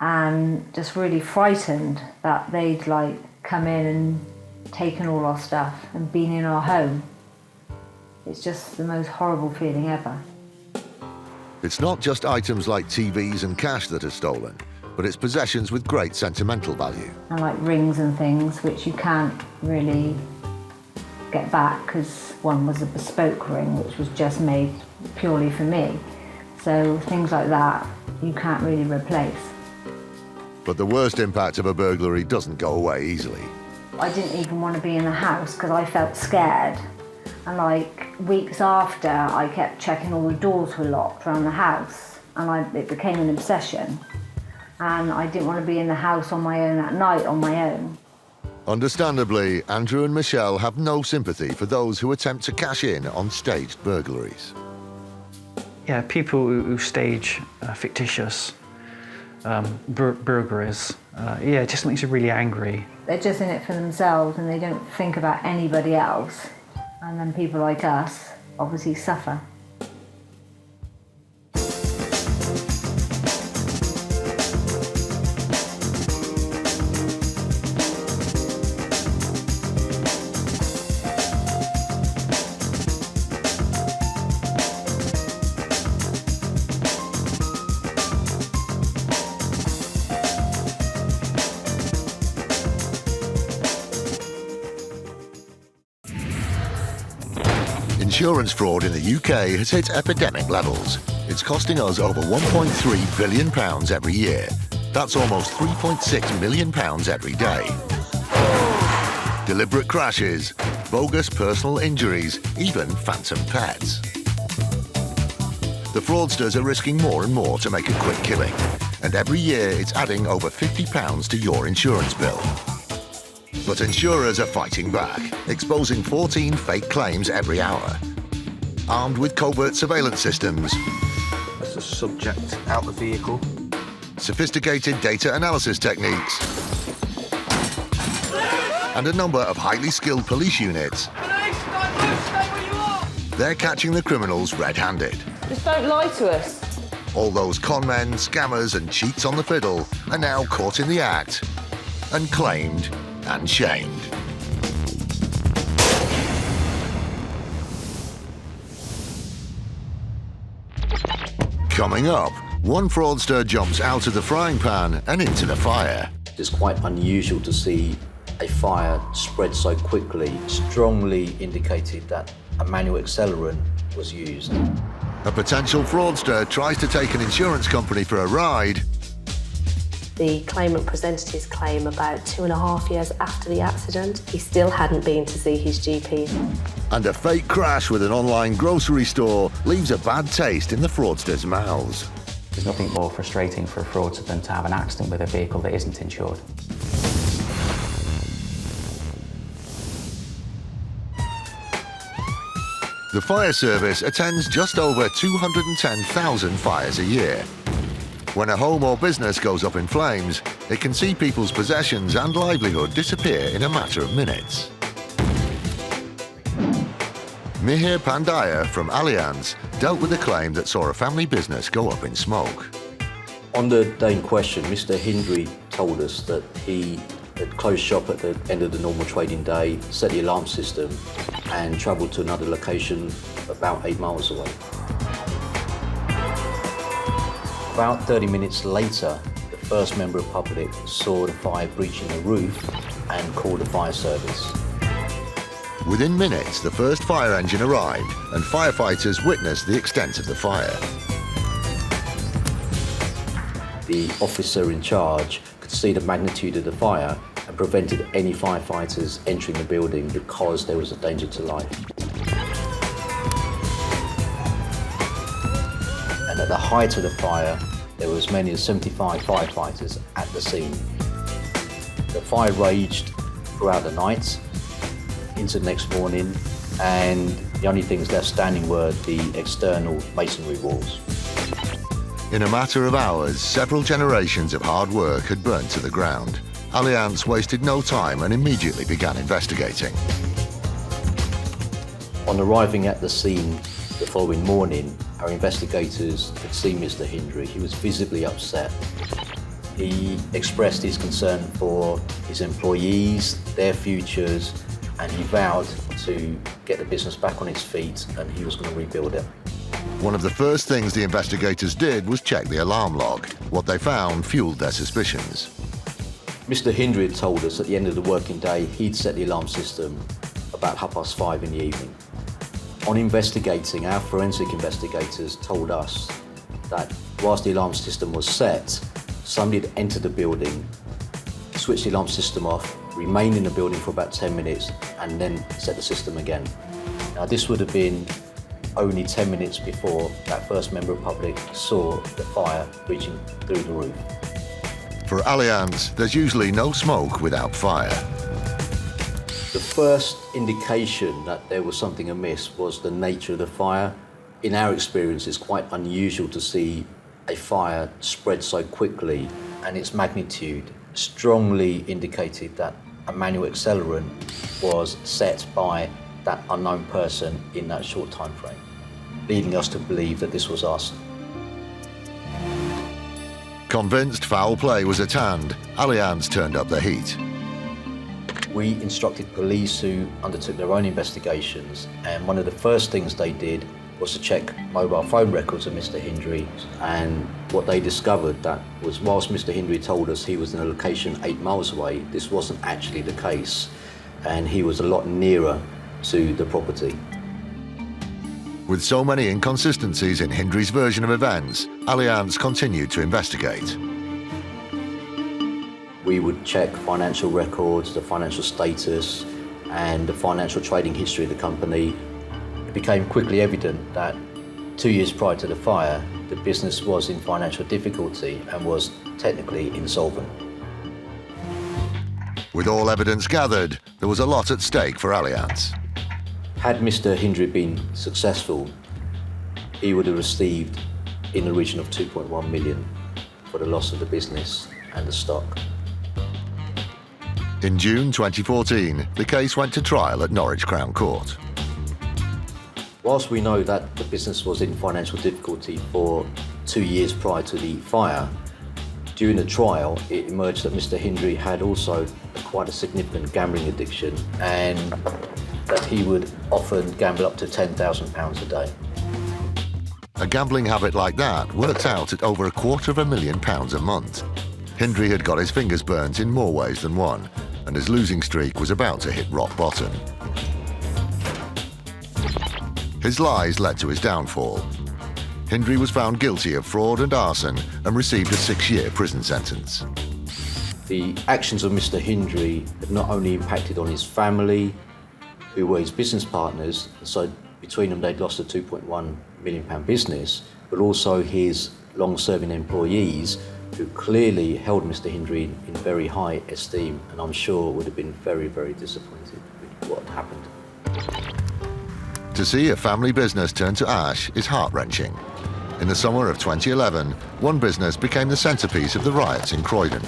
and just really frightened that they'd like come in and taken all our stuff and been in our home. It's just the most horrible feeling ever. It's not just items like TVs and cash that are stolen, but it's possessions with great sentimental value. And like rings and things which you can't really get back, because one was a bespoke ring which was just made purely for me. So things like that you can't really replace. But the worst impact of a burglary doesn't go away easily. I didn't even want to be in the house because I felt scared. And like weeks after, I kept checking all the doors were locked around the house, and it became an obsession. And I didn't want to be in the house on my own at night on my own. Understandably, Andrew and Michelle have no sympathy for those who attempt to cash in on staged burglaries. Yeah, people who stage fictitious burglaries, yeah, it just makes you really angry. They're just in it for themselves and they don't think about anybody else. And then people like us obviously suffer. Insurance fraud in the UK has hit epidemic levels. It's costing us over £1.3 billion every year. That's almost £3.6 million every day. Deliberate crashes, bogus personal injuries, even phantom pets. The fraudsters are risking more and more to make a quick killing, and every year it's adding over £50 to your insurance bill. But insurers are fighting back, exposing 14 fake claims every hour. Armed with covert surveillance systems, That's the subject out the vehicle. sophisticated data analysis techniques, and a number of highly skilled police units, they're catching the criminals red-handed. Just don't lie to us. All those conmen, scammers and cheats on the fiddle are now caught in the act and claimed and shamed. Coming up, one fraudster jumps out of the frying pan and into the fire. It's quite unusual to see a fire spread so quickly, strongly indicated that a manual accelerant was used. A potential fraudster tries to take an insurance company for a ride. The claimant presented his claim about 2.5 years after the accident. He still hadn't been to see his GP. And a fake crash with an online grocery store leaves a bad taste in the fraudsters' mouths. There's nothing more frustrating for a fraudster than to have an accident with a vehicle that isn't insured. The fire service attends just over 210,000 fires a year. When a home or business goes up in flames, it can see people's possessions and livelihood disappear in a matter of minutes. Mihir Pandya from Allianz dealt with a claim that saw a family business go up in smoke. On the day in question, Mr. Hindri told us that he had closed shop at the end of the normal trading day, set the alarm system, and travelled to another location about 8 miles away. About 30 minutes later, the first member of the public saw the fire breaching the roof and called the fire service. Within minutes, the first fire engine arrived and firefighters witnessed the extent of the fire. The officer in charge could see the magnitude of the fire and prevented any firefighters entering the building because there was a danger to life. And at the height of the fire, there were as many as 75 firefighters at the scene. The fire raged throughout the night, into the next morning, and the only things left standing were the external masonry walls. In a matter of hours, several generations of hard work had burnt to the ground. Allianz wasted no time and immediately began investigating. On arriving at the scene the following morning, our investigators had seen Mr. Hindri. He was visibly upset. He expressed his concern for his employees, their futures, and he vowed to get the business back on its feet and he was going to rebuild it. One of the first things the investigators did was check the alarm log. What they found fueled their suspicions. Mr. Hindri had told us at the end of the working day he'd set the alarm system about 5:30 in the evening. On investigating, our forensic investigators told us that whilst the alarm system was set, somebody had entered the building, switched the alarm system off, remained in the building for about 10 minutes, and then set the system again. Now, this would have been only 10 minutes before that first member of the public saw the fire reaching through the roof. For Allianz, there's usually no smoke without fire. The first indication that there was something amiss was the nature of the fire. In our experience, it's quite unusual to see a fire spread so quickly, and its magnitude strongly indicated that a manual accelerant was set by that unknown person in that short time frame, leading us to believe that this was arson. Convinced foul play was at hand, Allianz turned up the heat. We instructed police who undertook their own investigations, and one of the first things they did was to check mobile phone records of Mr. Hindri, and what they discovered that was whilst Mr. Hindri told us he was in a location 8 miles away, this wasn't actually the case, and he was a lot nearer to the property. With so many inconsistencies in Hindri's version of events, Allianz continued to investigate. We would check financial records, the financial status, and the financial trading history of the company. It became quickly evident that 2 years prior to the fire, the business was in financial difficulty and was technically insolvent. With all evidence gathered, there was a lot at stake for Allianz. Had Mr. Hindley been successful, he would have received in the region of 2.1 million for the loss of the business and the stock. In June 2014, the case went to trial at Norwich Crown Court. Whilst we know that the business was in financial difficulty for 2 years prior to the fire, during the trial it emerged that Mr. Hindley had also quite a significant gambling addiction and that he would often gamble up to £10,000 a day. A gambling habit like that worked out at over £250,000 a month. Hindley had got his fingers burnt in more ways than one, and his losing streak was about to hit rock bottom. His lies led to his downfall. Hindley was found guilty of fraud and arson and received a 6-year prison sentence. The actions of Mr. Hindley had not only impacted on his family, who were his business partners, so between them they'd lost a £2.1 million business, but also his long-serving employees, who clearly held Mr. Hindley in very high esteem, and I'm sure would have been very, very disappointed with what happened. To see a family business turn to ash is heart-wrenching. In the summer of 2011, one business became the centrepiece of the riots in Croydon.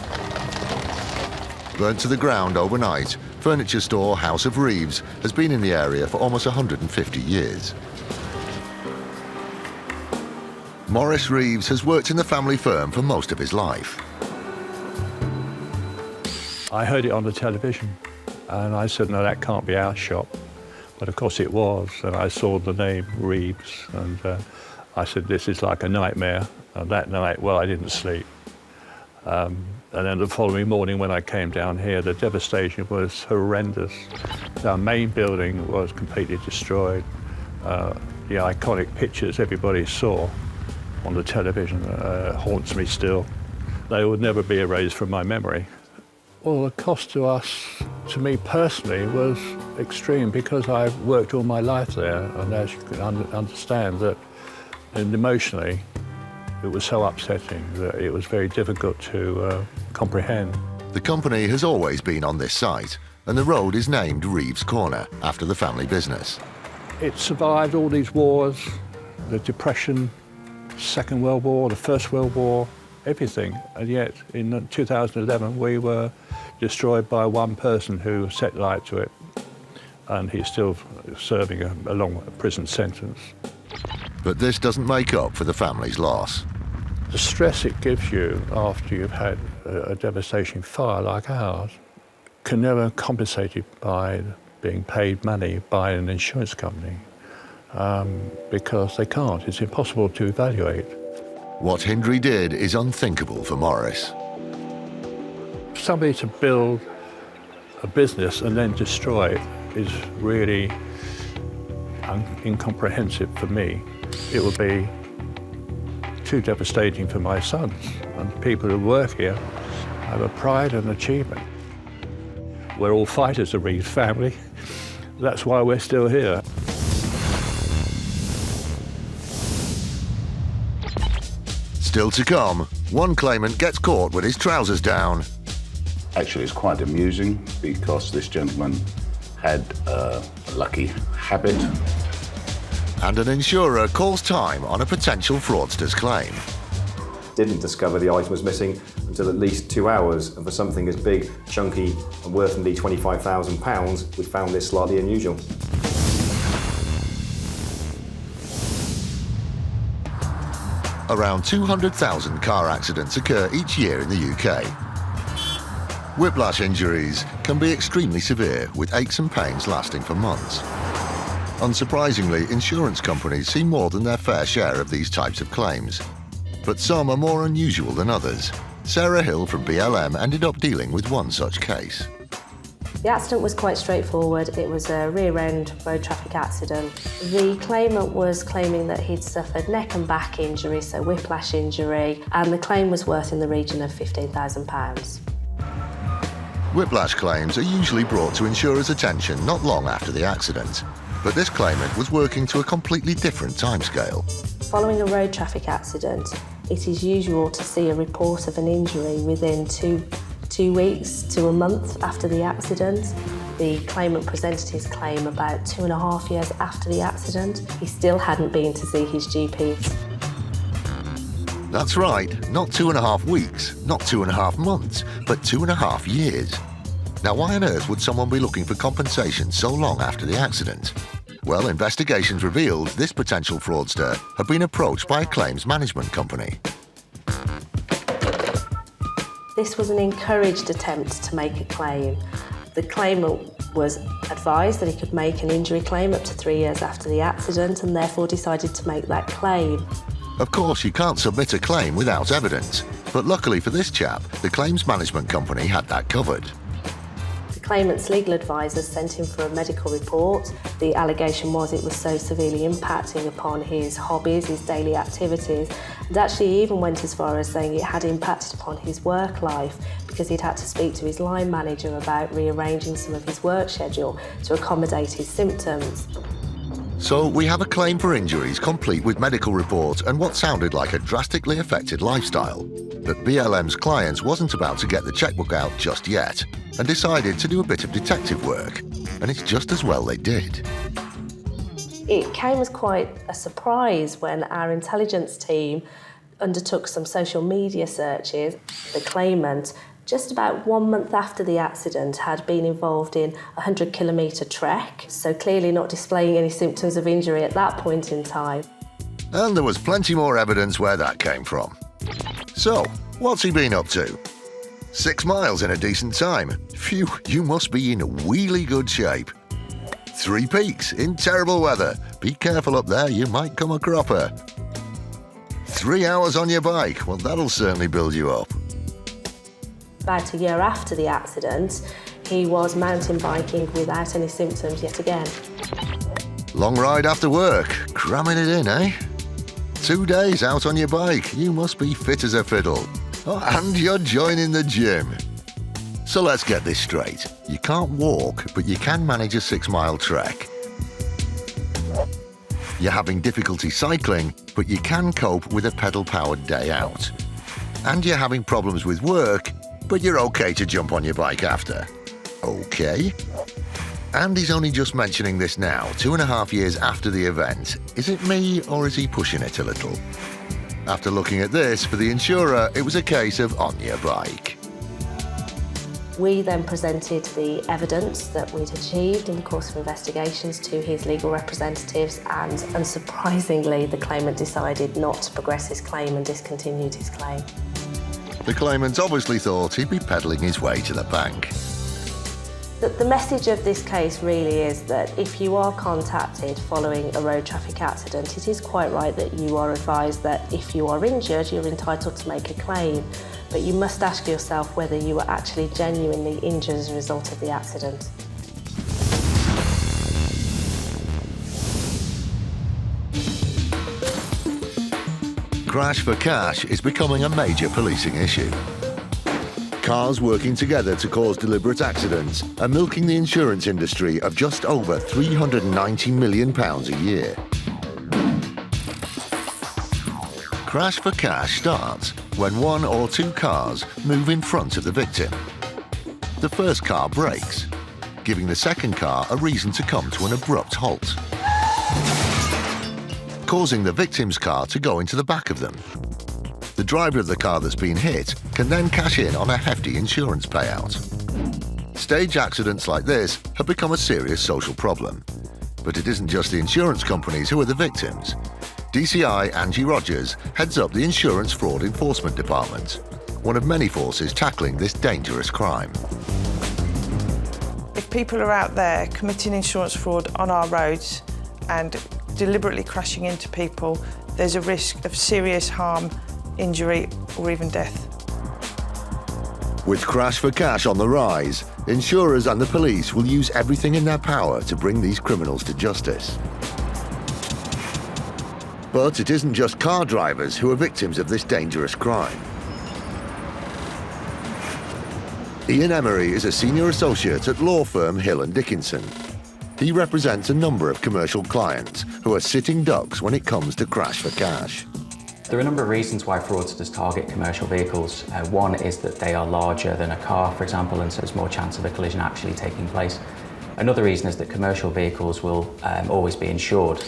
Burnt to the ground overnight, furniture store House of Reeves has been in the area for almost 150 years. Maurice Reeves has worked in the family firm for most of his life. I heard it on the television and I said, no, that can't be our shop. But of course it was, and I saw the name Reeves, and I said, this is like a nightmare. And that night, well, I didn't sleep. And then the following morning when I came down here, the devastation was horrendous. Our main building was completely destroyed. The iconic pictures everybody saw on the television haunts me still. They would never be erased from my memory. Well, the cost to us, to me personally, was extreme because I've worked all my life there, and as you can understand that, and emotionally, it was so upsetting that it was very difficult to comprehend. The company has always been on this site, and the road is named Reeves Corner after the family business. It survived all these wars, the Depression, Second World War, the First World War, everything, and yet in 2011 we were destroyed by one person who set light to it, and he's still serving a long prison sentence. But this doesn't make up for the family's loss. The stress it gives you after you've had a devastating fire like ours can never be compensated by being paid money by an insurance company because they can't. It's impossible to evaluate. What Hindley did is unthinkable for Maurice. Somebody to build a business and then destroy it is really incomprehensible for me. It would be too devastating for my sons, and people who work here have a pride and achievement. We're all fighters, the Reeves family. That's why we're still here. Still to come, one claimant gets caught with his trousers down. Actually, it's quite amusing because this gentleman had a lucky habit. And an insurer calls time on a potential fraudster's claim. Didn't discover the item was missing until at least 2 hours, and for something as big, chunky and worth nearly £25,000, we found this slightly unusual. Around 200,000 car accidents occur each year in the UK. Whiplash injuries can be extremely severe, with aches and pains lasting for months. Unsurprisingly, insurance companies see more than their fair share of these types of claims. But some are more unusual than others. Sarah Hill from BLM ended up dealing with one such case. The accident was quite straightforward. It was a rear-end road traffic accident. The claimant was claiming that he'd suffered neck and back injury, so whiplash injury, and the claim was worth in the region of £15,000. Whiplash claims are usually brought to insurers' attention not long after the accident, but this claimant was working to a completely different timescale. Following a road traffic accident, it is usual to see a report of an injury within two weeks to a month after the accident. The claimant presented his claim about 2.5 years after the accident. He still hadn't been to see his GP. That's right, not 2.5 weeks, not 2.5 months, but 2.5 years. Now, why on earth would someone be looking for compensation so long after the accident? Well, investigations revealed this potential fraudster had been approached by a claims management company. This was an encouraged attempt to make a claim. The claimant was advised that he could make an injury claim up to 3 years after the accident and therefore decided to make that claim. Of course, you can't submit a claim without evidence, but luckily for this chap, the claims management company had that covered. The claimant's legal advisors sent him for a medical report. The allegation was it was so severely impacting upon his hobbies, his daily activities, and actually he even went as far as saying it had impacted upon his work life because he'd had to speak to his line manager about rearranging some of his work schedule to accommodate his symptoms. So we have a claim for injuries complete with medical report and what sounded like a drastically affected lifestyle. But BLM's clients wasn't about to get the checkbook out just yet and decided to do a bit of detective work. And it's just as well they did. It came as quite a surprise when our intelligence team undertook some social media searches. The claimant, just about 1 month after the accident, had been involved in a 100-kilometre trek, so clearly not displaying any symptoms of injury at that point in time. And there was plenty more evidence where that came from. So, what's he been up to? 6 miles in a decent time. Phew, you must be in really good shape. 3 peaks in terrible weather. Be careful up there, you might come a cropper. 3 hours on your bike, well, that'll certainly build you up. About a year after the accident, he was mountain biking without any symptoms yet again. Long ride after work, cramming it in, eh? 2 days out on your bike, you must be fit as a fiddle. Oh, and you're joining the gym. So let's get this straight. You can't walk, but you can manage a 6-mile trek. You're having difficulty cycling, but you can cope with a pedal-powered day out. And you're having problems with work, but you're okay to jump on your bike after. Okay. And he's only just mentioning this now, 2.5 years after the event. Is it me, or is he pushing it a little? After looking at this, for the insurer, it was a case of on your bike. We then presented the evidence that we'd achieved in the course of investigations to his legal representatives, and unsurprisingly, the claimant decided not to progress his claim and discontinued his claim. The claimant obviously thought he'd be pedalling his way to the bank. The message of this case really is that if you are contacted following a road traffic accident, it is quite right that you are advised that if you are injured, you're entitled to make a claim. But you must ask yourself whether you were actually genuinely injured as a result of the accident. Crash for cash is becoming a major policing issue. Cars working together to cause deliberate accidents are milking the insurance industry of just over £390 million a year. Crash for cash starts when 1 or 2 cars move in front of the victim. The first car brakes, giving the second car a reason to come to an abrupt halt, causing the victim's car to go into the back of them. The driver of the car that's been hit can then cash in on a hefty insurance payout. Stage accidents like this have become a serious social problem. But it isn't just the insurance companies who are the victims. DCI Angie Rogers heads up the Insurance Fraud Enforcement Department, one of many forces tackling this dangerous crime. If people are out there committing insurance fraud on our roads and deliberately crashing into people, there's a risk of serious harm, injury, or even death. With Crash for Cash on the rise, insurers and the police will use everything in their power to bring these criminals to justice. But it isn't just car drivers who are victims of this dangerous crime. Ian Emery is a senior associate at law firm Hill & Dickinson. He represents a number of commercial clients who are sitting ducks when it comes to crash for cash. There are a number of reasons why fraudsters target commercial vehicles. One is that they are larger than a car, for example, and so there's more chance of a collision actually taking place. Another reason is that commercial vehicles will always be insured.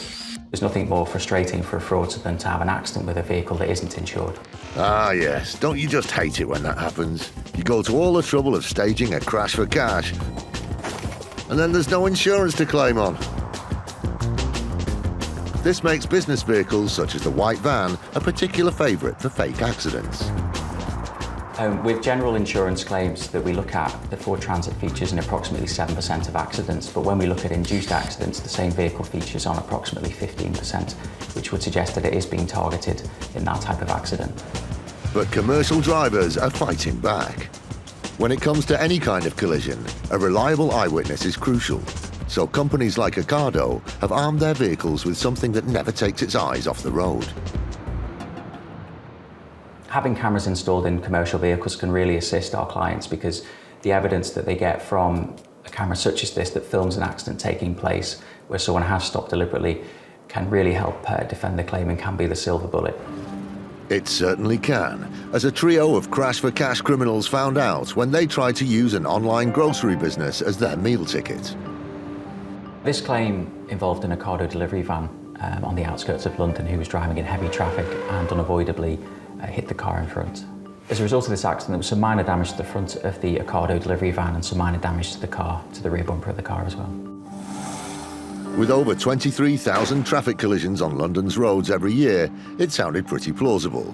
There's nothing more frustrating for a fraudster than to have an accident with a vehicle that isn't insured. Ah yes, don't you just hate it when that happens? You go to all the trouble of staging a crash for cash, and then there's no insurance to claim on. This makes business vehicles such as the white van a particular favourite for fake accidents. With general insurance claims that we look at, the Ford Transit features in approximately 7% of accidents, but when we look at induced accidents, the same vehicle features on approximately 15%, which would suggest that it is being targeted in that type of accident. But commercial drivers are fighting back. When it comes to any kind of collision, a reliable eyewitness is crucial. So companies like Ocado have armed their vehicles with something that never takes its eyes off the road. Having cameras installed in commercial vehicles can really assist our clients because the evidence that they get from a camera such as this that films an accident taking place where someone has stopped deliberately can really help defend the claim and can be the silver bullet. It certainly can, as a trio of crash for cash criminals found out when they tried to use an online grocery business as their meal ticket. This claim involved an Ocado delivery van on the outskirts of London who was driving in heavy traffic and unavoidably hit the car in front. As a result of this accident, there was some minor damage to the front of the Ocado delivery van and some minor damage to the car, to the rear bumper of the car as well. With over 23,000 traffic collisions on London's roads every year, it sounded pretty plausible.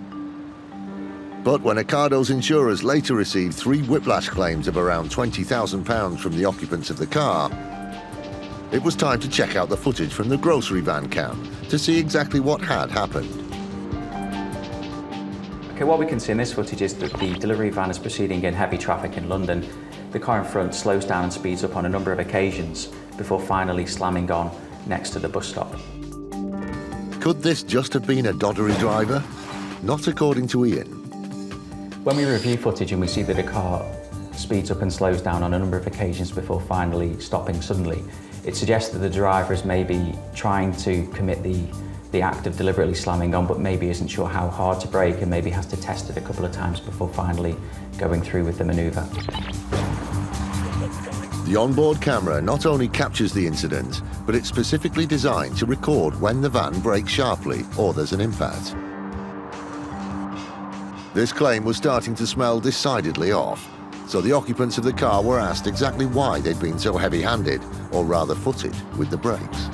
But when Ocado's insurers later received 3 whiplash claims of around £20,000 from the occupants of the car, it was time to check out the footage from the grocery van cam to see exactly what had happened. Okay, what we can see in this footage is that the delivery van is proceeding in heavy traffic in London. The car in front slows down and speeds up on a number of occasions before finally slamming on next to the bus stop. Could this just have been a doddery driver? Not according to Ian. When we review footage and we see that a car speeds up and slows down on a number of occasions before finally stopping suddenly, it suggests that the driver is maybe trying to commit the act of deliberately slamming on, but maybe isn't sure how hard to brake and maybe has to test it a couple of times before finally going through with the manoeuvre. The onboard camera not only captures the incident, but it's specifically designed to record when the van brakes sharply or there's an impact. This claim was starting to smell decidedly off, so the occupants of the car were asked exactly why they'd been so heavy-handed, or rather footed, with the brakes.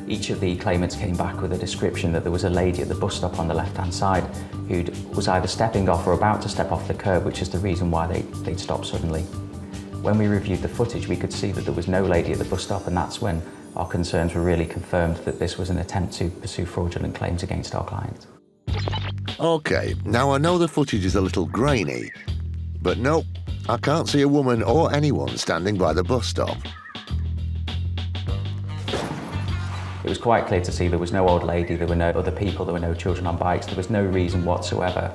Each of the claimants came back with a description that there was a lady at the bus stop on the left-hand side who was either stepping off or about to step off the curb, which is the reason why they'd stopped suddenly. When we reviewed the footage, we could see that there was no lady at the bus stop, and that's when our concerns were really confirmed that this was an attempt to pursue fraudulent claims against our clients. Okay, now I know the footage is a little grainy, but no, I can't see a woman or anyone standing by the bus stop. It was quite clear to see there was no old lady, there were no other people, there were no children on bikes, there was no reason whatsoever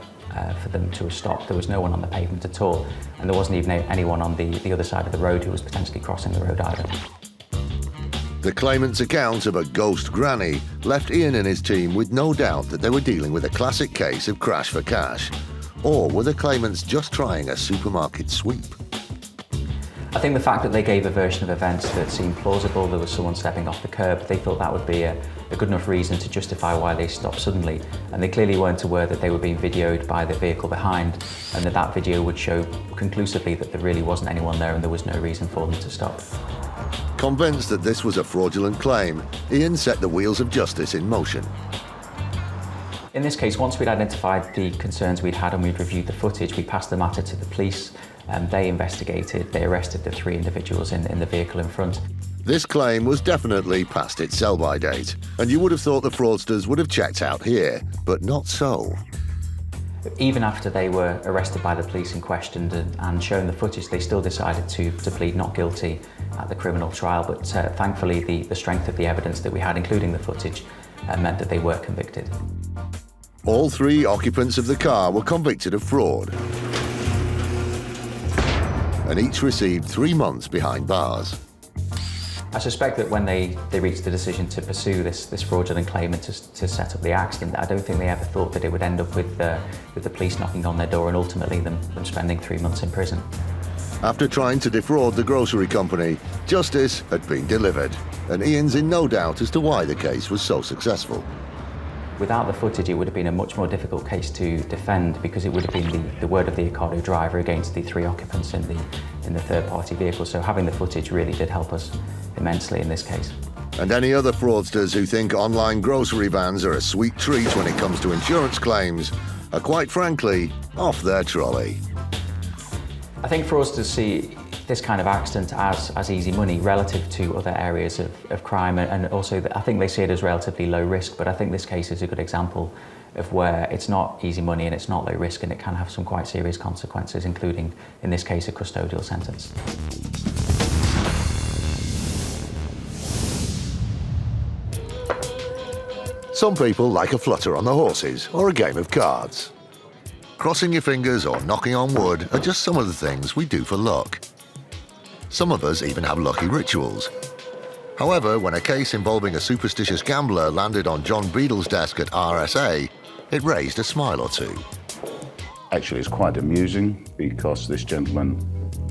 for them to have stopped. There was no one on the pavement at all, and there wasn't even anyone on the other side of the road who was potentially crossing the road either. The claimant's account of a ghost granny left Ian and his team with no doubt that they were dealing with a classic case of crash for cash. Or were the claimants just trying a supermarket sweep? I think the fact that they gave a version of events that seemed plausible, there was someone stepping off the curb, they thought that would be a good enough reason to justify why they stopped suddenly. And they clearly weren't aware that they were being videoed by the vehicle behind, and that video would show conclusively that there really wasn't anyone there and there was no reason for them to stop. Convinced that this was a fraudulent claim, Ian set the wheels of justice in motion. In this case, once we'd identified the concerns we'd had and we'd reviewed the footage, we passed the matter to the police. They investigated, they arrested the 3 individuals in the vehicle in front. This claim was definitely past its sell-by date, and you would have thought the fraudsters would have checked out here, but not so. Even after they were arrested by the police and questioned and shown the footage, they still decided to plead not guilty at the criminal trial, but thankfully the strength of the evidence that we had, including the footage, meant that they were convicted. All 3 occupants of the car were convicted of fraud. and each received 3 months behind bars. I suspect that when they reached the decision to pursue this fraudulent claim and to set up the accident, I don't think they ever thought that it would end up with the police knocking on their door and ultimately them spending 3 months in prison. After trying to defraud the grocery company, justice had been delivered, and Ian's in no doubt as to why the case was so successful. Without the footage, it would have been a much more difficult case to defend because it would have been the word of the Ocado driver against the 3 occupants in the third-party vehicle. So having the footage really did help us immensely in this case. And any other fraudsters who think online grocery vans are a sweet treat when it comes to insurance claims are quite frankly off their trolley. I think fraudsters see this kind of accident as easy money relative to other areas of crime, and also I think they see it as relatively low risk, but I think this case is a good example of where it's not easy money and it's not low risk and it can have some quite serious consequences, including, in this case, a custodial sentence. Some people like a flutter on the horses or a game of cards. Crossing your fingers or knocking on wood are just some of the things we do for luck. Some of us even have lucky rituals. However, when a case involving a superstitious gambler landed on John Beadle's desk at RSA, it raised a smile or two. Actually, it's quite amusing because this gentleman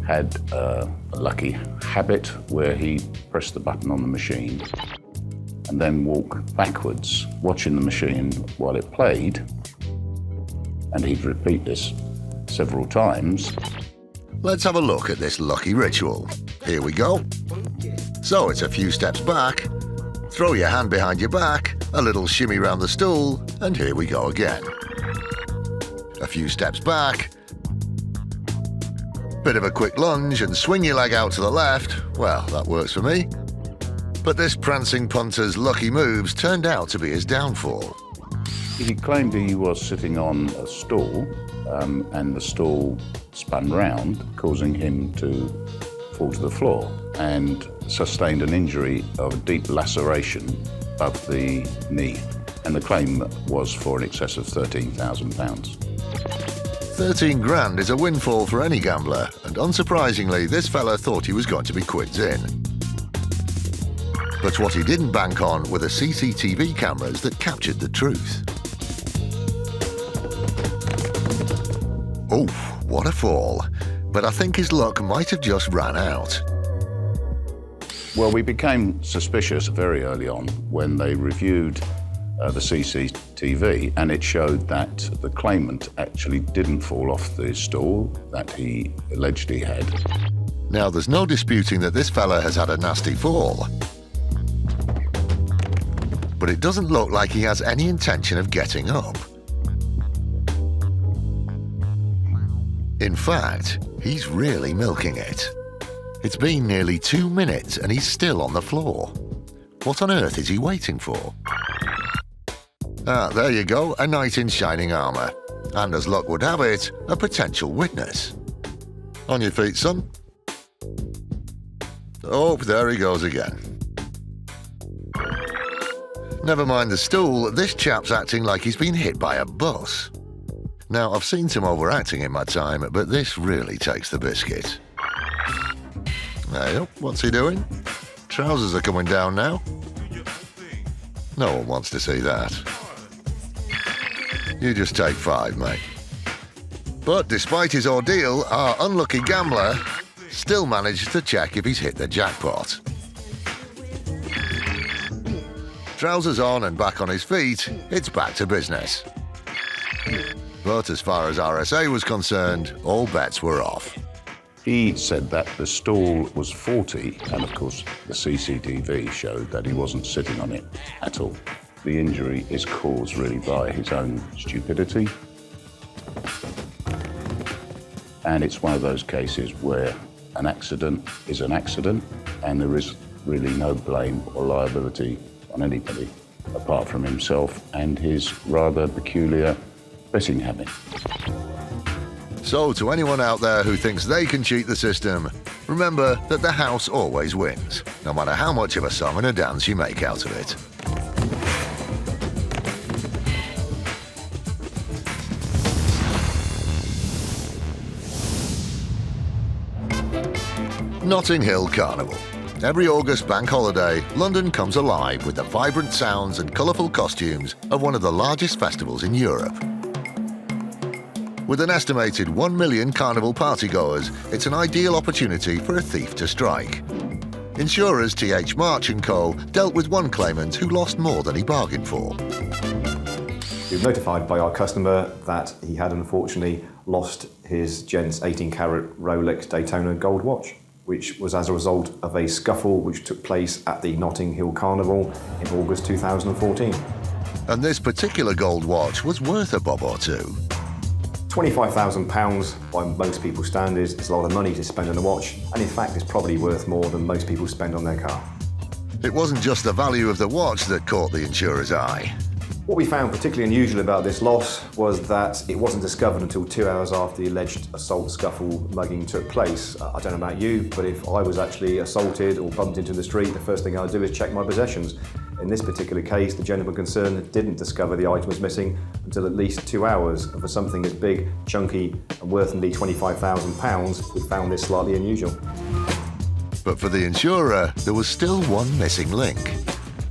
had a lucky habit where he pressed the button on the machine and then walked backwards, watching the machine while it played, and he'd repeat this several times. Let's have a look at this lucky ritual. Here we go. So it's a few steps back, throw your hand behind your back, a little shimmy round the stool, and here we go again. A few steps back, bit of a quick lunge and swing your leg out to the left. Well, that works for me. But this prancing punter's lucky moves turned out to be his downfall. He claimed he was sitting on a stool and the stool spun round, causing him to fall to the floor and sustained an injury of a deep laceration of the knee. And the claim was for in excess of £13,000. 13 grand is a windfall for any gambler, and unsurprisingly, this fella thought he was going to be quids in. But what he didn't bank on were the CCTV cameras that captured the truth. Oh, what a fall. But I think his luck might have just ran out. Well, we became suspicious very early on when they reviewed the CCTV, and it showed that the claimant actually didn't fall off the stool that he allegedly had. Now, there's no disputing that this fella has had a nasty fall. But it doesn't look like he has any intention of getting up. In fact, he's really milking it. It's been nearly 2 minutes and he's still on the floor. What on earth is he waiting for? Ah, there you go, a knight in shining armour. And as luck would have it, a potential witness. On your feet, son. Oh, there he goes again. Never mind the stool, this chap's acting like he's been hit by a bus. Now, I've seen some overacting in my time, but this really takes the biscuit. Hey, what's he doing? Trousers are coming down now. No one wants to see that. You just take 5, mate. But despite his ordeal, our unlucky gambler still managed to check if he's hit the jackpot. Trousers on and back on his feet, it's back to business. But as far as RSA was concerned, all bets were off. He said that the stool was 40, and of course the CCTV showed that he wasn't sitting on it at all. The injury is caused really by his own stupidity. And it's one of those cases where an accident is an accident, and there is really no blame or liability on anybody apart from himself and his rather peculiar betting habit. So to anyone out there who thinks they can cheat the system, remember that the house always wins, no matter how much of a song and a dance you make out of it. Notting Hill Carnival. Every August bank holiday, London comes alive with the vibrant sounds and colourful costumes of one of the largest festivals in Europe. With an estimated 1 million carnival partygoers, it's an ideal opportunity for a thief to strike. Insurers TH March & Co. dealt with one claimant who lost more than he bargained for. We were notified by our customer that he had unfortunately lost his gents 18-carat Rolex Daytona gold watch, which was as a result of a scuffle which took place at the Notting Hill Carnival in August 2014. And this particular gold watch was worth a bob or two. £25,000 by most people's standards is a lot of money to spend on a watch, and in fact it's probably worth more than most people spend on their car. It wasn't just the value of the watch that caught the insurer's eye. What we found particularly unusual about this loss was that it wasn't discovered until 2 hours after the alleged assault, scuffle, mugging took place. I don't know about you, but if I was actually assaulted or bumped into the street, the first thing I'd do is check my possessions. In this particular case, the gentleman concerned didn't discover the item was missing until at least 2 hours, and for something as big, chunky and worth nearly £25,000, we found this slightly unusual. But for the insurer, there was still one missing link.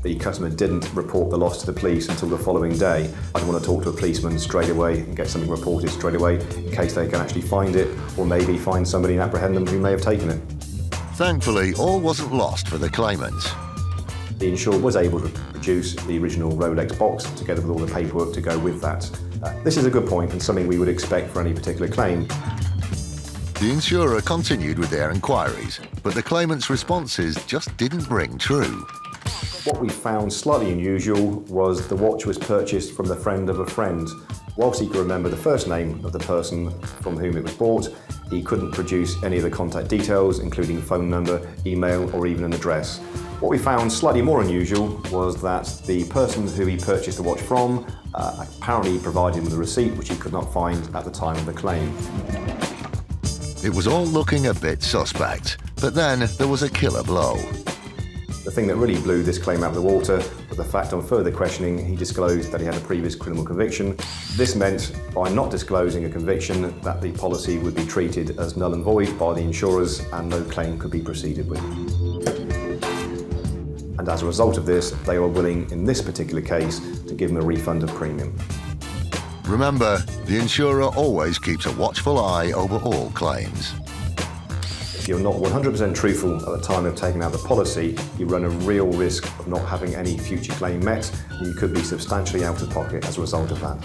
The customer didn't report the loss to the police until the following day. I'd want to talk to a policeman straight away and get something reported straight away in case they can actually find it, or maybe find somebody and apprehend them who may have taken it. Thankfully, all wasn't lost for the claimant. The insurer was able to produce the original Rolex box together with all the paperwork to go with that. This is a good point and something we would expect for any particular claim. The insurer continued with their inquiries, but the claimant's responses just didn't ring true. What we found slightly unusual was the watch was purchased from the friend of a friend. Whilst he could remember the first name of the person from whom it was bought, he couldn't produce any of the contact details, including phone number, email, or even an address. What we found slightly more unusual was that the person who he purchased the watch from apparently provided him with a receipt which he could not find at the time of the claim. It was all looking a bit suspect, but then there was a killer blow. The thing that really blew this claim out of the water was the fact on further questioning he disclosed that he had a previous criminal conviction. This meant, by not disclosing a conviction, that the policy would be treated as null and void by the insurers and no claim could be proceeded with. And as a result of this, they were willing, in this particular case, to give him a refund of premium. Remember, the insurer always keeps a watchful eye over all claims. If you're not 100% truthful at the time of taking out the policy, you run a real risk of not having any future claim met, and you could be substantially out of pocket as a result of that.